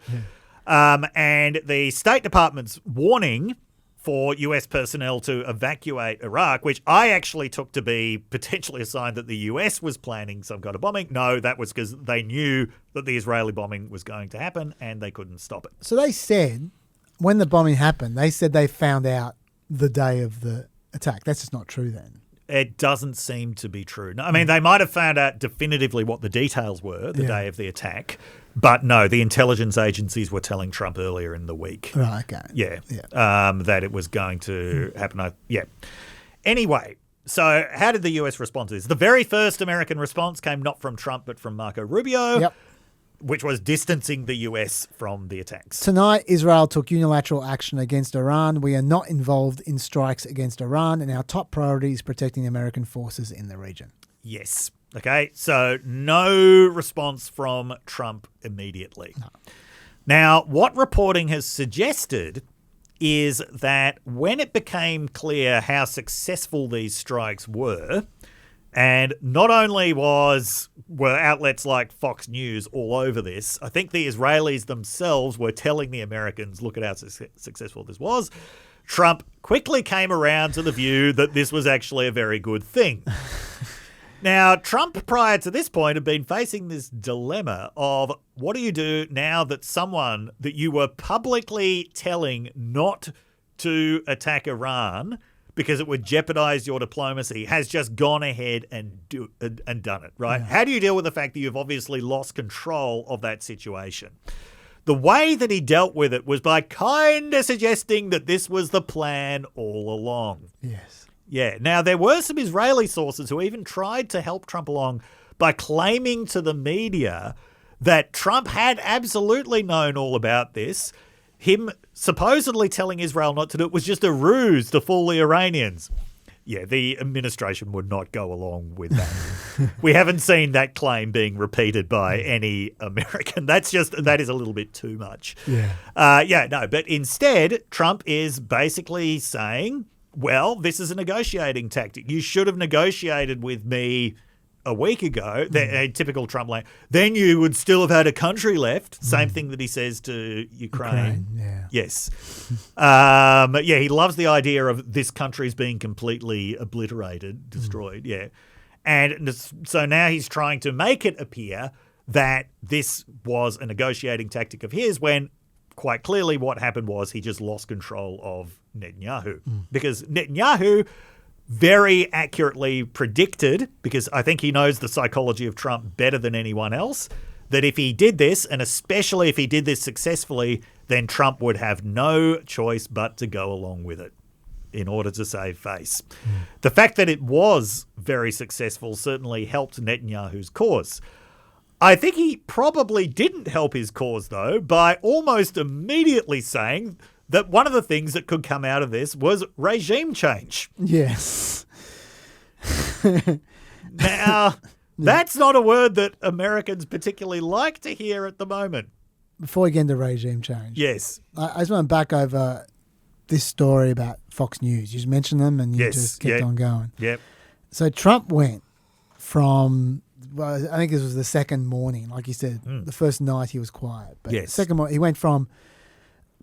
And the State Department's warning for US personnel to evacuate Iraq, which I actually took to be potentially a sign that the US was planning some kind of bombing. No, that was because they knew that the Israeli bombing was going to happen and they couldn't stop it. So they said, when the bombing happened, they said they found out the day of the attack. That's just not true then. It doesn't seem to be true. No, I mean, they might have found out definitively what the details were the day of the attack, but no, the intelligence agencies were telling Trump earlier in the week. Right, okay. That it was going to happen. Anyway, so how did the US respond to this? The very first American response came not from Trump, but from Marco Rubio, which was distancing the US from the attacks. Tonight, Israel took unilateral action against Iran. We are not involved in strikes against Iran, and our top priority is protecting American forces in the region. Yes. Okay, so no response from Trump immediately. No. Now, what reporting has suggested is that when it became clear how successful these strikes were, and not only were outlets like Fox News all over this, I think the Israelis themselves were telling the Americans, look at how successful this was. Trump quickly came around to the view that this was actually a very good thing. Now, Trump, prior to this point, had been facing this dilemma of what do you do now that someone that you were publicly telling not to attack Iran because it would jeopardize your diplomacy has just gone ahead and done it, right? Yeah. How do you deal with the fact that you've obviously lost control of that situation? The way that he dealt with it was by kind of suggesting that this was the plan all along. Yes. Yeah. Now, there were some Israeli sources who even tried to help Trump along by claiming to the media that Trump had absolutely known all about this. Him supposedly telling Israel not to do it was just a ruse to fool the Iranians. Yeah, the administration would not go along with that. We haven't seen that claim being repeated by any American. That is a little bit too much. Yeah. But instead, Trump is basically saying, well, this is a negotiating tactic. You should have negotiated with me a week ago. A typical Trump line. Then you would still have had a country left. Same thing that he says to Ukraine. Yeah. Yes. He loves the idea of this country's being completely obliterated, destroyed. Yeah. And so now he's trying to make it appear that this was a negotiating tactic of his when quite clearly what happened was he just lost control of Netanyahu. Because Netanyahu very accurately predicted, because I think he knows the psychology of Trump better than anyone else, that if he did this, and especially if he did this successfully, then Trump would have no choice but to go along with it in order to save face. The fact that it was very successful certainly helped Netanyahu's cause. I think he probably didn't help his cause, though, by almost immediately saying that one of the things that could come out of this was regime change. Yes. Now, that's not a word that Americans particularly like to hear at the moment. Before we get into regime change. Yes. I just want to back over this story about Fox News. You just mentioned them and you just kept on going. Yep. So Trump went from, well, I think this was the second morning, like you said. The first night he was quiet. But the second morning, he went from,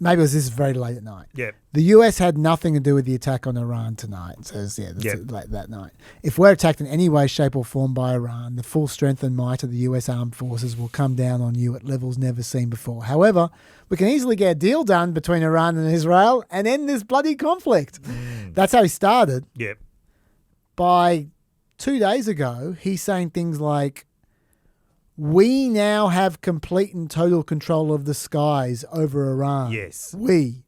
maybe it was this very late at night. Yep. The US had nothing to do with the attack on Iran tonight. It says, late that night. If we're attacked in any way, shape or form by Iran, the full strength and might of the US armed forces will come down on you at levels never seen before. However, we can easily get a deal done between Iran and Israel and end this bloody conflict. That's how he started. Yep. By 2 days ago, he's saying things like, we now have complete and total control of the skies over Iran. Yes. We.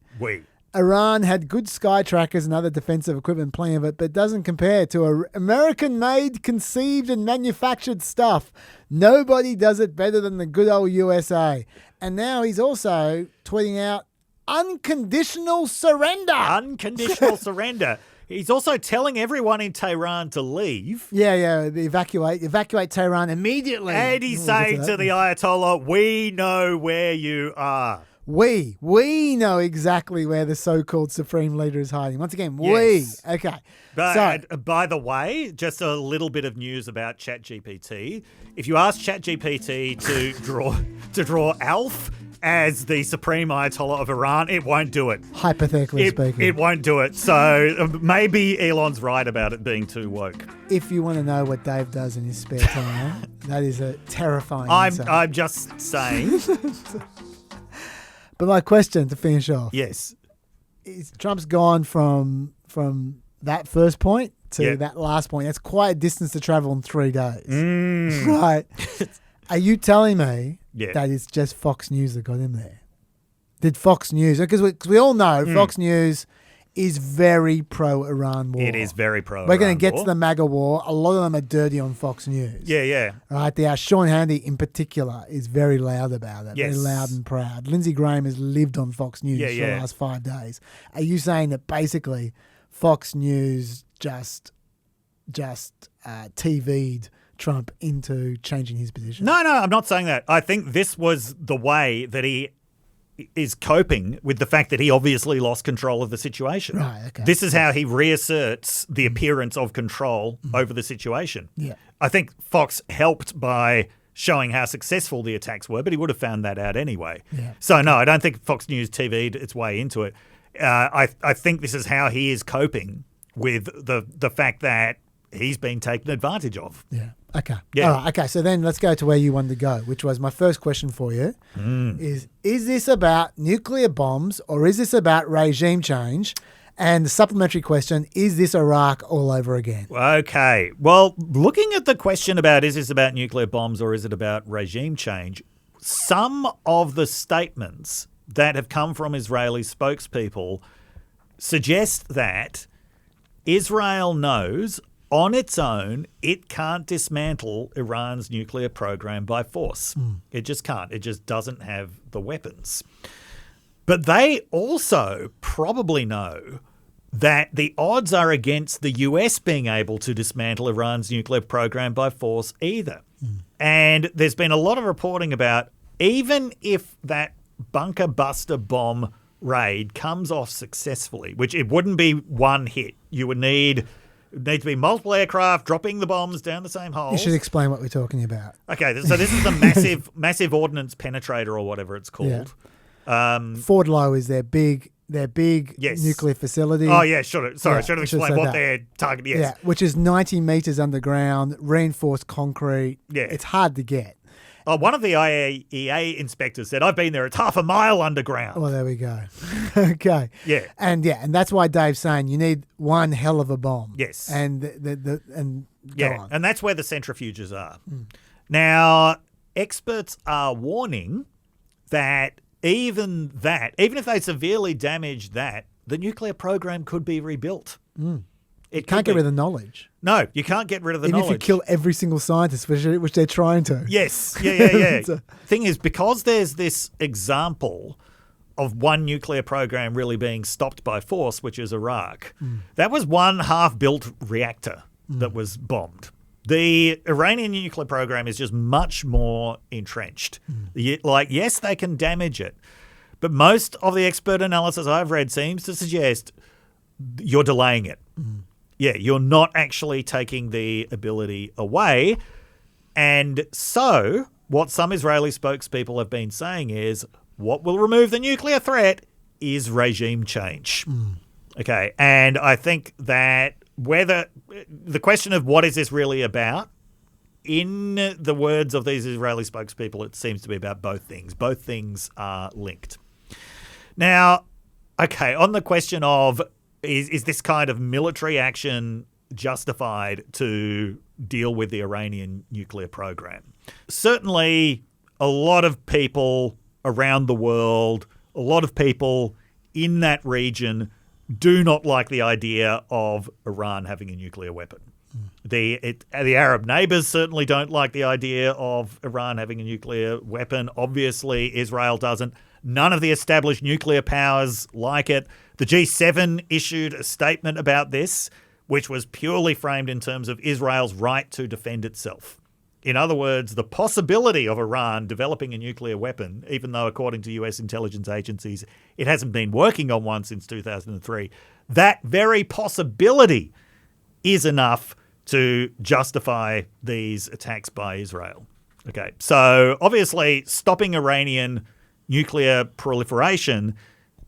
Iran had good sky trackers and other defensive equipment, plenty of it, but doesn't compare to American-made, conceived and manufactured stuff. Nobody does it better than the good old USA. And now he's also tweeting out unconditional surrender. Unconditional surrender. He's also telling everyone in Tehran to leave. Yeah, evacuate Tehran immediately. And he's saying to the Ayatollah, we know where you are. We know exactly where the so-called supreme leader is hiding. Once again, Yes. we. Okay. But by the way, just a little bit of news about ChatGPT. If you ask ChatGPT to draw Alf as the supreme Ayatollah of Iran, it won't do it. Hypothetically speaking. It won't do it. So maybe Elon's right about it being too woke. If you want to know what Dave does in his spare time, that is a terrifying insight. I'm just saying. But my question to finish off. Yes. Is Trump's gone from that first point to that last point. That's quite a distance to travel in 3 days. Right. Are you telling me that it's just Fox News that got him there? Did Fox News, because we all know Fox News is very pro-Iran war. It is very pro-Iran We're going to get to the MAGA war. A lot of them are dirty on Fox News. Yeah. Right. Sean Hannity in particular is very loud about it. Yes. Very loud and proud. Lindsey Graham has lived on Fox News for the last 5 days. Are you saying that basically Fox News just TV'd Trump into changing his position? No, I'm not saying that. I think this was the way that he is coping with the fact that he obviously lost control of the situation. Right, okay. This is how he reasserts the appearance of control over the situation. Yeah. I think Fox helped by showing how successful the attacks were, but he would have found that out anyway. Yeah. So, no, I don't think Fox News TV'd its way into it. I think this is how he is coping with the fact that he's been taken advantage of. Yeah. Okay. Yeah. All right. Okay. So then let's go to where you wanted to go, which was my first question for you. Is this about nuclear bombs or is this about regime change? And the supplementary question, is this Iraq all over again? Okay. Well, looking at the question about is this about nuclear bombs or is it about regime change, some of the statements that have come from Israeli spokespeople suggest that Israel knows on its own it can't dismantle Iran's nuclear program by force. It just can't. It just doesn't have the weapons. But they also probably know that the odds are against the US being able to dismantle Iran's nuclear program by force either. And there's been a lot of reporting about even if that bunker buster bomb raid comes off successfully, which it wouldn't be one hit. You would need to be multiple aircraft dropping the bombs down the same holes. You should explain what we're talking about. Okay, so this is a massive ordnance penetrator or whatever it's called. Fort Lowe is their big nuclear facility. Oh, yeah, should have explained what they're targeting. Yes. Yeah, which is 90 metres underground, reinforced concrete. Yeah. It's hard to get. Oh, one of the IAEA inspectors said, I've been there, it's half a mile underground. Well, there we go. Okay. Yeah. And that's why Dave's saying you need one hell of a bomb. Yes. And go on. And that's where the centrifuges are. Now, experts are warning that even if they severely damage that, the nuclear program could be rebuilt. It can't get rid of the knowledge. No, you can't get rid of the Even knowledge. if you kill every single scientist, which they're trying to. Yes. Yeah. Thing is, because there's this example of one nuclear program really being stopped by force, which is Iraq, that was one half-built reactor that was bombed. The Iranian nuclear program is just much more entrenched. Yes, they can damage it, but most of the expert analysis I've read seems to suggest you're delaying it. Yeah, you're not actually taking the ability away. And so what some Israeli spokespeople have been saying is what will remove the nuclear threat is regime change. Okay, and I think that whether the question of what is this really about, in the words of these Israeli spokespeople, it seems to be about both things. Both things are linked. Now, okay, on the question of is this kind of military action justified to deal with the Iranian nuclear program? Certainly, a lot of people around the world, a lot of people in that region do not like the idea of Iran having a nuclear weapon. The Arab neighbours certainly don't like the idea of Iran having a nuclear weapon. Obviously, Israel doesn't. None of the established nuclear powers like it. The G7 issued a statement about this, which was purely framed in terms of Israel's right to defend itself. In other words, the possibility of Iran developing a nuclear weapon, even though according to US intelligence agencies, it hasn't been working on one since 2003, that very possibility is enough to justify these attacks by Israel. Okay, so obviously stopping Iranian nuclear proliferation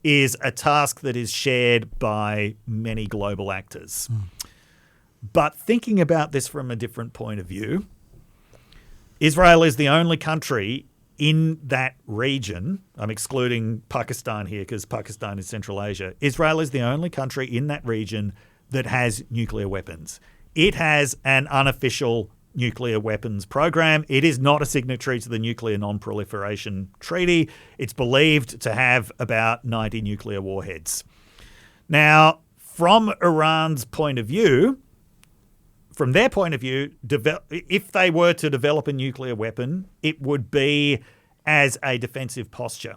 is a task that is shared by many global actors. But thinking about this from a different point of view, Israel is the only country in that region. I'm excluding Pakistan here because Pakistan is Central Asia. Israel is the only country in that region that has nuclear weapons. It has an unofficial nuclear weapons program. It is not a signatory to the Nuclear Non-Proliferation Treaty. It's believed to have about 90 nuclear warheads. Now, from Iran's point of view, from their point of view, if they were to develop a nuclear weapon, it would be as a defensive posture.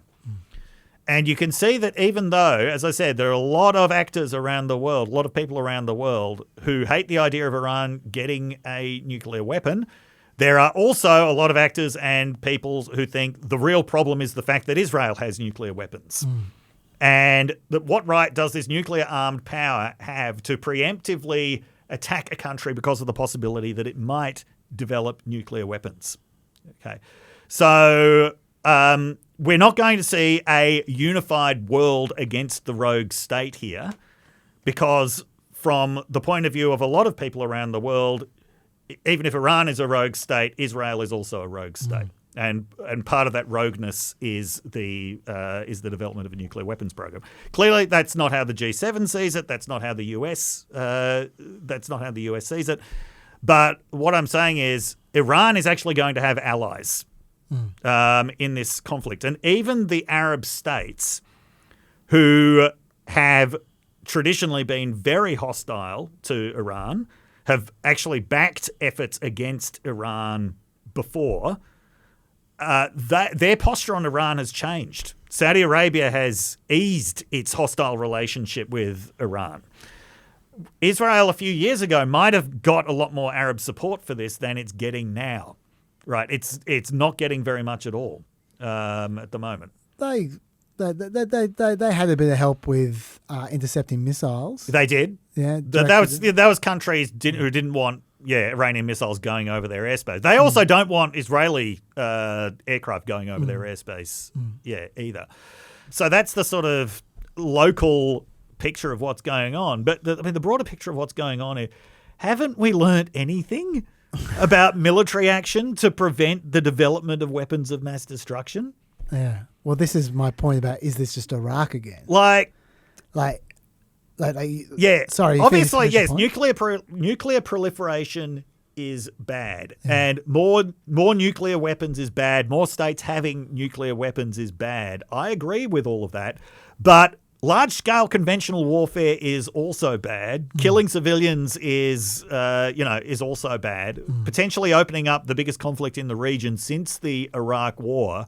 And you can see that even though, as I said, there are a lot of actors around the world, a lot of people around the world who hate the idea of Iran getting a nuclear weapon, There are also a lot of actors and people who think the real problem is the fact that Israel has nuclear weapons. And that what right does this nuclear armed power have to preemptively attack a country because of the possibility that it might develop nuclear weapons? Okay. So we're not going to see a unified world against the rogue state here, because from the point of view of a lot of people around the world, even if Iran is a rogue state, Israel is also a rogue state. And part of that rogueness is the development of a nuclear weapons program. Clearly, that's not how the G7 sees it. That's not how the US sees it. But what I'm saying is, Iran is actually going to have allies in this conflict, and even the Arab states, who have traditionally been very hostile to Iran, have actually backed efforts against Iran before. Their posture on Iran has changed. Saudi Arabia has eased its hostile relationship with Iran. Israel a few years ago might have got a lot more Arab support for this than it's getting now. Right? It's not getting very much at all at the moment. They had a bit of help with intercepting missiles. They did. Yeah, that was countries who didn't want Iranian missiles going over their airspace. They also don't want Israeli aircraft going over their airspace. Either. So that's the sort of local picture of what's going on. But the broader picture of what's going on here, haven't we learnt anything about military action to prevent the development of weapons of mass destruction? Yeah. Well, this is my point about, is this just Iraq again? Sorry. Obviously, yes. Nuclear proliferation is bad, and more nuclear weapons is bad. More states having nuclear weapons is bad. I agree with all of that, but large-scale conventional warfare is also bad. Killing civilians is also bad. Potentially opening up the biggest conflict in the region since the Iraq War,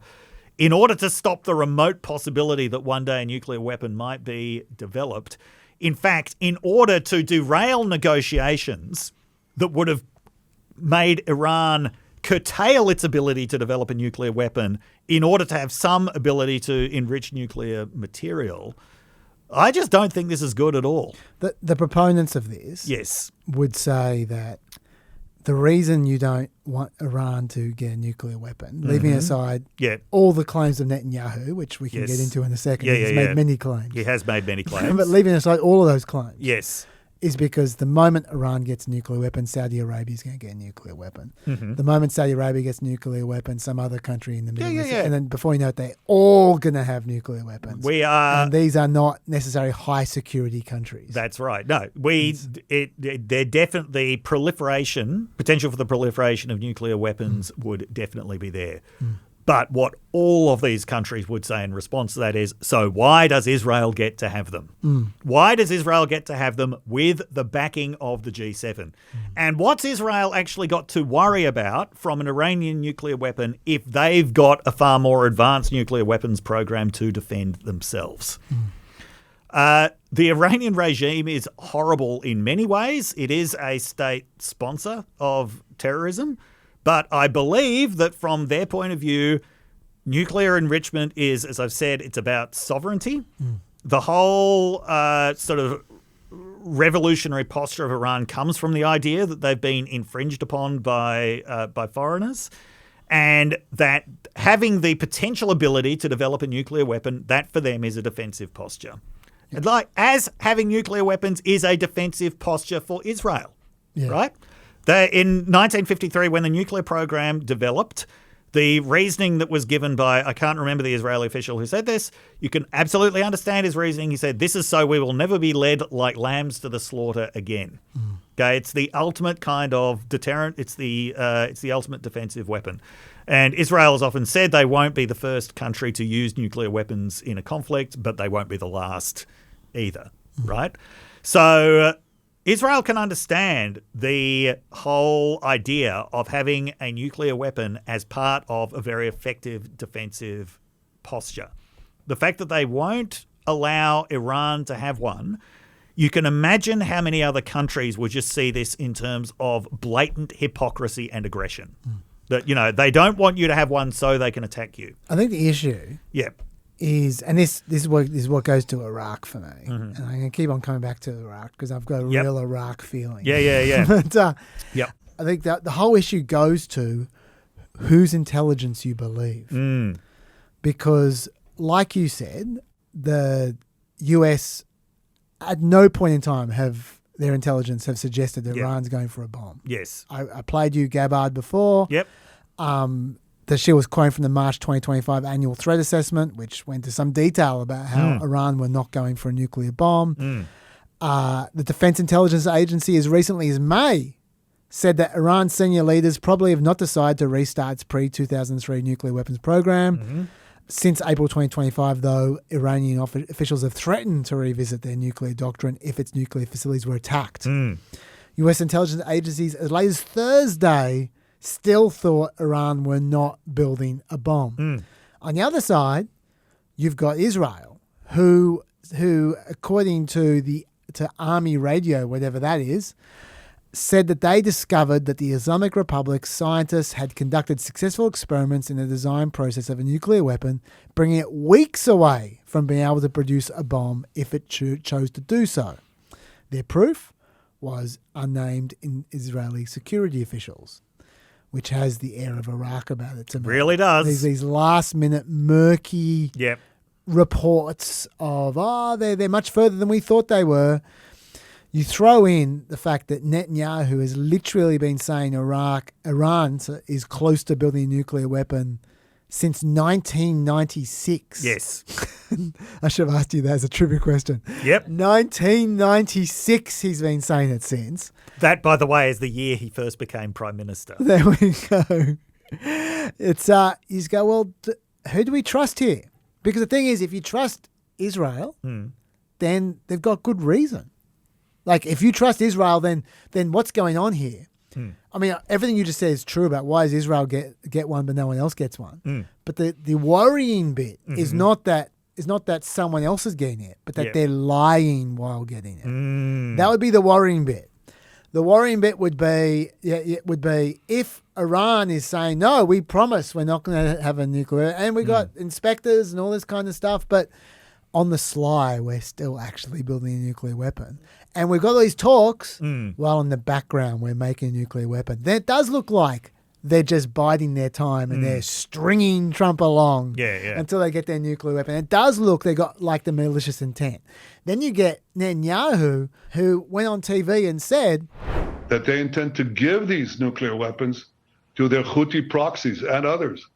in order to stop the remote possibility that one day a nuclear weapon might be developed. In fact, in order to derail negotiations that would have made Iran curtail its ability to develop a nuclear weapon in order to have some ability to enrich nuclear material, I just don't think this is good at all. The proponents of this would say that the reason you don't want Iran to get a nuclear weapon, leaving aside all the claims of Netanyahu, which we can get into in a second, he's made many claims. He has made many claims. But leaving aside all of those claims. Yes. Is because the moment Iran gets a nuclear weapon, Saudi Arabia is going to get a nuclear weapon. The moment Saudi Arabia gets a nuclear weapon, some other country in the Middle East, and then before you know it, they're all going to have nuclear weapons. And these are not necessarily high security countries. That's right. No, they're definitely potential for the proliferation of nuclear weapons would definitely be there. But what all of these countries would say in response to that is, so why does Israel get to have them? Why does Israel get to have them with the backing of the G7? And what's Israel actually got to worry about from an Iranian nuclear weapon if they've got a far more advanced nuclear weapons program to defend themselves? The Iranian regime is horrible in many ways. It is a state sponsor of terrorism. But I believe that from their point of view, nuclear enrichment is, as I've said, it's about sovereignty. The whole sort of revolutionary posture of Iran comes from the idea that they've been infringed upon by foreigners, and that having the potential ability to develop a nuclear weapon, that for them is a defensive posture. As having nuclear weapons is a defensive posture for Israel, right? In 1953, when the nuclear program developed, the reasoning that was given by, I can't remember the Israeli official who said this, you can absolutely understand his reasoning. He said, this is so we will never be led like lambs to the slaughter again. Okay, it's the ultimate kind of deterrent. It's the ultimate defensive weapon. And Israel has often said they won't be the first country to use nuclear weapons in a conflict, but they won't be the last either, right? So Israel can understand the whole idea of having a nuclear weapon as part of a very effective defensive posture. The fact that they won't allow Iran to have one you can imagine how many other countries would just see this in terms of blatant hypocrisy and aggression. That, you know, they don't want you to have one so they can attack you. I think the issue is, and this is what goes to Iraq for me, and I'm going to keep on coming back to Iraq because I've got a real Iraq feeling. Yeah. But I think that the whole issue goes to whose intelligence you believe. Because, like you said, the US at no point in time have their intelligence have suggested that Iran's going for a bomb. Yes. I played you Gabbard before. Yep. That she was quoting from the March 2025 annual threat assessment, which went into some detail about how Iran were not going for a nuclear bomb. The Defense Intelligence Agency, as recently as May, said that Iran's senior leaders probably have not decided to restart its pre-2003 nuclear weapons program. Since April 2025, though, Iranian officials have threatened to revisit their nuclear doctrine if its nuclear facilities were attacked. US intelligence agencies, as late as Thursday, still thought Iran were not building a bomb. On the other side, you've got Israel, who according to Army Radio, whatever that is, said that they discovered that the Islamic Republic's scientists had conducted successful experiments in the design process of a nuclear weapon, bringing it weeks away from being able to produce a bomb if it chose to do so. Their proof was unnamed in Israeli security officials, which has the air of Iraq about it to me. Really does. These last-minute murky reports of, they're much further than we thought they were. You throw in the fact that Netanyahu has literally been saying Iran is close to building a nuclear weapon since 1996. Yes. I should have asked you that as a trivia question. Yep. 1996 he's been saying it since. That, by the way, is the year he first became Prime Minister. There we go. It's you go, well, who do we trust here? Because the thing is, if you trust Israel, then they've got good reason. Like, if you trust Israel, then what's going on here? I mean, everything you just said is true about why does Israel get one but no one else gets one. But the worrying bit is not that someone else is getting it, but that they're lying while getting it. That would be the worrying bit. The worrying bit would be if Iran is saying, no, we promise we're not going to have a nuclear, and we got inspectors and all this kind of stuff, but on the sly, we're still actually building a nuclear weapon. And we've got these talks while in the background we're making a nuclear weapon. Then it does look like they're just biding their time and they're stringing Trump along until they get their nuclear weapon. It does look they got like the malicious intent. Then you get Netanyahu, who went on TV and said that they intend to give these nuclear weapons to their Houthi proxies and others.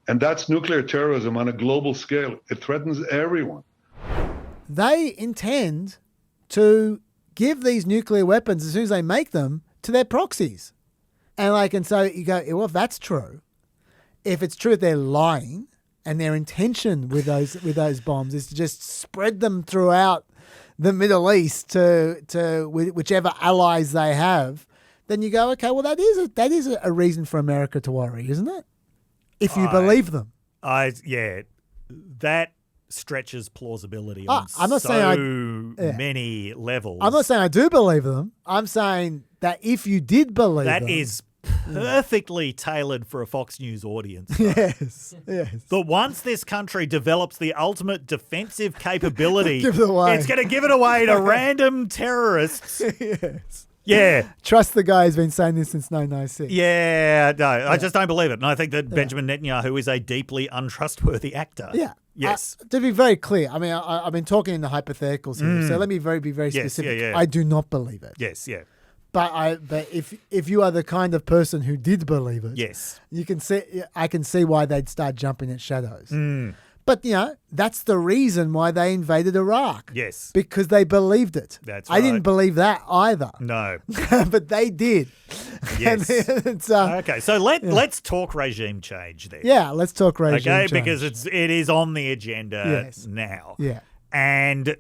And that's nuclear terrorism on a global scale. It threatens everyone. They intend to give these nuclear weapons as soon as they make them to their proxies. And so you go, well, if that's true, if it's true that they're lying and their intention with those bombs is to just spread them throughout the Middle East to whichever allies they have, then you go, okay, well, that is a reason for America to worry, isn't it? If you believe them. That stretches plausibility on I'm not saying many levels. I'm not saying I do believe them. I'm saying that if you did believe them. That is perfectly tailored for a Fox News audience. Yes. That once this country develops the ultimate defensive capability, give it away. It's going to give it away to random terrorists. Yes. Yeah. Trust the guy who's been saying this since 1996. Yeah, no, I just don't believe it. And I think that Benjamin Netanyahu is a deeply untrustworthy actor. Yeah. Yes. To be very clear, I mean, I've been talking in the hypotheticals here, so let me be very specific. Yeah. I do not believe it. Yes, yeah. But if you are the kind of person who did believe it, yes, I can see why they'd start jumping at shadows. But, that's the reason why they invaded Iraq. Yes. Because they believed it. That's right. I didn't believe that either. No. But they did. Yes. Okay, so let's talk regime change then. Yeah, let's talk regime change. Okay, because it is on the agenda now. Yeah. And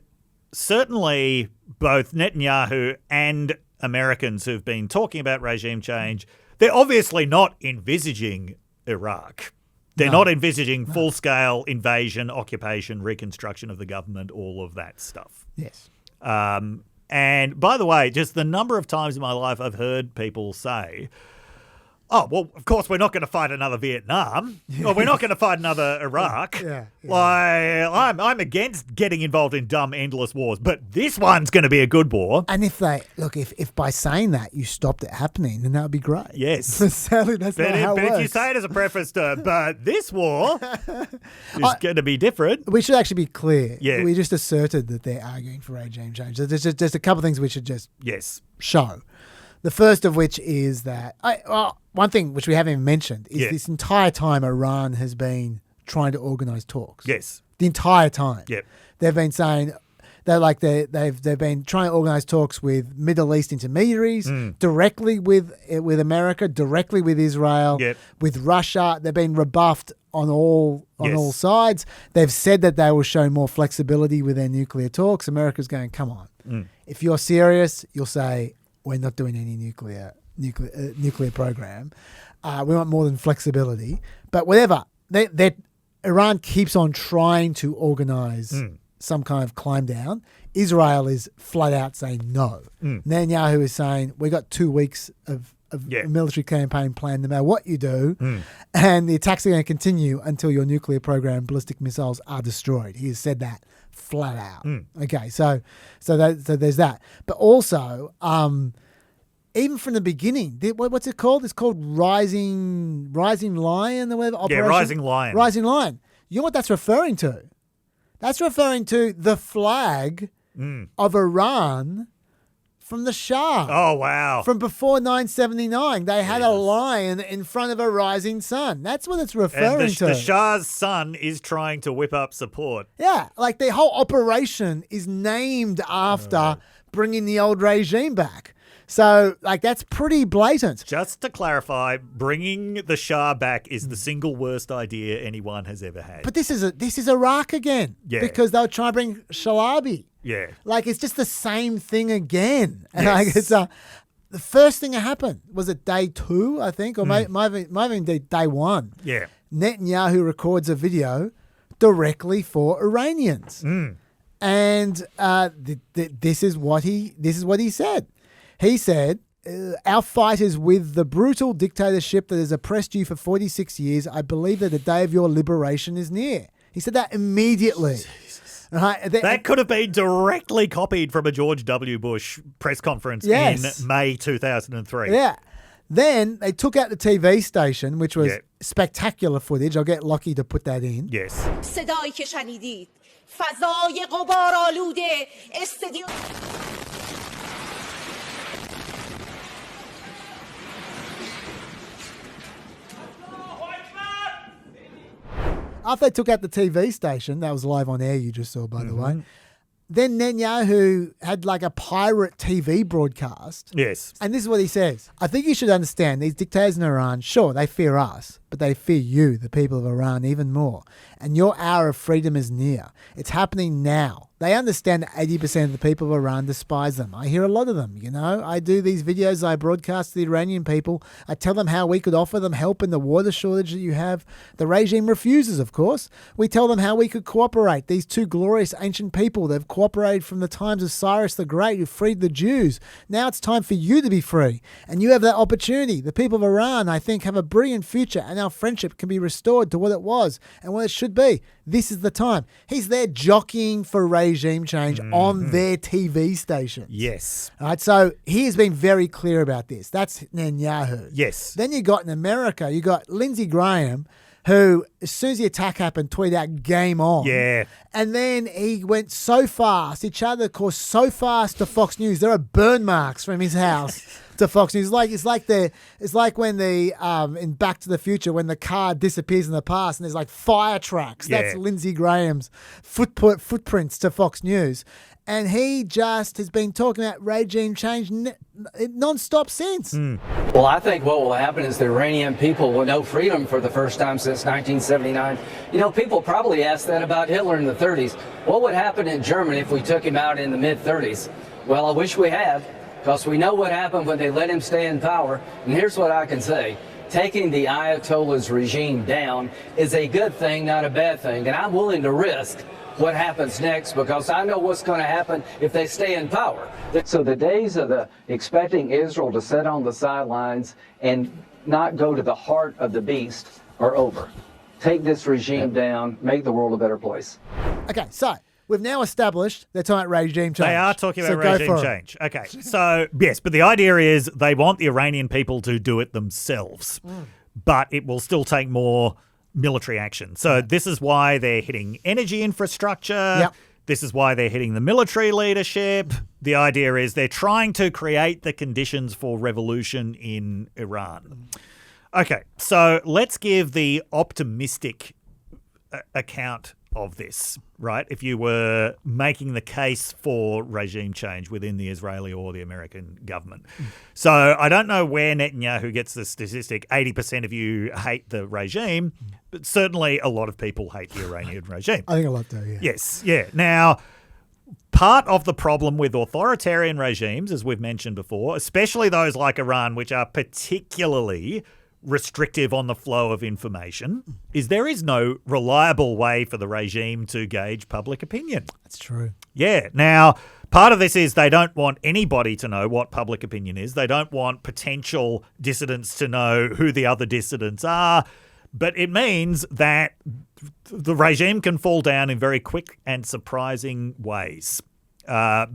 certainly both Netanyahu and Americans who've been talking about regime change, they're obviously not envisaging Iraq. They're not envisaging full-scale invasion, occupation, reconstruction of the government, all of that stuff. Yes. And by the way, just the number of times in my life I've heard people say, oh, well, of course, we're not going to fight another Vietnam. Or we're not going to fight another Iraq. Like, I'm against getting involved in dumb, endless wars, but this one's going to be a good war. And if by saying that you stopped it happening, then that would be great. Yes. Sadly, that's not how it works. If you say it as a preface to, but this war is going to be different. We should actually be clear. Yeah. We just asserted that they're arguing for regime change. There's just a couple of things we should just show. The first of which is that, one thing which we haven't even mentioned is this entire time Iran has been trying to organise talks. Yes. The entire time. Yep. They've been saying they've been trying to organise talks with Middle East intermediaries, directly with America, directly with Israel, with Russia. They've been rebuffed on all sides. They've said that they will show more flexibility with their nuclear talks. America's going, come on. If you're serious, you'll say, we're not doing any nuclear program. We want more than flexibility. But whatever, Iran keeps on trying to organise some kind of climb down. Israel is flat out saying no. Netanyahu is saying, we got 2 weeks of a military campaign planned no matter what you do, and the attacks are going to continue until your nuclear program, ballistic missiles, are destroyed. He has said that flat out. Okay, so there's that. But also, even from the beginning, what's it called? It's called Rising Lion or whatever. Operation? Rising Lion. Rising Lion. You know what that's referring to? That's referring to the flag of Iran from the Shah. Oh, wow. From before 979. They had a lion in front of a rising sun. That's what it's referring to. The Shah's son is trying to whip up support. Yeah, like the whole operation is named after bringing the old regime back. So, like, that's pretty blatant. Just to clarify, bringing the Shah back is the single worst idea anyone has ever had. But this is Iraq again. Yeah. Because they were trying to bring Shalabi. Yeah. Like, it's just the same thing again. And Yes. like, it's the first thing that happened was it day 2, I think, or might have been day 1. Yeah. Netanyahu records a video directly for Iranians, and this is what he said. He said, our fight is with the brutal dictatorship that has oppressed you for 46 years. I believe that the day of your liberation is near. He said that immediately. Right? That could have been directly copied from a George W. Bush press conference in May 2003. Yeah. Then they took out the TV station, which was spectacular footage. I'll get Lockie to put that in. Yes. صدایی که شنیدید فضای غبارآلوده استدیو After they took out the TV station, that was live on air, you just saw, by the way, then Netanyahu had like a pirate TV broadcast. Yes. And this is what he says. I think you should understand these dictators in Iran, sure, they fear us, but they fear you, the people of Iran, even more. And your hour of freedom is near. It's happening now. They understand that 80% of the people of Iran despise them. I hear a lot of them, you know. I do these videos I broadcast to the Iranian people. I tell them how we could offer them help in the water shortage that you have. The regime refuses, of course. We tell them how we could cooperate. These two glorious ancient people, they've cooperated from the times of Cyrus the Great, who freed the Jews. Now it's time for you to be free. And you have that opportunity. The people of Iran, I think, have a brilliant future, and our friendship can be restored to what it was and what it should be. This is the time. He's there jockeying for regime change on their TV station. Yes. All right, so he has been very clear about this. That's Netanyahu. Yes. Then you got in America, you got Lindsey Graham, who, as soon as the attack happened, tweeted out "Game on." Yeah. And then he went so fast, he charted the course so fast to Fox News. There are burn marks from his house to Fox News. It's like when in Back to the Future, when the car disappears in the past and there's like fire tracks. Yeah. That's Lindsey Graham's footprints to Fox News. And he just has been talking about regime change non-stop since. Well, I think what will happen is the Iranian people will know freedom for the first time since 1979. You know, people probably asked that about Hitler in the 30s. What would happen in Germany if we took him out in the mid-30s? Well, I wish we had, because we know what happened when they let him stay in power. And here's what I can say. Taking the Ayatollah's regime down is a good thing, not a bad thing. And I'm willing to risk what happens next, because I know what's going to happen if they stay in power. So the days of expecting Israel to sit on the sidelines and not go to the heart of the beast are over. Take this regime down, make the world a better place. Okay, so we've now established they're talking about regime change. They are talking about regime change. Okay, so yes, but the idea is they want the Iranian people to do it themselves, but it will still take more military action. So this is why they're hitting energy infrastructure. Yep. This is why they're hitting the military leadership. The idea is they're trying to create the conditions for revolution in Iran. Okay, so let's give the optimistic account of this, right? If you were making the case for regime change within the Israeli or the American government. So I don't know where Netanyahu gets the statistic, 80% of you hate the regime, but certainly a lot of people hate the Iranian regime. I think a lot do, yeah. Yes, yeah. Now, part of the problem with authoritarian regimes, as we've mentioned before, especially those like Iran, which are particularly restrictive on the flow of information, is there is no reliable way for the regime to gauge public opinion. That's true. Yeah. Now, part of this is they don't want anybody to know what public opinion is. They don't want potential dissidents to know who the other dissidents are. But it means that the regime can fall down in very quick and surprising ways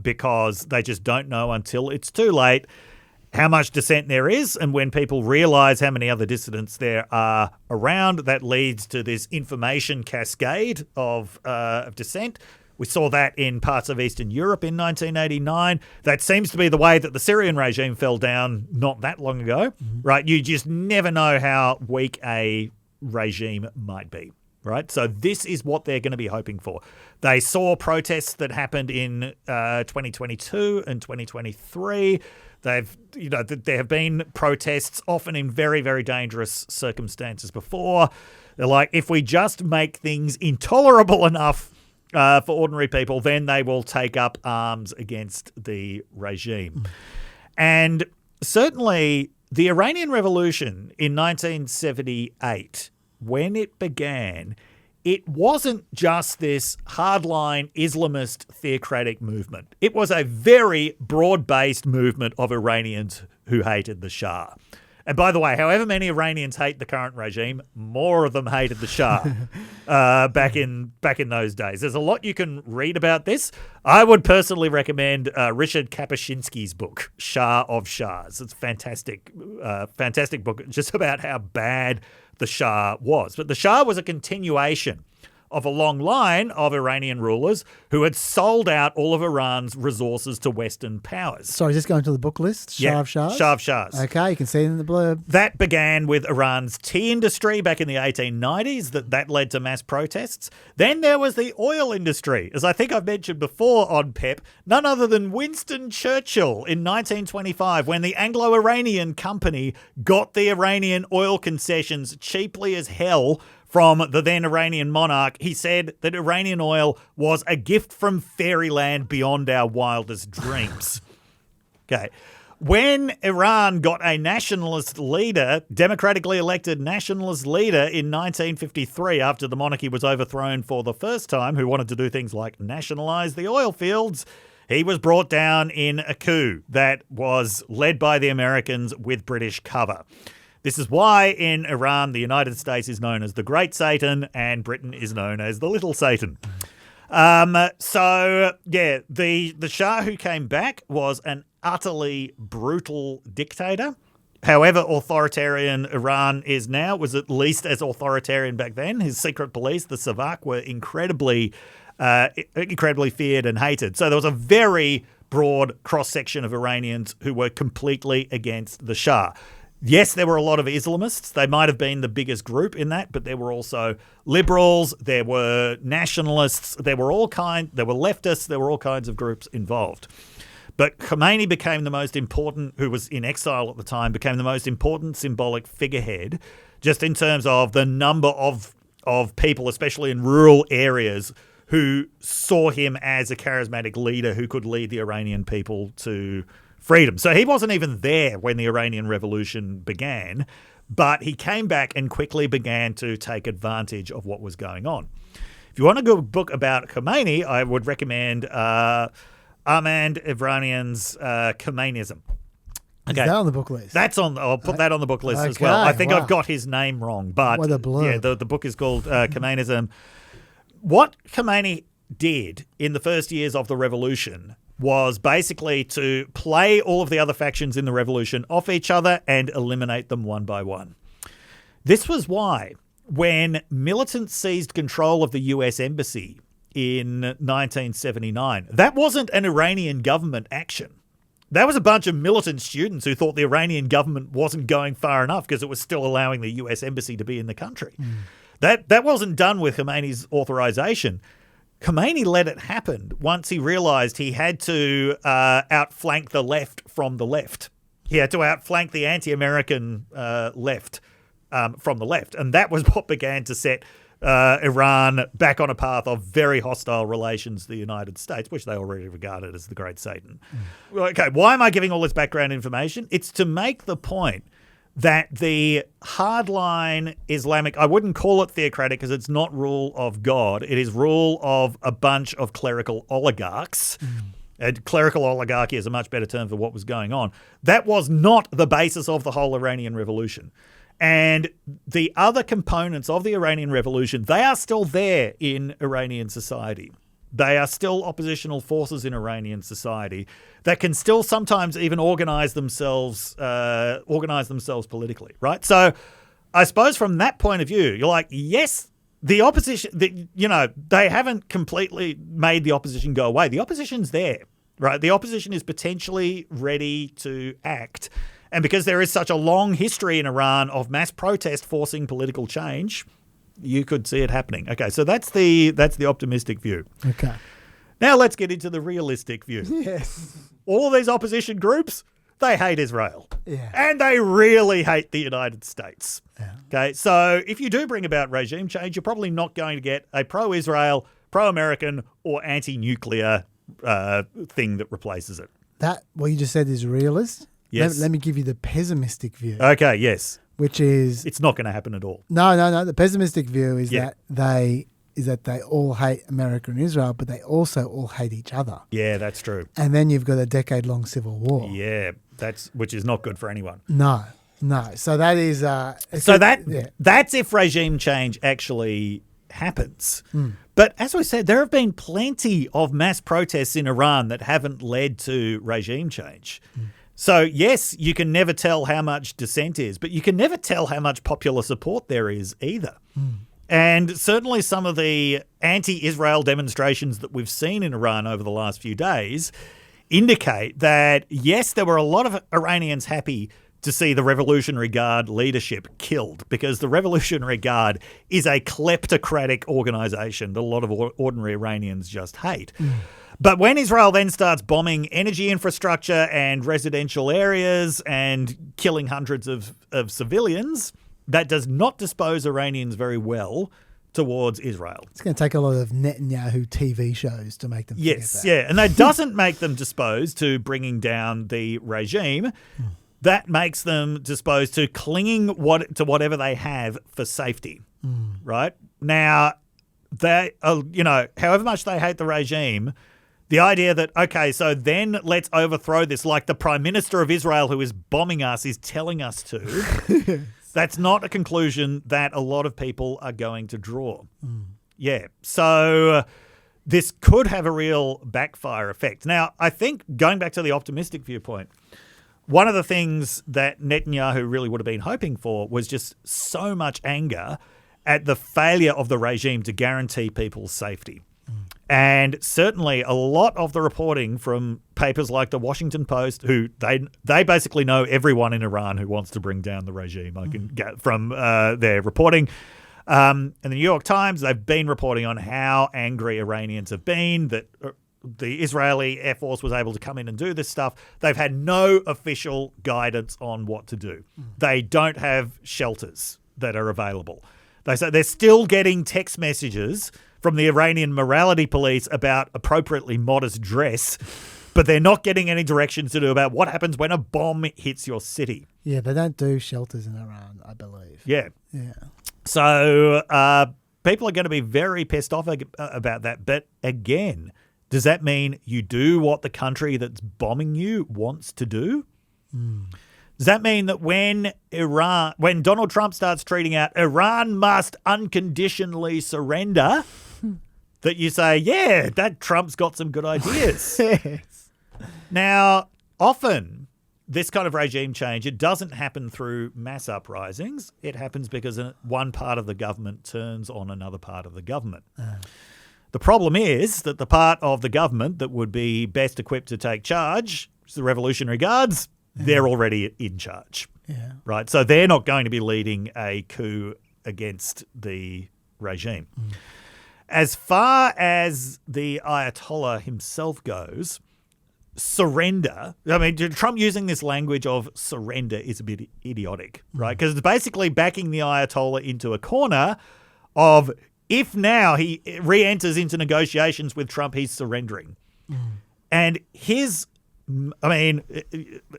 because they just don't know until it's too late how much dissent there is, and when people realise how many other dissidents there are around, that leads to this information cascade of dissent. We saw that in parts of Eastern Europe in 1989. That seems to be the way that the Syrian regime fell down not that long ago, right? You just never know how weak a regime might be, right? So this is what they're going to be hoping for. They saw protests that happened in 2022 and 2023. There have been protests often in very, very dangerous circumstances before. They're like, if we just make things intolerable enough for ordinary people, then they will take up arms against the regime. And certainly the Iranian Revolution in 1978, when it began, it wasn't just this hardline Islamist theocratic movement. It was a very broad-based movement of Iranians who hated the Shah. And by the way, however many Iranians hate the current regime, more of them hated the Shah back in those days. There's a lot you can read about this. I would personally recommend Ryszard Kapuściński's book, Shah of Shahs. It's a fantastic book just about how bad the Shah was. But the Shah was a continuation of a long line of Iranian rulers who had sold out all of Iran's resources to Western powers. Sorry, is this going to the book list? Shah of Shahs? Shah of Shahs. Okay, you can see it in the blurb. That began with Iran's tea industry back in the 1890s. That led to mass protests. Then there was the oil industry. As I think I've mentioned before on PEP, none other than Winston Churchill in 1925, when the Anglo-Iranian Company got the Iranian oil concessions cheaply as hell from the then Iranian monarch, he said that Iranian oil was a gift from fairyland beyond our wildest dreams. Okay. When Iran got a nationalist leader, democratically elected nationalist leader in 1953, after the monarchy was overthrown for the first time, who wanted to do things like nationalize the oil fields, he was brought down in a coup that was led by the Americans with British cover. This is why in Iran, the United States is known as the Great Satan and Britain is known as the Little Satan. The Shah who came back was an utterly brutal dictator. However authoritarian Iran is now, was at least as authoritarian back then. His secret police, the Savak, were incredibly feared and hated. So there was a very broad cross-section of Iranians who were completely against the Shah. Yes, there were a lot of Islamists. They might have been the biggest group in that, but there were also liberals, there were nationalists, there were leftists, there were all kinds of groups involved. But Khomeini became the most important, who was in exile at the time, became the most important symbolic figurehead, just in terms of the number of people, especially in rural areas, who saw him as a charismatic leader who could lead the Iranian people to freedom. So he wasn't even there when the Iranian Revolution began, but he came back and quickly began to take advantage of what was going on. If If you want a good book about Khomeini, I would recommend Armand Evranian's Khomeinism. Okay. Is that on the book list? That's on. I'll put that on the book list as well. I think I've got his name wrong, but what a blur. the book is called Khomeinism. What Khomeini did in the first years of the revolution was basically to play all of the other factions in the revolution off each other and eliminate them one by one. This was why when militants seized control of the US embassy in 1979, that wasn't an Iranian government action. That was a bunch of militant students who thought the Iranian government wasn't going far enough because it was still allowing the US embassy to be in the country. That wasn't done with Khomeini's authorization. Khomeini let it happen once he realized he had to outflank the left from the left. He had to outflank the anti-American left from the left. And that was what began to set Iran back on a path of very hostile relations to the United States, which they already regarded as the great Satan. Okay, why am I giving all this background information? It's to make the point that the hardline Islamic, I wouldn't call it theocratic because it's not rule of God. It is rule of a bunch of clerical oligarchs. And clerical oligarchy is a much better term for what was going on. That was not the basis of the whole Iranian Revolution. And the other components of the Iranian Revolution, they are still there in Iranian society. They are still oppositional forces in Iranian society that can still sometimes even organize themselves politically, right? So I suppose from that point of view, you're like, yes, the opposition, they haven't completely made the opposition go away. The opposition's there, right? The opposition is potentially ready to act. And because there is such a long history in Iran of mass protest forcing political change, you could see it happening. Okay, so that's the optimistic view. Okay. Now let's get into the realistic view. Yes. All of these opposition groups, they hate Israel. Yeah. And they really hate the United States. Yeah. Okay, so if you do bring about regime change, you're probably not going to get a pro-Israel, pro-American, or anti-nuclear thing that replaces it. That, what you just said is realist? Yes. Let me give you the pessimistic view. Okay, yes. Which is... It's not going to happen at all. No. The pessimistic view is that they all hate America and Israel, but they also all hate each other. Yeah, that's true. And then you've got a decade-long civil war. Yeah, which is not good for anyone. No. So that is... That's if regime change actually happens. But as we said, there have been plenty of mass protests in Iran that haven't led to regime change. So, yes, you can never tell how much dissent is, but you can never tell how much popular support there is either. And certainly some of the anti-Israel demonstrations that we've seen in Iran over the last few days indicate that, yes, there were a lot of Iranians happy to see the Revolutionary Guard leadership killed because the Revolutionary Guard is a kleptocratic organization that a lot of ordinary Iranians just hate. But when Israel then starts bombing energy infrastructure and residential areas and killing hundreds of civilians, that does not dispose Iranians very well towards Israel. It's going to take a lot of Netanyahu TV shows to make them forget that. Yeah, and that doesn't make them disposed to bringing down the regime. That makes them disposed to clinging to whatever they have for safety, right? Now, they, however much they hate the regime, the idea that, okay, so then let's overthrow this, like the Prime Minister of Israel who is bombing us is telling us to, that's not a conclusion that a lot of people are going to draw. Yeah, so this could have a real backfire effect. Now, I think going back to the optimistic viewpoint, one of the things that Netanyahu really would have been hoping for was just so much anger at the failure of the regime to guarantee people's safety. And certainly a lot of the reporting from papers like the Washington Post, who they basically know everyone in Iran who wants to bring down the regime, I can get from their reporting. And the New York Times, they've been reporting on how angry Iranians have been, that the Israeli Air Force was able to come in and do this stuff. They've had no official guidance on what to do. They don't have shelters that are available. They say they're still getting text messages from the Iranian morality police about appropriately modest dress, but they're not getting any directions to do about what happens when a bomb hits your city. Yeah, they don't do shelters in Iran, I believe. Yeah. Yeah. So People are going to be very pissed off about that. But again, does that mean you do what the country that's bombing you wants to do? Does that mean that when Donald Trump starts tweeting out, Iran must unconditionally surrender, that you say, yeah, that Trump's got some good ideas? Yes. Now, often this kind of regime change, it doesn't happen through mass uprisings. It happens because one part of the government turns on another part of the government. The problem is that the part of the government that would be best equipped to take charge, the Revolutionary Guards, they're already in charge. Yeah. Right? So they're not going to be leading a coup against the regime. As far as the Ayatollah himself goes, surrender, I mean, Trump using this language of surrender is a bit idiotic, right? Because it's basically backing the Ayatollah into a corner of, if now he re-enters into negotiations with Trump, he's surrendering. And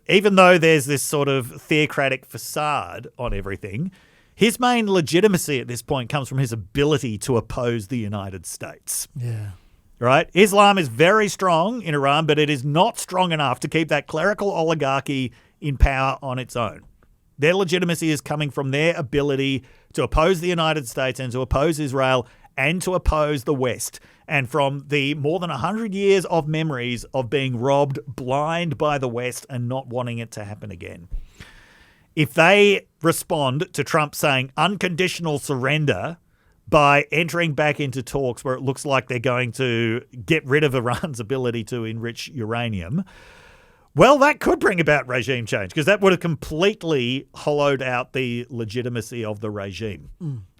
even though there's this sort of theocratic facade on everything, his main legitimacy at this point comes from his ability to oppose the United States. Yeah. Right? Islam is very strong in Iran, but it is not strong enough to keep that clerical oligarchy in power on its own. Their legitimacy is coming from their ability to oppose the United States and to oppose Israel and to oppose the West. And from the more than 100 years of memories of being robbed blind by the West and not wanting it to happen again. If they respond to Trump saying unconditional surrender by entering back into talks where it looks like they're going to get rid of Iran's ability to enrich uranium, well, that could bring about regime change, because that would have completely hollowed out the legitimacy of the regime.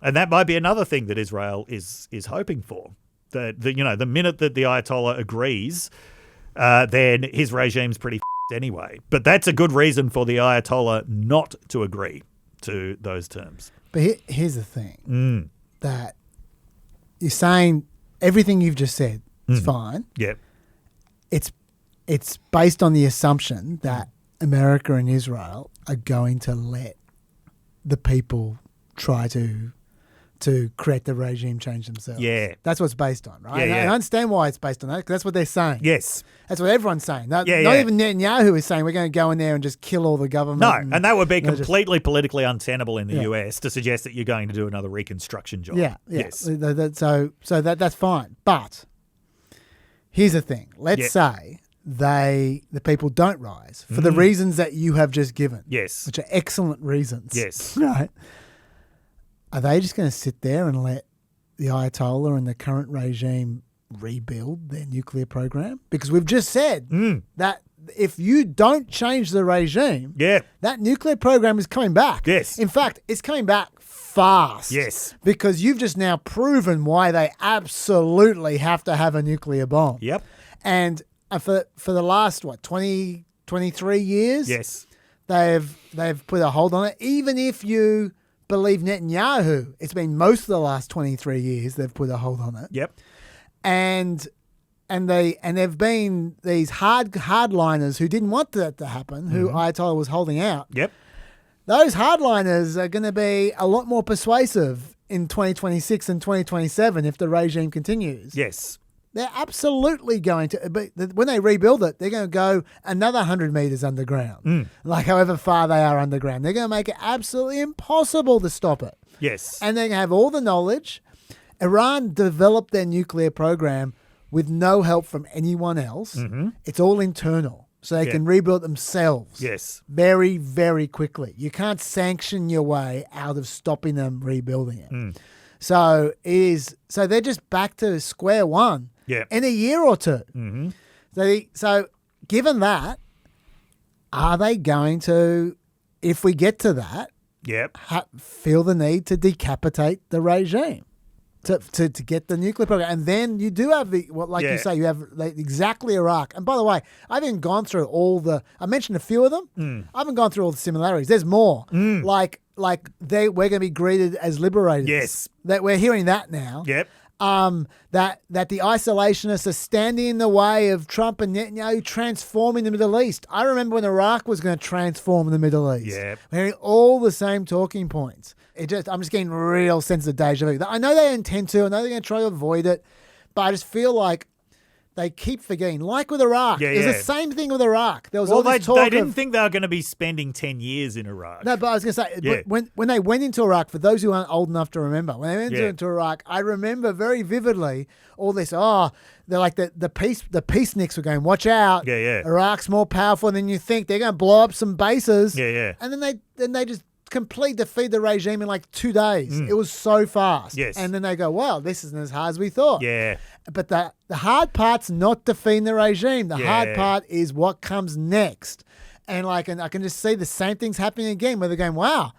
And that might be another thing that Israel is hoping for. That the minute that the Ayatollah agrees, then his regime's pretty anyway. But that's a good reason for the Ayatollah not to agree to those terms. But here's the thing. That you're saying everything you've just said is fine. Yeah. It's based on the assumption that America and Israel are going to let the people try to create the regime change themselves. Yeah. That's what it's based on, right? Yeah, And yeah. I understand why it's based on that, because that's what they're saying. Yes. That's what everyone's saying. Not Yeah, yeah. even Netanyahu is saying we're going to go in there and just kill all the government. No, and that would be just- completely politically untenable in the Yeah. US to suggest that you're going to do another reconstruction job. Yeah. Yes. So that's fine. But here's the thing. Let's say the people don't rise for the reasons that you have just given. Yes. Which are excellent reasons. Yes. Right. Are they just going to sit there and let the Ayatollah and the current regime rebuild their nuclear program? Because we've just said that if you don't change the regime, that nuclear program is coming back. Yes. In fact, it's coming back fast. Yes. Because you've just now proven why they absolutely have to have a nuclear bomb. Yep. And for the last, 23 years? Yes. They've put a hold on it. Even if you believe Netanyahu, it's been most of the last 23 years they've put a hold on it. Yep. And they've been these hardliners who didn't want that to happen, who Ayatollah was holding out. Yep. Those hardliners are going to be a lot more persuasive in 2026 and 2027 if the regime continues. Yes. They're absolutely going to, but when they rebuild it, they're going to go another 100 meters underground, like however far they are underground. They're going to make it absolutely impossible to stop it. Yes. And they're going to have all the knowledge. Iran developed their nuclear program with no help from anyone else. It's all internal, so they can rebuild themselves. Yes. Very, very quickly. You can't sanction your way out of stopping them rebuilding it. So they're just back to square one. Yeah. In a year or two. So given that, are they going to, if we get to that, feel the need to decapitate the regime to get the nuclear program? And then you do have you say, you have exactly Iraq. And by the way, I haven't gone through I mentioned a few of them. I haven't gone through all the similarities. There's more. Like we're going to be greeted as liberators. Yes. That we're hearing that now. Yep. that the isolationists are standing in the way of Trump and Netanyahu transforming the Middle East. I remember when Iraq was going to transform the Middle East. Yeah. We're hearing all the same talking points. I'm just getting real sense of deja vu. I know they intend to. I know they're going to try to avoid it, but I just feel like they keep forgetting. Like with Iraq. Yeah, It was yeah. the same thing with Iraq. There was Well, all this talk they didn't of, think they were going to be spending 10 years in Iraq. No, but I was going to say, Yeah. when they went into Iraq, for those who aren't old enough to remember, when they went Yeah. into Iraq, I remember very vividly all this, they're like the peaceniks were going, watch out. Yeah, yeah. Iraq's more powerful than you think. They're going to blow up some bases. Yeah, yeah. And then they just completely defeat the regime in like 2 days. It was so fast. Yes. And then they go, wow, this isn't as hard as we thought. Yeah. But the hard part's not defeating the regime. The hard Yeah. part is what comes next. And I can just see the same things happening again where they're going, wow,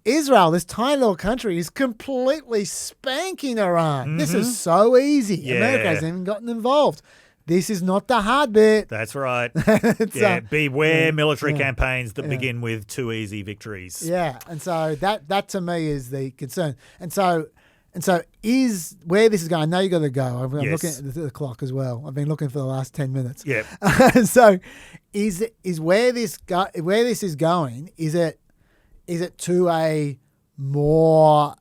Israel, this tiny little country, is completely spanking Iran. This is so easy. Yeah. America hasn't even gotten involved. This is not the hard bit. That's right. It's, Beware military yeah. campaigns that Yeah. begin with 2 easy victories. Yeah, and so that to me is the concern. And so is where this is going. I know you got to go. I'm Yes. looking at the clock as well. I've been looking for the last 10 minutes. Yep. So is where this is going? Is it to a more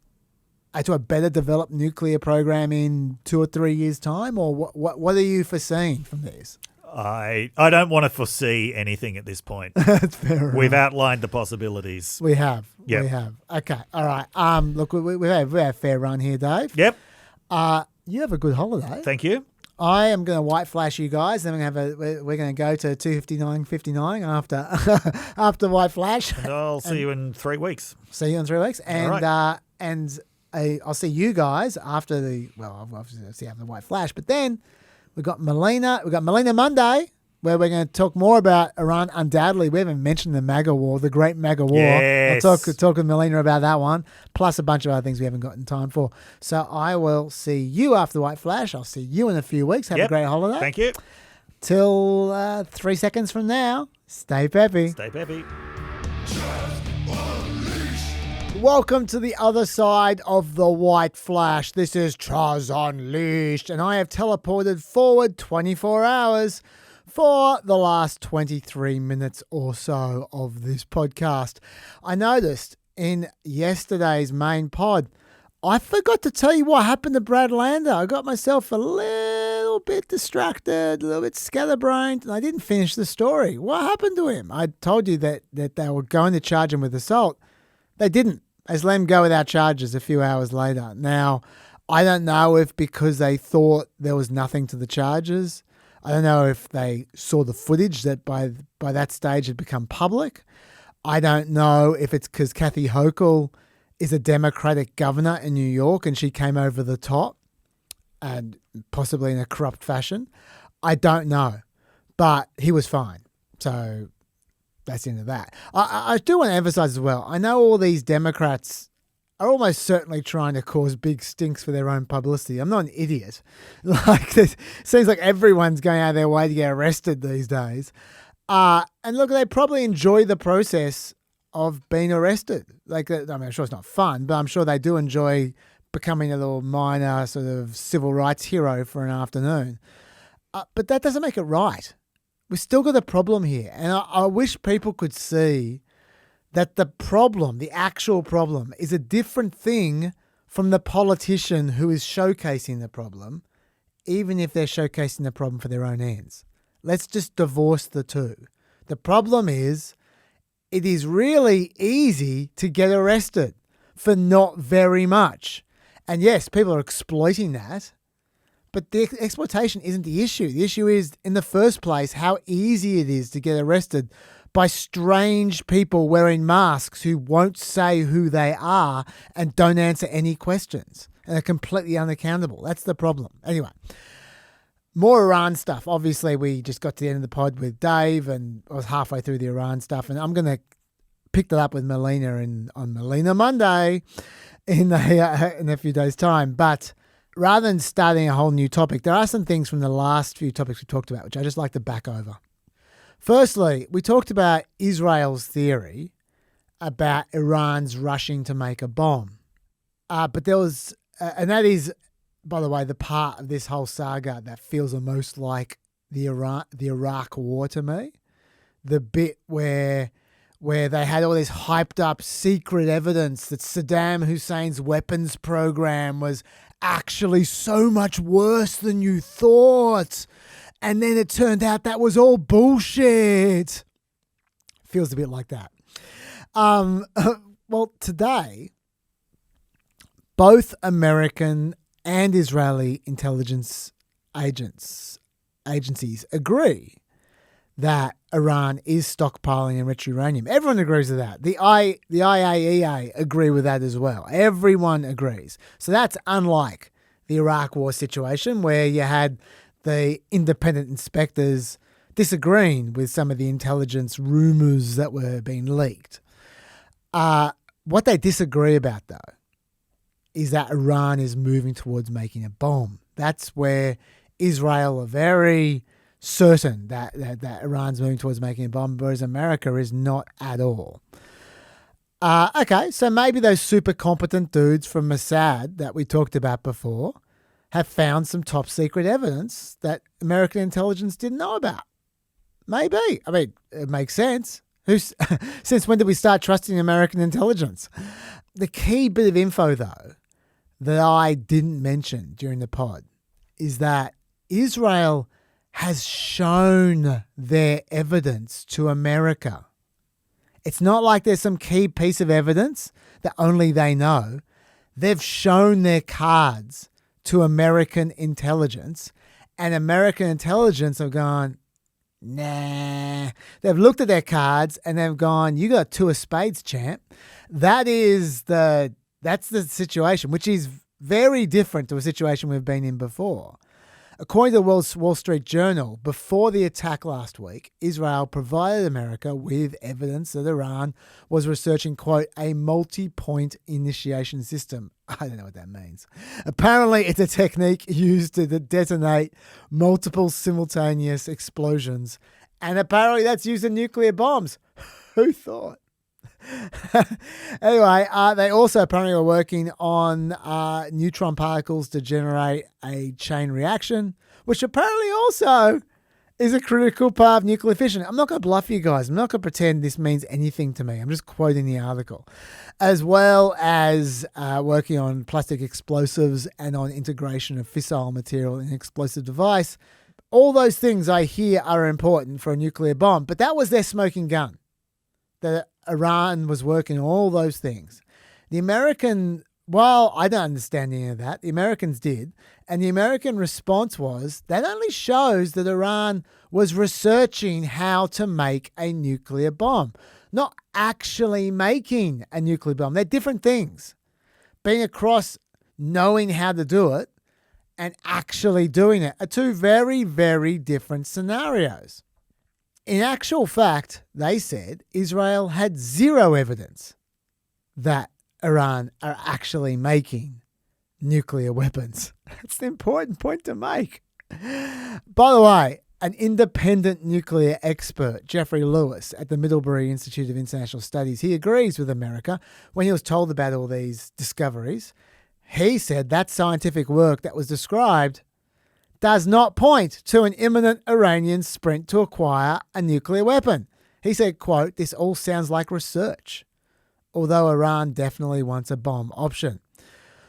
to a better developed nuclear program in 2 or 3 years' time, or what are you foreseeing from this? I don't want to foresee anything at this point. That's fair. We've outlined the possibilities. We have. Yep. We have. Okay. All right. Look, we have a fair run here, Dave. Yep. You have a good holiday. Thank you. I am going to white flash you guys. Then we're going to go to 2:59:59 after white flash. And I'll see you in 3 weeks. See you in 3 weeks, and All right. I'll see you guys after obviously after the white flash. But then we've got Melina Monday, where we're going to talk more about Iran. Undoubtedly, we haven't mentioned the MAGA war, the Great MAGA War. Yes. I'll talk with Melina about that one, plus a bunch of other things we haven't gotten time for. So I will see you after the white flash. I'll see you in a few weeks. Have a great holiday. Thank you. Till 3 seconds from now, stay peppy. Stay peppy. Welcome to the other side of the white flash. This is Truss Unleashed, and I have teleported forward 24 hours for the last 23 minutes or so of this podcast. I noticed in yesterday's main pod, I forgot to tell you what happened to Brad Lander. I got myself a little bit distracted, a little bit scatterbrained, and I didn't finish the story. What happened to him? I told you that they were going to charge him with assault. They didn't. They let him go without charges a few hours later. Now, I don't know if because they thought there was nothing to the charges. I don't know if they saw the footage that by that stage had become public. I don't know if it's because Kathy Hochul is a Democratic governor in New York and she came over the top and possibly in a corrupt fashion. I don't know. But he was fine. So that's the end of that. I do want to emphasize as well, I know all these Democrats are almost certainly trying to cause big stinks for their own publicity. I'm not an idiot. It seems like everyone's going out of their way to get arrested these days. And look, they probably enjoy the process of being arrested. I'm sure it's not fun, but I'm sure they do enjoy becoming a little minor sort of civil rights hero for an afternoon. But that doesn't make it right. We've still got a problem here. And I wish people could see that the problem, the actual problem, is a different thing from the politician who is showcasing the problem, even if they're showcasing the problem for their own ends. Let's just divorce the two. The problem is it is really easy to get arrested for not very much. And yes, people are exploiting that. But the exploitation isn't the issue. The issue is, in the first place, how easy it is to get arrested by strange people wearing masks who won't say who they are and don't answer any questions and are completely unaccountable. That's the problem. Anyway, more Iran stuff. Obviously, we just got to the end of the pod with Dave and I was halfway through the Iran stuff, and I'm going to pick that up with Melina on Melina Monday in a few days' time. But rather than starting a whole new topic, there are some things from the last few topics we talked about, which I just like to back over. Firstly, we talked about Israel's theory about Iran's rushing to make a bomb. But there was, and that is by the way, the part of this whole saga that feels the most like the Iraq War to me, the bit where they had all this hyped up secret evidence that Saddam Hussein's weapons program was actually so much worse than you thought. And then it turned out that was all bullshit. Feels a bit like that. Well, today, both American and Israeli intelligence agencies agree that Iran is stockpiling enriched uranium. Everyone agrees with that. The IAEA agree with that as well. Everyone agrees. So that's unlike the Iraq War situation where you had the independent inspectors disagreeing with some of the intelligence rumours that were being leaked. What they disagree about, though, is that Iran is moving towards making a bomb. That's where Israel are very certain that Iran's moving towards making a bomb, whereas America is not at all. Okay, so maybe those super competent dudes from Mossad that we talked about before have found some top secret evidence that American intelligence didn't know about. Maybe. I mean, it makes sense. Since when did we start trusting American intelligence? The key bit of info, though, that I didn't mention during the pod is that Israel has shown their evidence to America. It's not like there's some key piece of evidence that only they know. They've shown their cards to American intelligence, and American intelligence have gone, nah. They've looked at their cards and they've gone, you got two of spades, champ. That's the situation, which is very different to a situation we've been in before. According to the Wall Street Journal, before the attack last week, Israel provided America with evidence that Iran was researching, quote, a multi-point initiation system. I don't know what that means. Apparently, it's a technique used to detonate multiple simultaneous explosions. And apparently that's used in nuclear bombs. Who thought? Anyway, they also apparently are working on neutron particles to generate a chain reaction, which apparently also is a critical part of nuclear fission. I'm not going to bluff you guys. I'm not going to pretend this means anything to me. I'm just quoting the article. As well as working on plastic explosives and on integration of fissile material in an explosive device. All those things I hear are important for a nuclear bomb, but that was their smoking gun. That Iran was working on all those things. The American, well, I don't understand any of that. The Americans did. And the American response was, that only shows that Iran was researching how to make a nuclear bomb, not actually making a nuclear bomb. They're different things. Being across knowing how to do it and actually doing it are two very, very different scenarios. In actual fact, they said Israel had zero evidence that Iran are actually making nuclear weapons. That's an important point to make. By the way, an independent nuclear expert, Jeffrey Lewis, at the Middlebury Institute of International Studies, he agrees with America when he was told about all these discoveries. He said that scientific work that was described does not point to an imminent Iranian sprint to acquire a nuclear weapon. He said, quote, this all sounds like research, although Iran definitely wants a bomb option.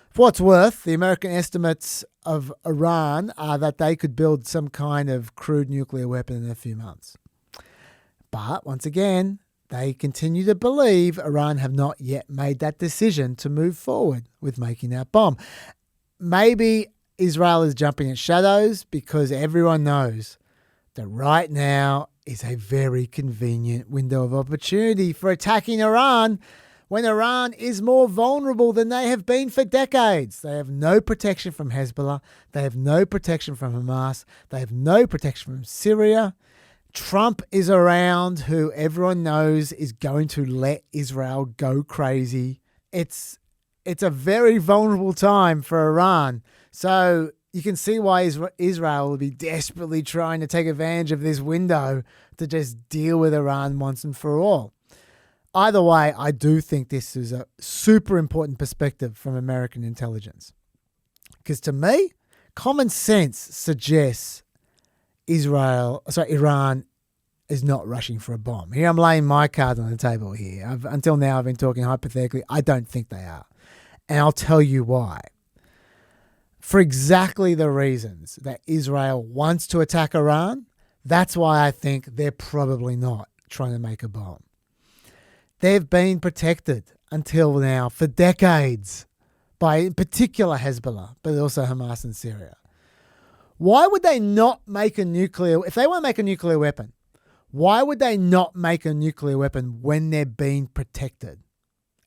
For what's worth, the American estimates of Iran are that they could build some kind of crude nuclear weapon in a few months. But once again, they continue to believe Iran have not yet made that decision to move forward with making that bomb. Maybe Israel is jumping at shadows because everyone knows that right now is a very convenient window of opportunity for attacking Iran when Iran is more vulnerable than they have been for decades. They have no protection from Hezbollah. They have no protection from Hamas. They have no protection from Syria. Trump is around, who everyone knows is going to let Israel go crazy. It's a very vulnerable time for Iran. So you can see why Israel will be desperately trying to take advantage of this window to just deal with Iran once and for all. Either way, I do think this is a super important perspective from American intelligence. Because to me, common sense suggests Iran is not rushing for a bomb. Here I'm laying my cards on the table here. Until now I've been talking hypothetically. I don't think they are. And I'll tell you why. For exactly the reasons that Israel wants to attack Iran, that's why I think they're probably not trying to make a bomb. They've been protected until now for decades by in particular Hezbollah, but also Hamas in Syria. Why would they not make a nuclear... If they want to make a nuclear weapon, why would they not make a nuclear weapon when they're being protected?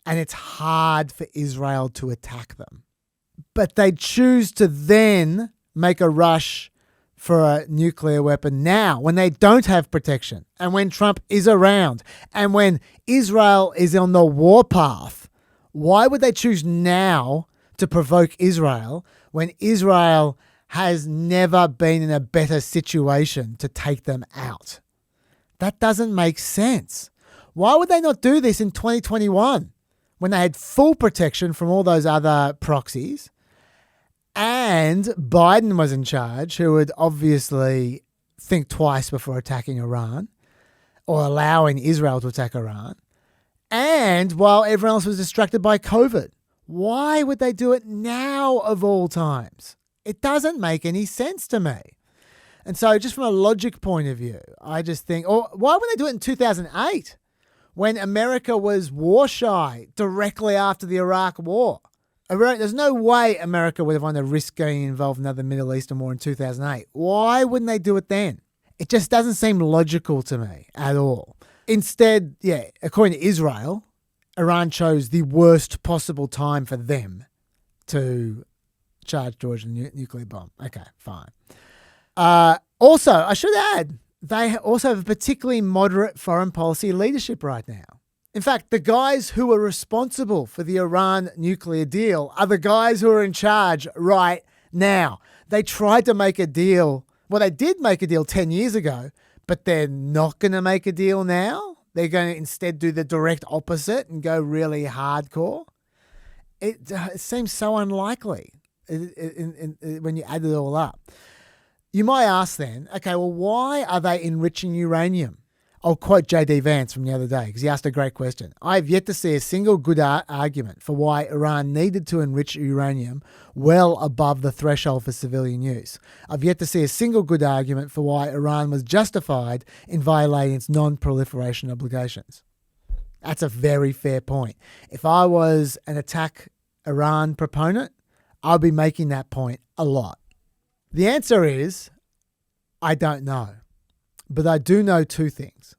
And it's hard for Israel to attack them. But they choose to then make a rush for a nuclear weapon now when they don't have protection and when Trump is around and when Israel is on the warpath. Why would they choose now to provoke Israel when Israel has never been in a better situation to take them out? That doesn't make sense. Why would they not do this in 2021 when they had full protection from all those other proxies and Biden was in charge, who would obviously think twice before attacking Iran or allowing Israel to attack Iran, and while everyone else was distracted by COVID? Why would they do it now of all times? It doesn't make any sense to me. And so just from a logic point of view, I just think, or why would they do it in 2008 when America was war shy directly after the Iraq war? There's no way America would have wanted to risk getting involved in another Middle Eastern war in 2008. Why wouldn't they do it then? It just doesn't seem logical to me at all. Instead, according to Israel, Iran chose the worst possible time for them to charge Georgia a nuclear bomb. Okay, fine. Also, I should add, they also have a particularly moderate foreign policy leadership right now. In fact, the guys who are responsible for the Iran nuclear deal are the guys who are in charge right now. They tried to make a deal. Well, they did make a deal 10 years ago, but they're not going to make a deal now. They're going to instead do the direct opposite and go really hardcore. It seems so unlikely when you add it all up. You might ask then, okay, well, why are they enriching uranium? I'll quote J.D. Vance from the other day because he asked a great question. I have yet to see a single good argument for why Iran needed to enrich uranium well above the threshold for civilian use. I've yet to see a single good argument for why Iran was justified in violating its non-proliferation obligations. That's a very fair point. If I was an attack Iran proponent, I'd be making that point a lot. The answer is, I don't know. But I do know two things.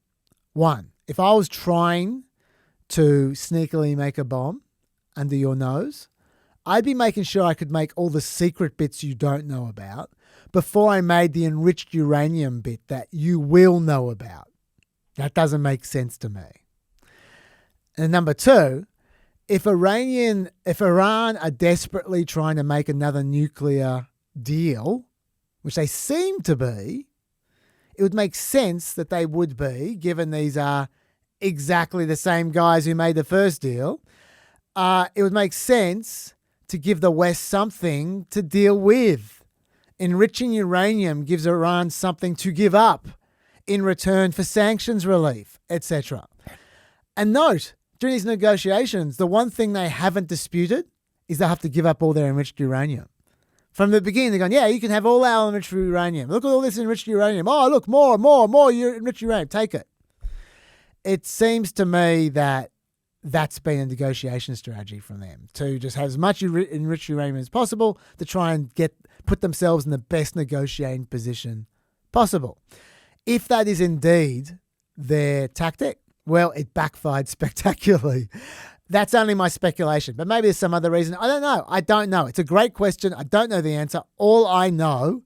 One, if I was trying to sneakily make a bomb under your nose, I'd be making sure I could make all the secret bits you don't know about before I made the enriched uranium bit that you will know about. That doesn't make sense to me. And number two, if Iran are desperately trying to make another nuclear deal, which they seem to be, it would make sense that they would be, given these are exactly the same guys who made the first deal. It would make sense to give the West something to deal with. Enriching uranium gives Iran something to give up in return for sanctions relief, etc. And note, during these negotiations, the one thing they haven't disputed is they have to give up all their enriched uranium. From the beginning, they're going, yeah, you can have all our enriched uranium. Look at all this enriched uranium. Oh, look, more enriched uranium. Take it. It seems to me that that's been a negotiation strategy from them, to just have as much enriched uranium as possible to try and put themselves in the best negotiating position possible. If that is indeed their tactic, well, it backfired spectacularly. That's only my speculation, but maybe there's some other reason. I don't know. It's a great question. I don't know the answer. All I know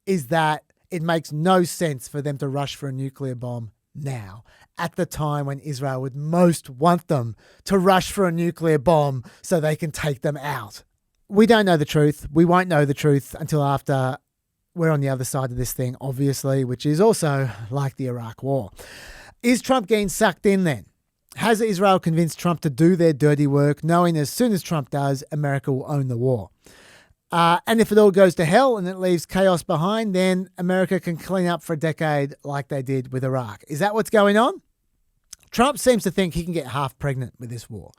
is that it makes no sense for them to rush for a nuclear bomb now, at the time when Israel would most want them to rush for a nuclear bomb so they can take them out. We don't know the truth. We won't know the truth until after we're on the other side of this thing, obviously, which is also like the Iraq War. Is Trump getting sucked in then? Has Israel convinced Trump to do their dirty work, knowing as soon as Trump does, America will own the war? And if it all goes to hell and it leaves chaos behind, then America can clean up for a decade like they did with Iraq. Is that what's going on? Trump seems to think he can get half pregnant with this war.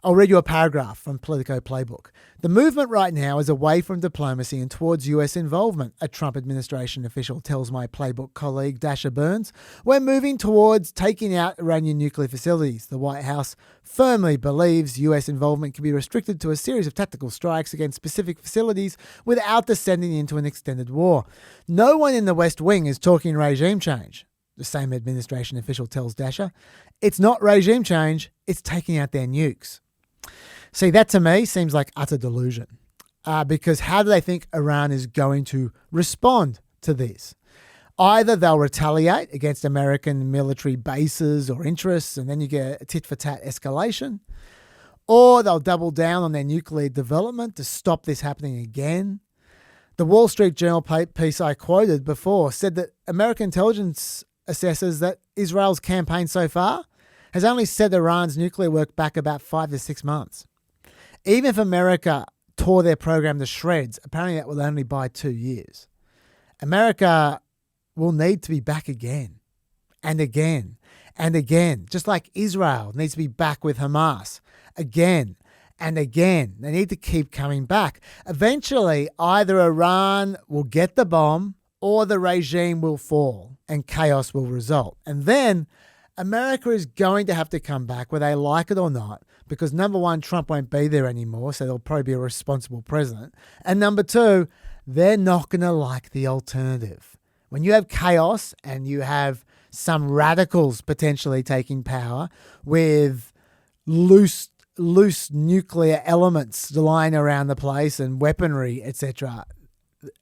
I'll read you a paragraph from Politico Playbook. The movement right now is away from diplomacy and towards US involvement, a Trump administration official tells my Playbook colleague Dasha Burns. We're moving towards taking out Iranian nuclear facilities. The White House firmly believes US involvement can be restricted to a series of tactical strikes against specific facilities without descending into an extended war. No one in the West Wing is talking regime change, the same administration official tells Dasha. It's not regime change, it's taking out their nukes. See, that to me seems like utter delusion. Because how do they think Iran is going to respond to this? Either they'll retaliate against American military bases or interests, and then you get a tit-for-tat escalation, or they'll double down on their nuclear development to stop this happening again. The Wall Street Journal piece I quoted before said that American intelligence assesses that Israel's campaign so far has only set Iran's nuclear work back about 5 to 6 months. Even if America tore their program to shreds, apparently that will only buy 2 years. America will need to be back again and again and again, just like Israel needs to be back with Hamas again and again. They need to keep coming back. Eventually, either Iran will get the bomb or the regime will fall and chaos will result. And then America is going to have to come back, whether they like it or not, because number one, Trump won't be there anymore, so there'll probably be a responsible president. And number two, they're not going to like the alternative. When you have chaos and you have some radicals potentially taking power with loose nuclear elements lying around the place and weaponry, etc.,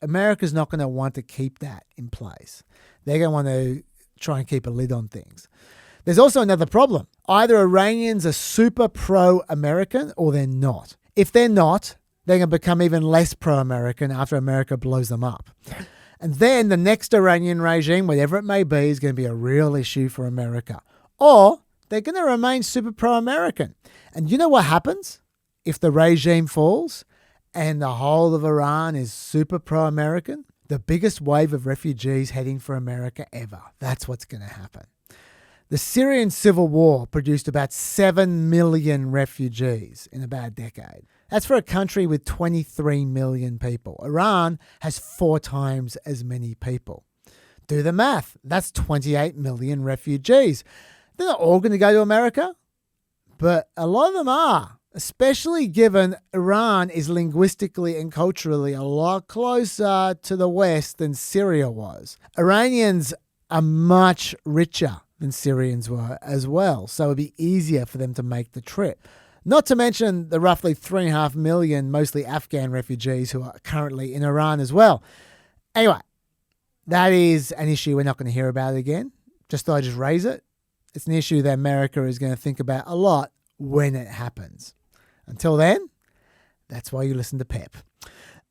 America's not going to want to keep that in place. They're going to want to try and keep a lid on things. There's also another problem. Either Iranians are super pro-American or they're not. If they're not, they're going to become even less pro-American after America blows them up. And then the next Iranian regime, whatever it may be, is going to be a real issue for America. Or they're going to remain super pro-American. And you know what happens if the regime falls and the whole of Iran is super pro-American? The biggest wave of refugees heading for America ever. That's what's going to happen. The Syrian civil war produced about 7 million refugees in about a decade. That's for a country with 23 million people. Iran has 4 times as many people. Do the math. That's 28 million refugees. They're not all going to go to America, but a lot of them are, especially given Iran is linguistically and culturally a lot closer to the West than Syria was. Iranians are much richer than Syrians were as well, so it'd be easier for them to make the trip. Not to mention the roughly 3.5 million, mostly Afghan refugees who are currently in Iran as well. Anyway, that is an issue we're not going to hear about again. Just thought I'd just raise it. It's an issue that America is going to think about a lot when it happens. Until then, that's why you listen to PEP.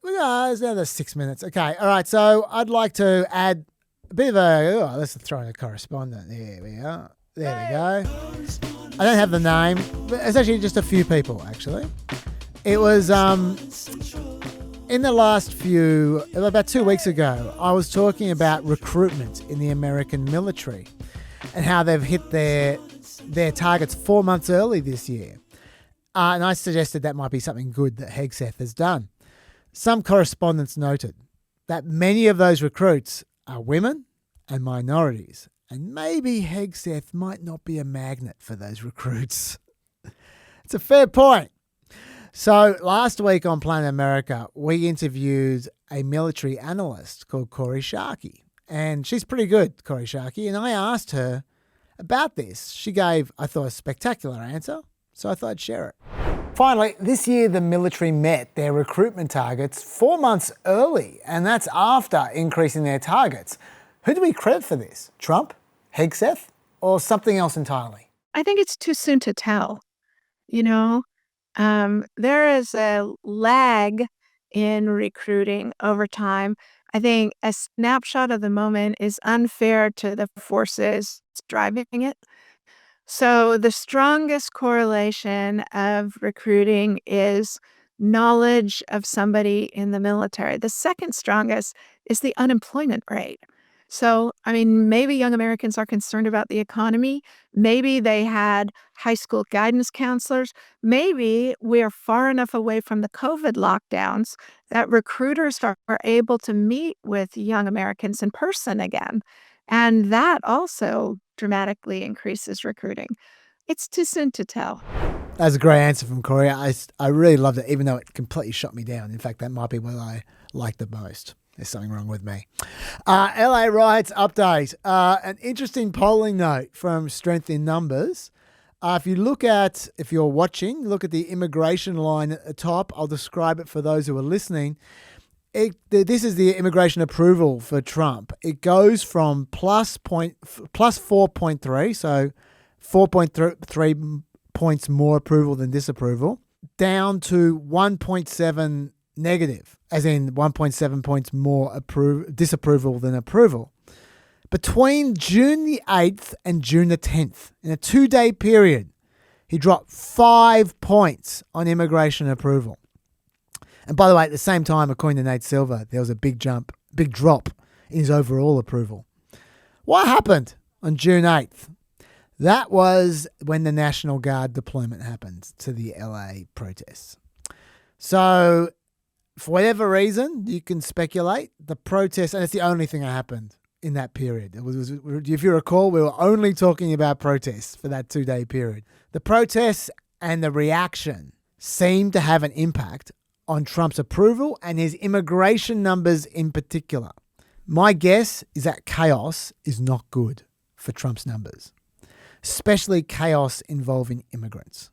There's another 6 minutes. Okay, all right, so I'd like to add a bit of a... let's throw in a correspondent. There we are. There we go. I don't have the name, but it's actually just a few people, actually. It was in the last about 2 weeks ago, I was talking about recruitment in the American military and how they've hit their targets 4 months early this year. And I suggested that might be something good that Hegseth has done. Some correspondents noted that many of those recruits are women and minorities. And maybe Hegseth might not be a magnet for those recruits. It's a fair point. So last week on Planet America, we interviewed a military analyst called Corey Sharkey. And she's pretty good, Corey Sharkey. And I asked her about this. She gave, I thought, a spectacular answer. So I thought I'd share it. Finally, this year the military met their recruitment targets 4 months early. And that's after increasing their targets. Who do we credit for this? Trump, Hegseth, or something else entirely? I think it's too soon to tell. There is a lag in recruiting over time. I think a snapshot of the moment is unfair to the forces driving it. So the strongest correlation of recruiting is knowledge of somebody in the military. The second strongest is the unemployment rate. So, I mean, maybe young Americans are concerned about the economy. Maybe they had high school guidance counselors. Maybe we are far enough away from the COVID lockdowns that recruiters are able to meet with young Americans in person again. And that also dramatically increases recruiting. It's too soon to tell. That's a great answer from Corey. I really loved it, even though it completely shot me down. In fact, that might be what I like the most. There's something wrong with me. LA riots update. An interesting polling note from Strength in Numbers. If you're watching, look at the immigration line at the top. I'll describe it for those who are listening. This is the immigration approval for Trump. It goes from plus 4.3, so 4.3 points more approval than disapproval, down to 1.7 negative, as in 1.7 points more disapproval than approval. Between June the 8th and June the 10th, in a 2-day period, he dropped 5 points on immigration approval. And by the way, at the same time, according to Nate Silver, there was a big drop in his overall approval. What happened on June 8th? That was when the National Guard deployment happened to the LA protests. So, for whatever reason, you can speculate, the protests, and it's the only thing that happened in that period. If you recall, we were only talking about protests for that 2-day period. The protests and the reaction seemed to have an impact on Trump's approval and his immigration numbers in particular. My guess is that chaos is not good for Trump's numbers, especially chaos involving immigrants.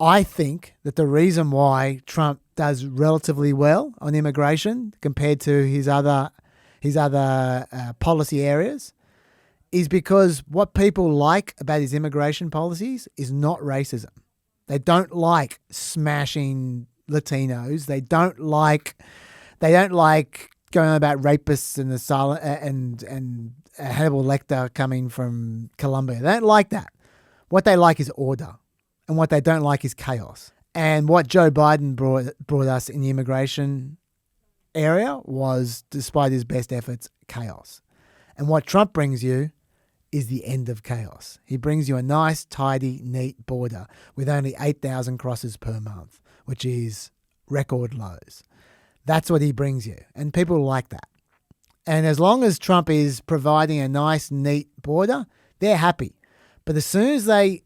I think that the reason why Trump does relatively well on immigration compared to his other policy areas is because what people like about his immigration policies is not racism. They don't like smashing Latinos. They don't like going on about rapists and asylum and Hannibal Lecter coming from Colombia. They don't like that. What they like is order. And what they don't like is chaos. And what Joe Biden brought us in the immigration area was, despite his best efforts, chaos. And what Trump brings you is the end of chaos. He brings you a nice, tidy, neat border with only 8,000 crosses per month, which is record lows. That's what he brings you. And people like that. And as long as Trump is providing a nice, neat border, they're happy. But as soon as they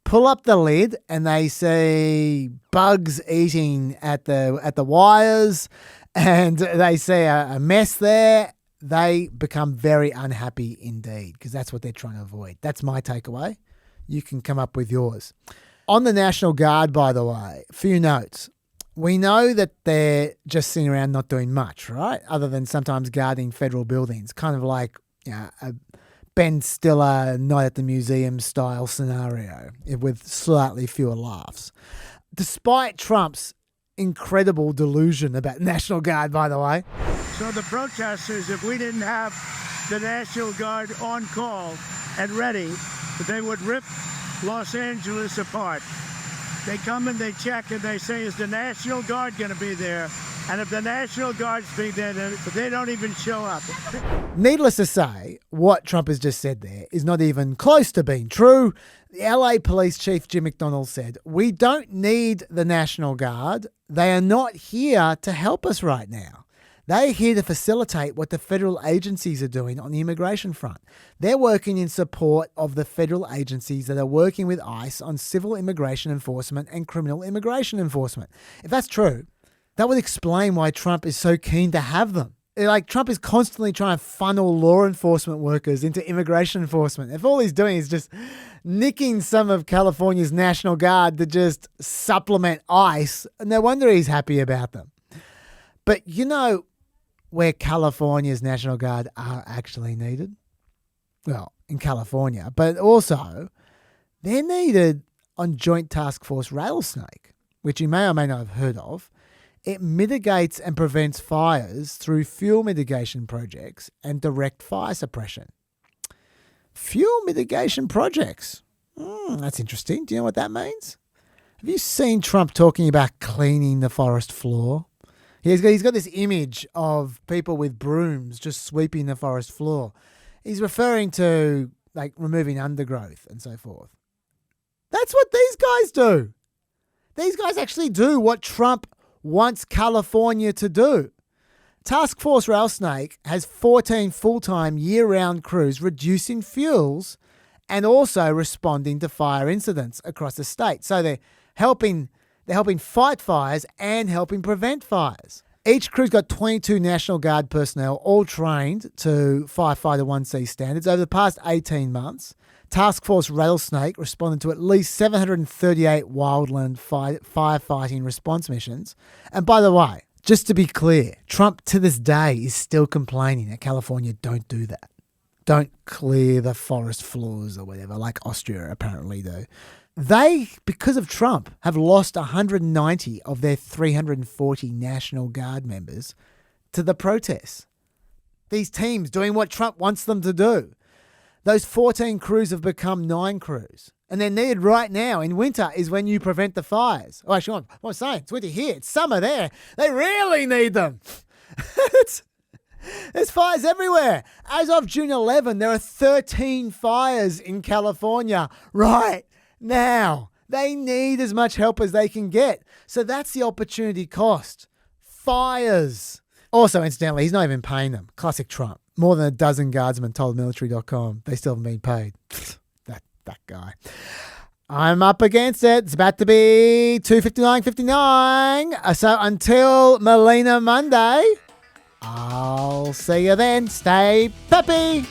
pull up the lid and they see bugs eating at the wires and they see a mess there, they become very unhappy indeed, because that's what they're trying to avoid. That's my takeaway. You can come up with yours. On the National Guard, by the way, a few notes. We know that they're just sitting around not doing much, right? Other than sometimes guarding federal buildings, kind of like a Ben Stiller Night at the Museum style scenario with slightly fewer laughs. Despite Trump's incredible delusion about National Guard, by the way. So the protesters, if we didn't have the National Guard on call and ready, they would rip Los Angeles apart. They come and they check and they say, is the National Guard going to be there? And if the National Guard's be there, they don't even show up. Needless to say, what Trump has just said there is not even close to being true. The LA Police Chief Jim McDonnell said, we don't need the National Guard. They are not here to help us right now. They're here to facilitate what the federal agencies are doing on the immigration front. They're working in support of the federal agencies that are working with ICE on civil immigration enforcement and criminal immigration enforcement. If that's true, that would explain why Trump is so keen to have them. Like, Trump is constantly trying to funnel law enforcement workers into immigration enforcement. If all he's doing is just nicking some of California's National Guard to just supplement ICE, no wonder he's happy about them. But you know where California's National Guard are actually needed? Well, in California, but also they're needed on Joint Task Force Rattlesnake, which you may or may not have heard of. It mitigates and prevents fires through fuel mitigation projects and direct fire suppression. Fuel mitigation projects. That's interesting. Do you know what that means? Have you seen Trump talking about cleaning the forest floor? He's got this image of people with brooms just sweeping the forest floor. He's referring to like removing undergrowth and so forth. That's what these guys do. These guys actually do what Trump wants California to do. Task Force Rattlesnake has 14 full-time year-round crews reducing fuels and also responding to fire incidents across the state. So they're helping fight fires and helping prevent fires. Each crew's got 22 National Guard personnel, all trained to Firefighter 1C standards. Over the past 18 months, Task Force Rattlesnake responded to at least 738 wildland firefighting response missions. And by the way, just to be clear, Trump to this day is still complaining that California don't do that. Don't clear the forest floors or whatever, like Austria apparently do. They, because of Trump, have lost 190 of their 340 National Guard members to the protests. These teams doing what Trump wants them to do. Those 14 crews have become 9 crews. And they're needed right now. In winter is when you prevent the fires. Oh, actually, what I'm saying, it's winter here. It's summer there. They really need them. There's fires everywhere. As of June 11, there are 13 fires in California right now. They need as much help as they can get. So that's the opportunity cost. Fires. Also, incidentally, he's not even paying them. Classic Trump. More than a dozen guardsmen told military.com they still haven't been paid. that guy. I'm up against it. It's about to be 2:59:59. So until Melina Monday, I'll see you then. Stay peppy.